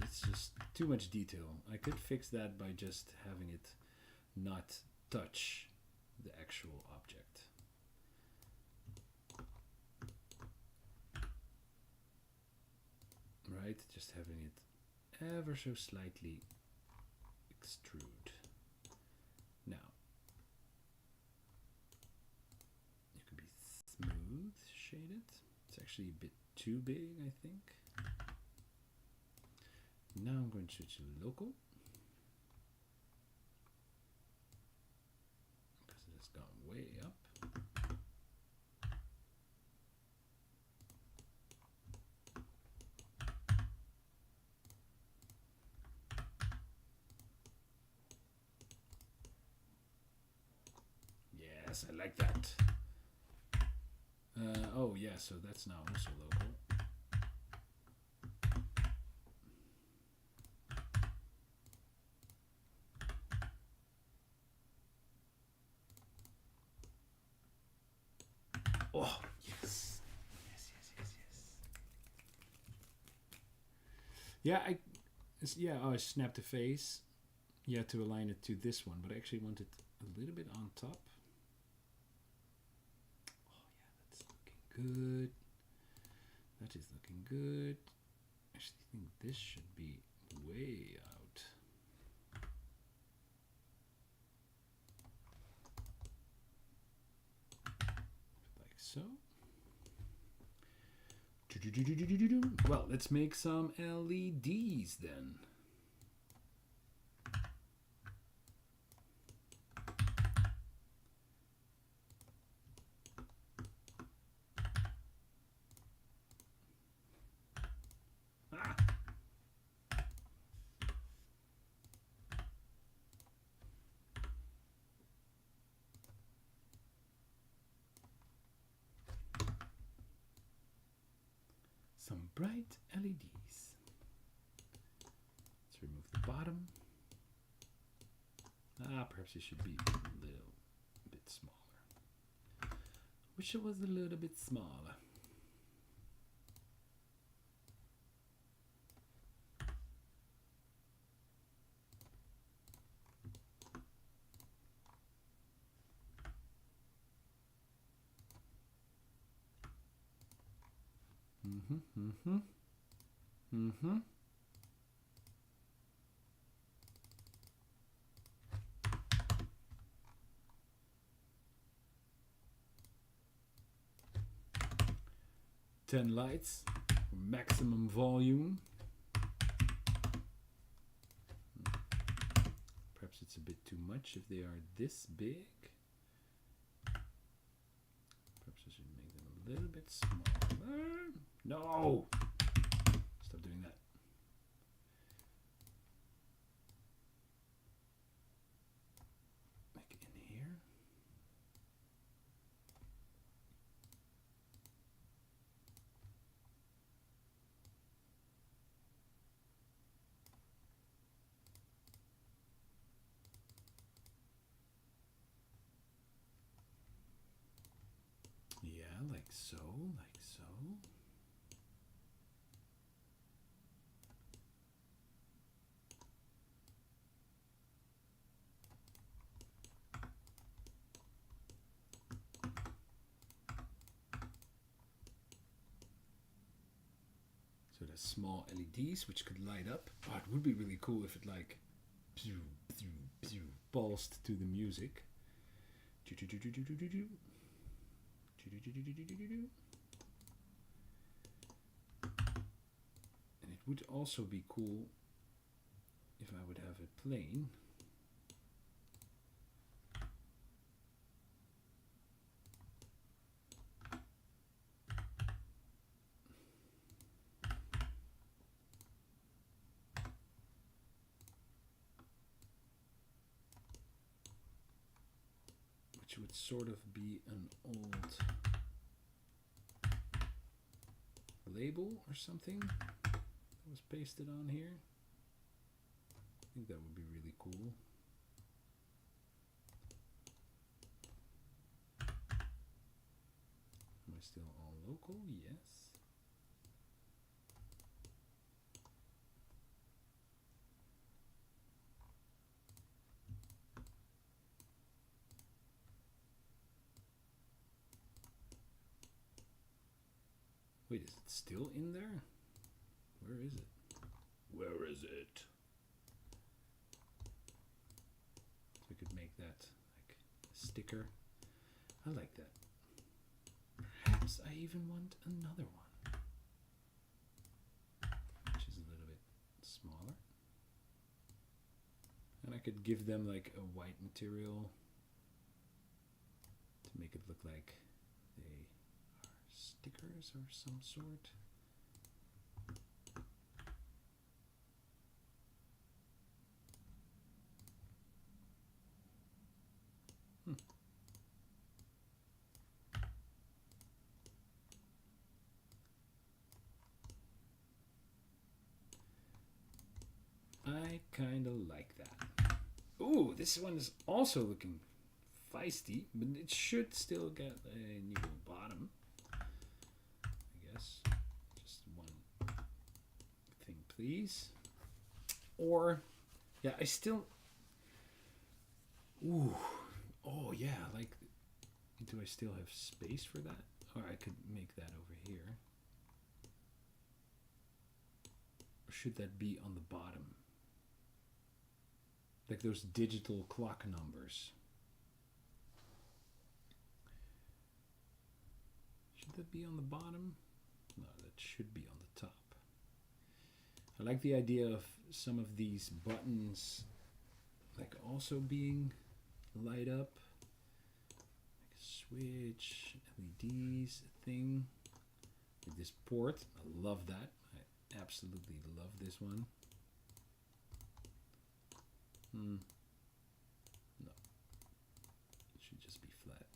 It's just too much detail. I could fix that by just having it not touch the actual object. Right? Just having it ever so slightly extrude. Now, you can be smooth shaded. It's actually a bit too big, I think. Now I'm going to switch to local. Because it has gone way up. Yes, I like that. Oh yeah, so that's now also local. Oh, yes. Yes, yes, yes, yes. Yeah, I snapped the face. Yeah, to align it to this one, but I actually want it a little bit on top. Good. That is looking good. I actually think this should be way out. Like so. Well, let's make some LEDs then. bright LEDs. Let's remove the bottom. Perhaps it should be a little bit smaller. Wish it was a little bit smaller. Mm-hmm. 10 lights, maximum volume. Perhaps it's a bit too much if they are this big. Perhaps I should make them a little bit smaller. No! Stop doing that. Like in here. Yeah, like so, like so. So there's small LEDs which could light up. Oh, it would be really cool if it like pulsed to the music. And it would also be cool if I would have it plain. Which would sort of be an old label or something that was pasted on here. I think that would be really cool. Am I still all local? Yes. Wait, is it still in there? Where is it? Where is it? So we could make that like a sticker. I like that. Perhaps I even want another one, which is a little bit smaller. And I could give them like a white material to make it look like they are stickers or some sort. I kind of like that. Ooh, this one is also looking feisty, but it should still get a new bottom. I guess. Just one thing, please. Or, yeah, I still... Ooh. Oh, yeah, like... Do I still have space for that? Or I could make that over here. Or should that be on the bottom? Like those digital clock numbers. Should that be on the bottom? No, that should be on the top. I like the idea of some of these buttons like also being light up. Like a switch, LEDs thing. Like this port, I love that. I absolutely love this one. No. It should just be flat.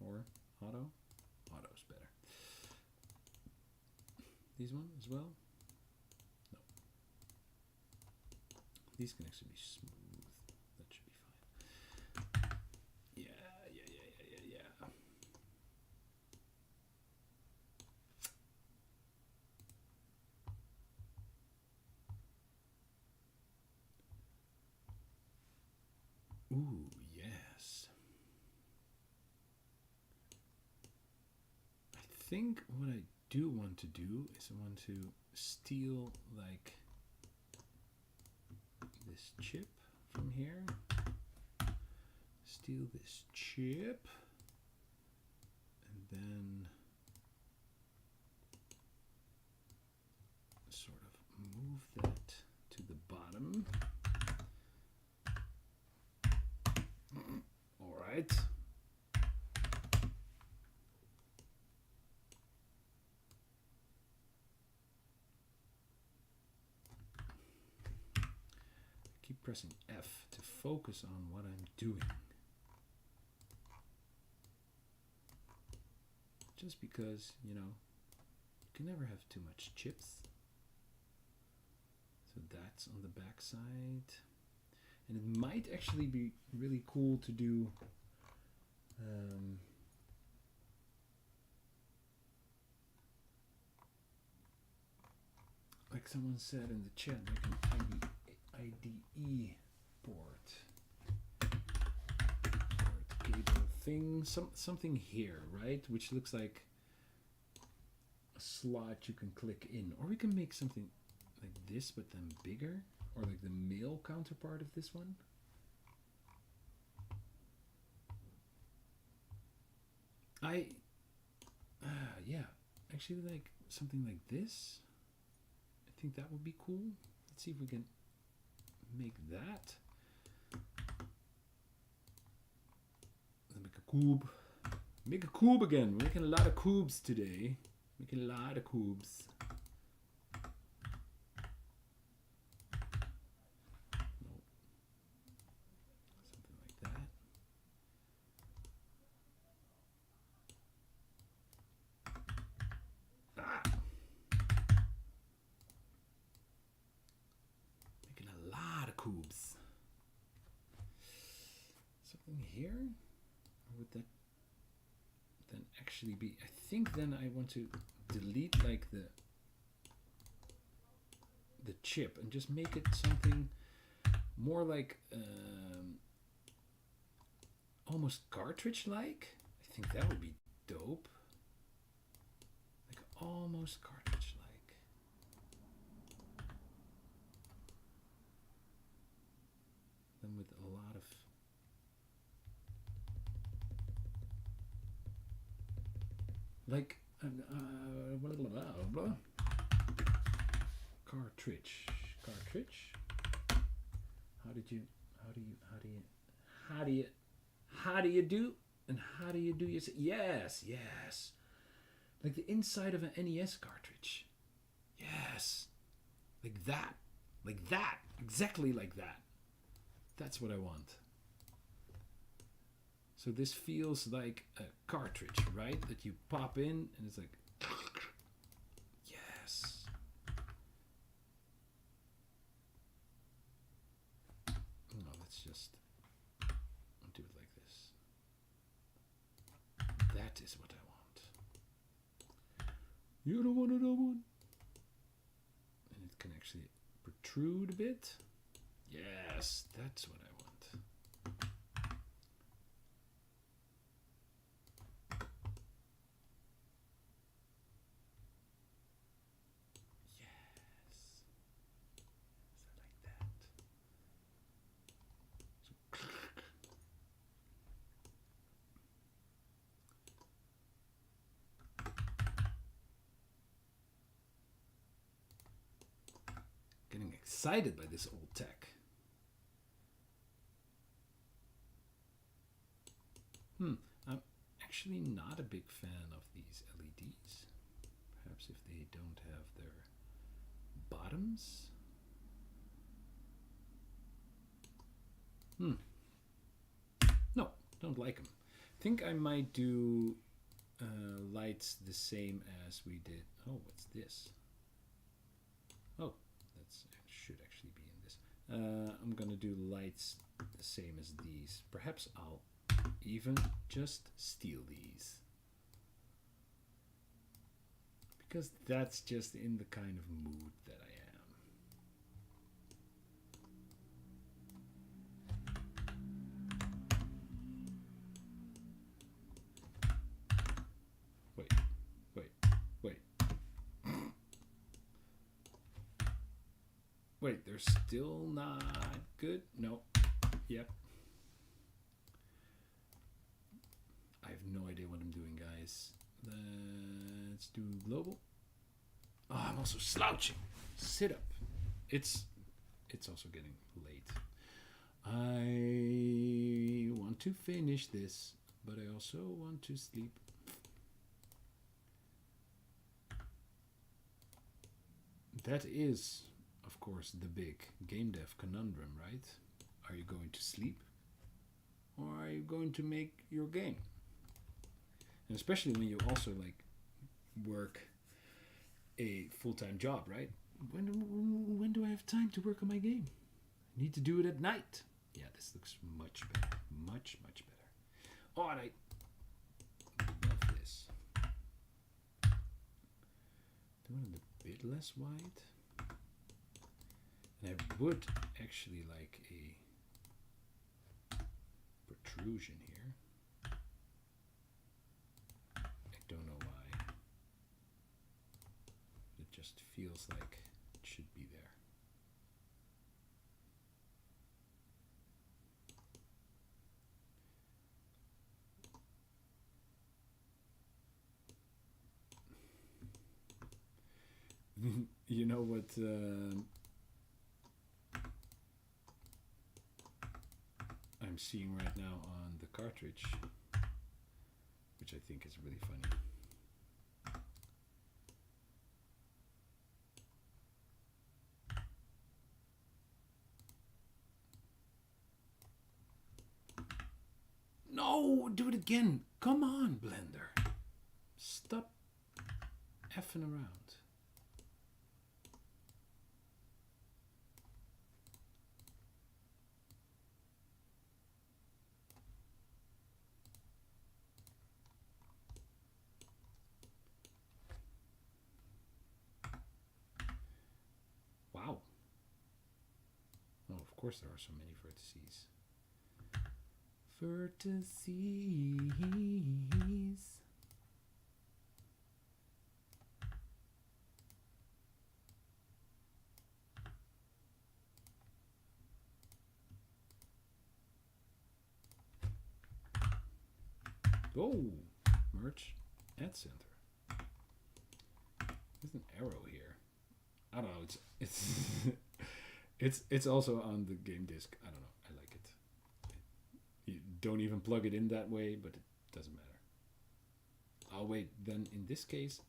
Or auto? Auto's better. These one as well? No. These can actually be smooth. That should be fine. Yeah. Ooh, yes. I think what I do want to do is I want to steal like this chip from here. Steal this chip. And then sort of move that to the bottom. All right. Keep pressing F to focus on what I'm doing. Just because, you know, you can never have too much chips. So that's on the back side. And it might actually be really cool to do like someone said in the chat, like an IDE port cable thing, something here, right? Which looks like a slot you can click in, or we can make something like this, but then bigger, or like the male counterpart of this one. Yeah, actually like something like this. I think that would be cool. Let's see if we can make that. Then make a cube. Make a cube again. We're making a lot of cubes today. Making a lot of cubes. No. Something like that. Making a lot of cubes. Something here? Or would that then actually be... I think then I want to delete like the chip and just make it something more like almost cartridge-like. I think that would be dope. Like almost cartridge-like. Then with a lot of like blah, blah, blah, blah. Cartridge. How do you do you say yes. Like the inside of an NES cartridge. Yes. Like that. Exactly like that. That's what I want. So this feels like a cartridge, right? That you pop in and it's like, yes. No, let's just do it like this. That is what I want. You don't want another one? And it can actually protrude a bit. Yes, that's what I want. Getting excited by this old tech. I'm actually not a big fan of these LEDs. Perhaps if they don't have their bottoms. No, don't like them. Think I might do lights the same as we did. Oh, what's this? Oh, that should actually be in this. I'm gonna do lights the same as these. Perhaps I'll even just steal these. Because that's just in the kind of mood that I am. Wait. Wait, they're still not good? No. Yep. I have no idea what I'm doing, guys. Let's do global. Oh, I'm also slouching. Sit up. It's also getting late. I want to finish this, but I also want to sleep. That is, of course, the big game dev conundrum, right? Are you going to sleep? Or are you going to make your game? And especially when you also like work a full-time job, right? When do I have time to work on my game? I need to do it at night. Yeah, this looks much better. Much better. Oh, and I love this. Doing it a bit less wide. And I would actually like a protrusion here. I don't know why. It just feels like it should be there. You know what I'm seeing right now on the cartridge, which I think is really funny. No, do it again. Come on, Blender. Stop effing around. Wow. Oh, of course there are so many vertices. Vertices. Oh, merge at center. There's an arrow here. I don't know. It's also on the game disc. I don't know. I like it. You don't even plug it in that way, but it doesn't matter. Oh wait, then in this case,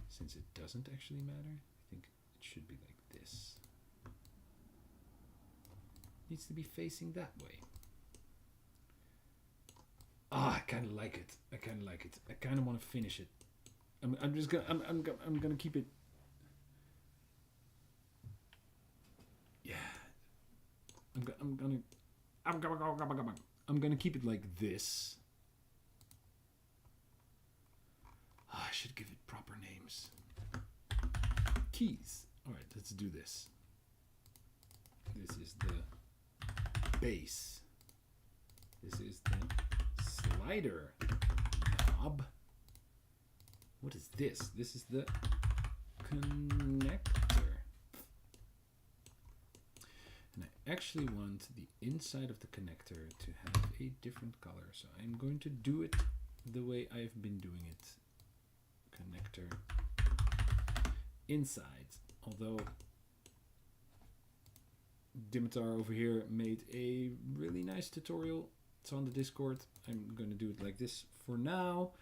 since it doesn't actually matter, I think it should be like this. It needs to be facing that way. Ah, I kind of like it. I kind of want to finish it. I'm just gonna I'm gonna keep it. Yeah. I'm gonna keep it like this. Oh, I should give it proper names. Keys. All right, let's do this. This is the base. This is the slider knob. What is this? This is the connector. And I actually want the inside of the connector to have a different color. So I'm going to do it the way I've been doing it. Connector inside. Although Dimitar over here made a really nice tutorial. It's on the Discord. I'm going to do it like this for now.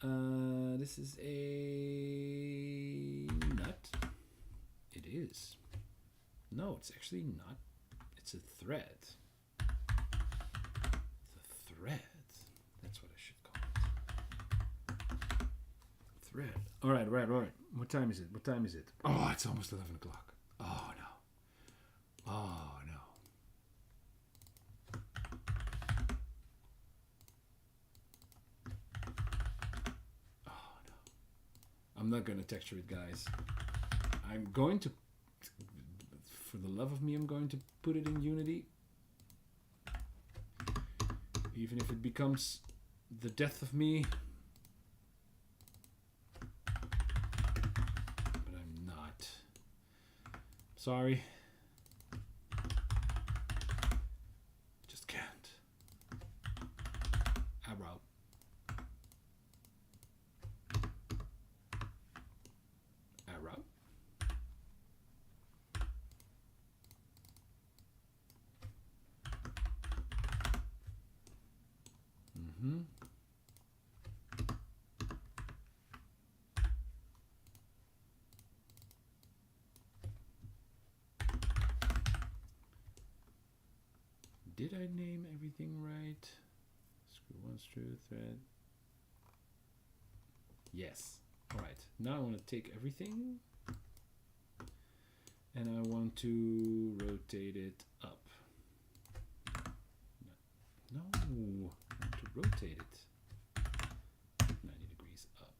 This is a nut. It is. No, it's actually not. It's a thread. It's a thread. That's what I should call it. red. All right. What time is it? Oh, it's almost 11 o'clock. Oh, no. Oh, no. I'm not going to texture it, guys. I'm going to, for the love of me, I'm going to put it in Unity. Even if it becomes the death of me. But I'm not. Sorry. Just can't. Arrow. Arrow. Mm-hmm. Did I name everything right? Screw one, screw thread. Yes. All right. Now I want to take everything and I want to rotate it up. No, I want to rotate it 90 degrees up.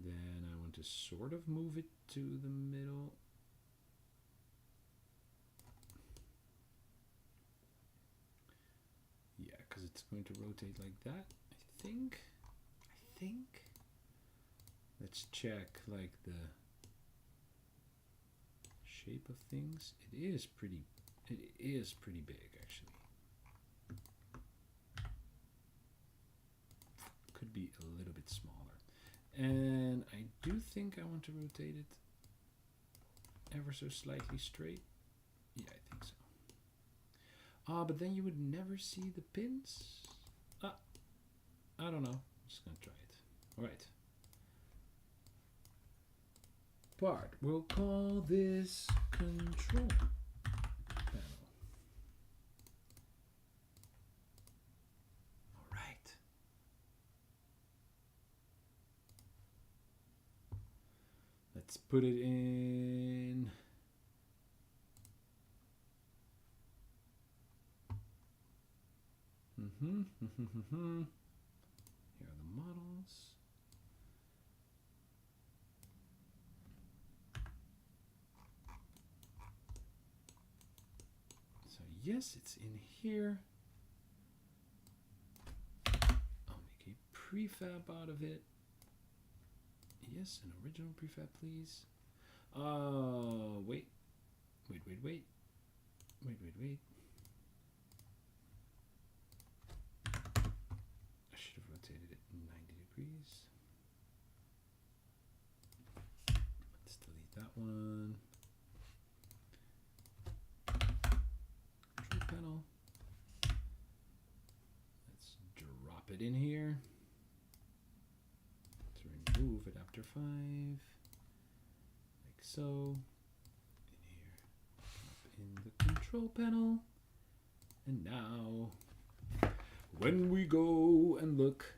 Then I want to sort of move it to the middle. Yeah, because it's going to rotate like that, I think. Let's check like the shape of things. It is pretty big actually. Could be a little bit smaller. And I do think I want to rotate it ever so slightly straight. Yeah, I think so. Ah, but then you would never see the pins. I don't know. I'm just gonna try it. All right. Part. We'll call this control panel. All right. Let's put it in. Here are the models. So yes, it's in here. I'll make a prefab out of it. Yes, an original prefab, please. Wait. I should have rotated it 90 degrees. Let's delete that one. Control panel. Let's drop it in here. Let's remove it after 5. Like so. In here. Drop in the control panel. And now, when we go and look,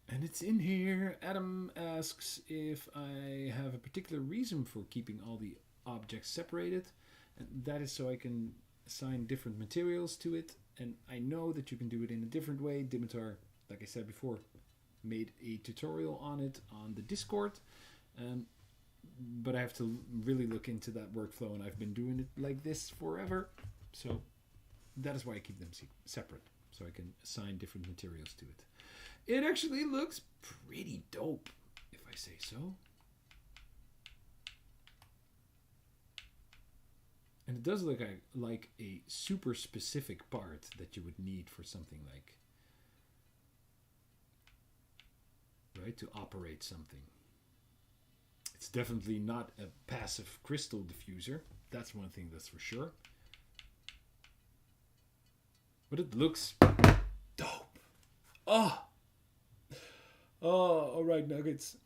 and it's in here. Adam asks if I have a particular reason for keeping all the objects separated, and that is so I can assign different materials to it. And I know that you can do it in a different way. Dimitar, like I said before, made a tutorial on it on the Discord. But I have to really look into that workflow, and I've been doing it like this forever. So that is why I keep them separate, so I can assign different materials to it. It actually looks pretty dope, if I say so. And it does look like a super specific part that you would need for something like, right, to operate something. It's definitely not a passive crystal diffuser. That's one thing that's for sure. But it looks dope. Oh, all right, Nuggets.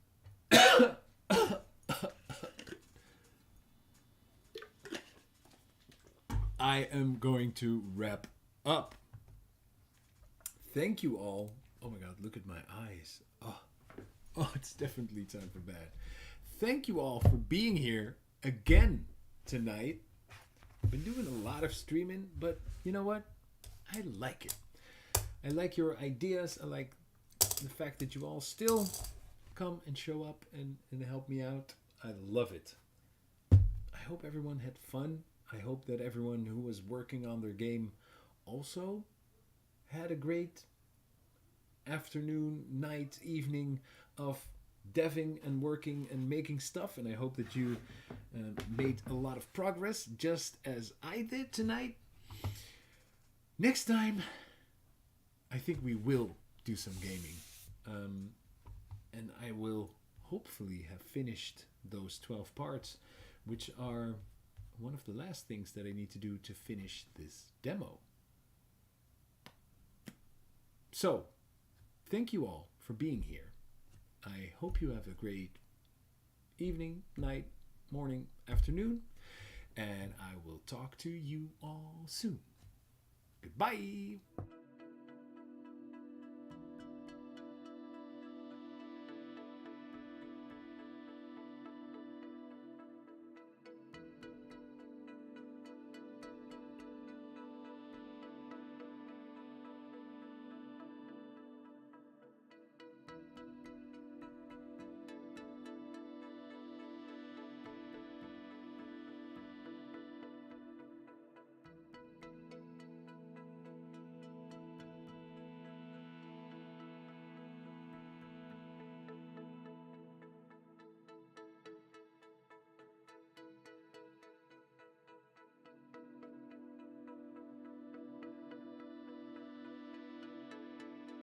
I am going to wrap up. Thank you all. Oh my God, look at my eyes. Oh, it's definitely time for bed. Thank you all for being here again tonight. I've been doing a lot of streaming, but you know what? I like it. I like your ideas. I like the fact that you all still come and show up and help me out. I love it. I hope everyone had fun. I hope that everyone who was working on their game also had a great afternoon, night, evening of deving and working and making stuff. And I hope that you made a lot of progress, just as I did tonight. Next time, I think we will do some gaming. And I will hopefully have finished those 12 parts, which are one of the last things that I need to do to finish this demo. So, thank you all for being here. I hope you have a great evening, night, morning, afternoon, and I will talk to you all soon. Goodbye.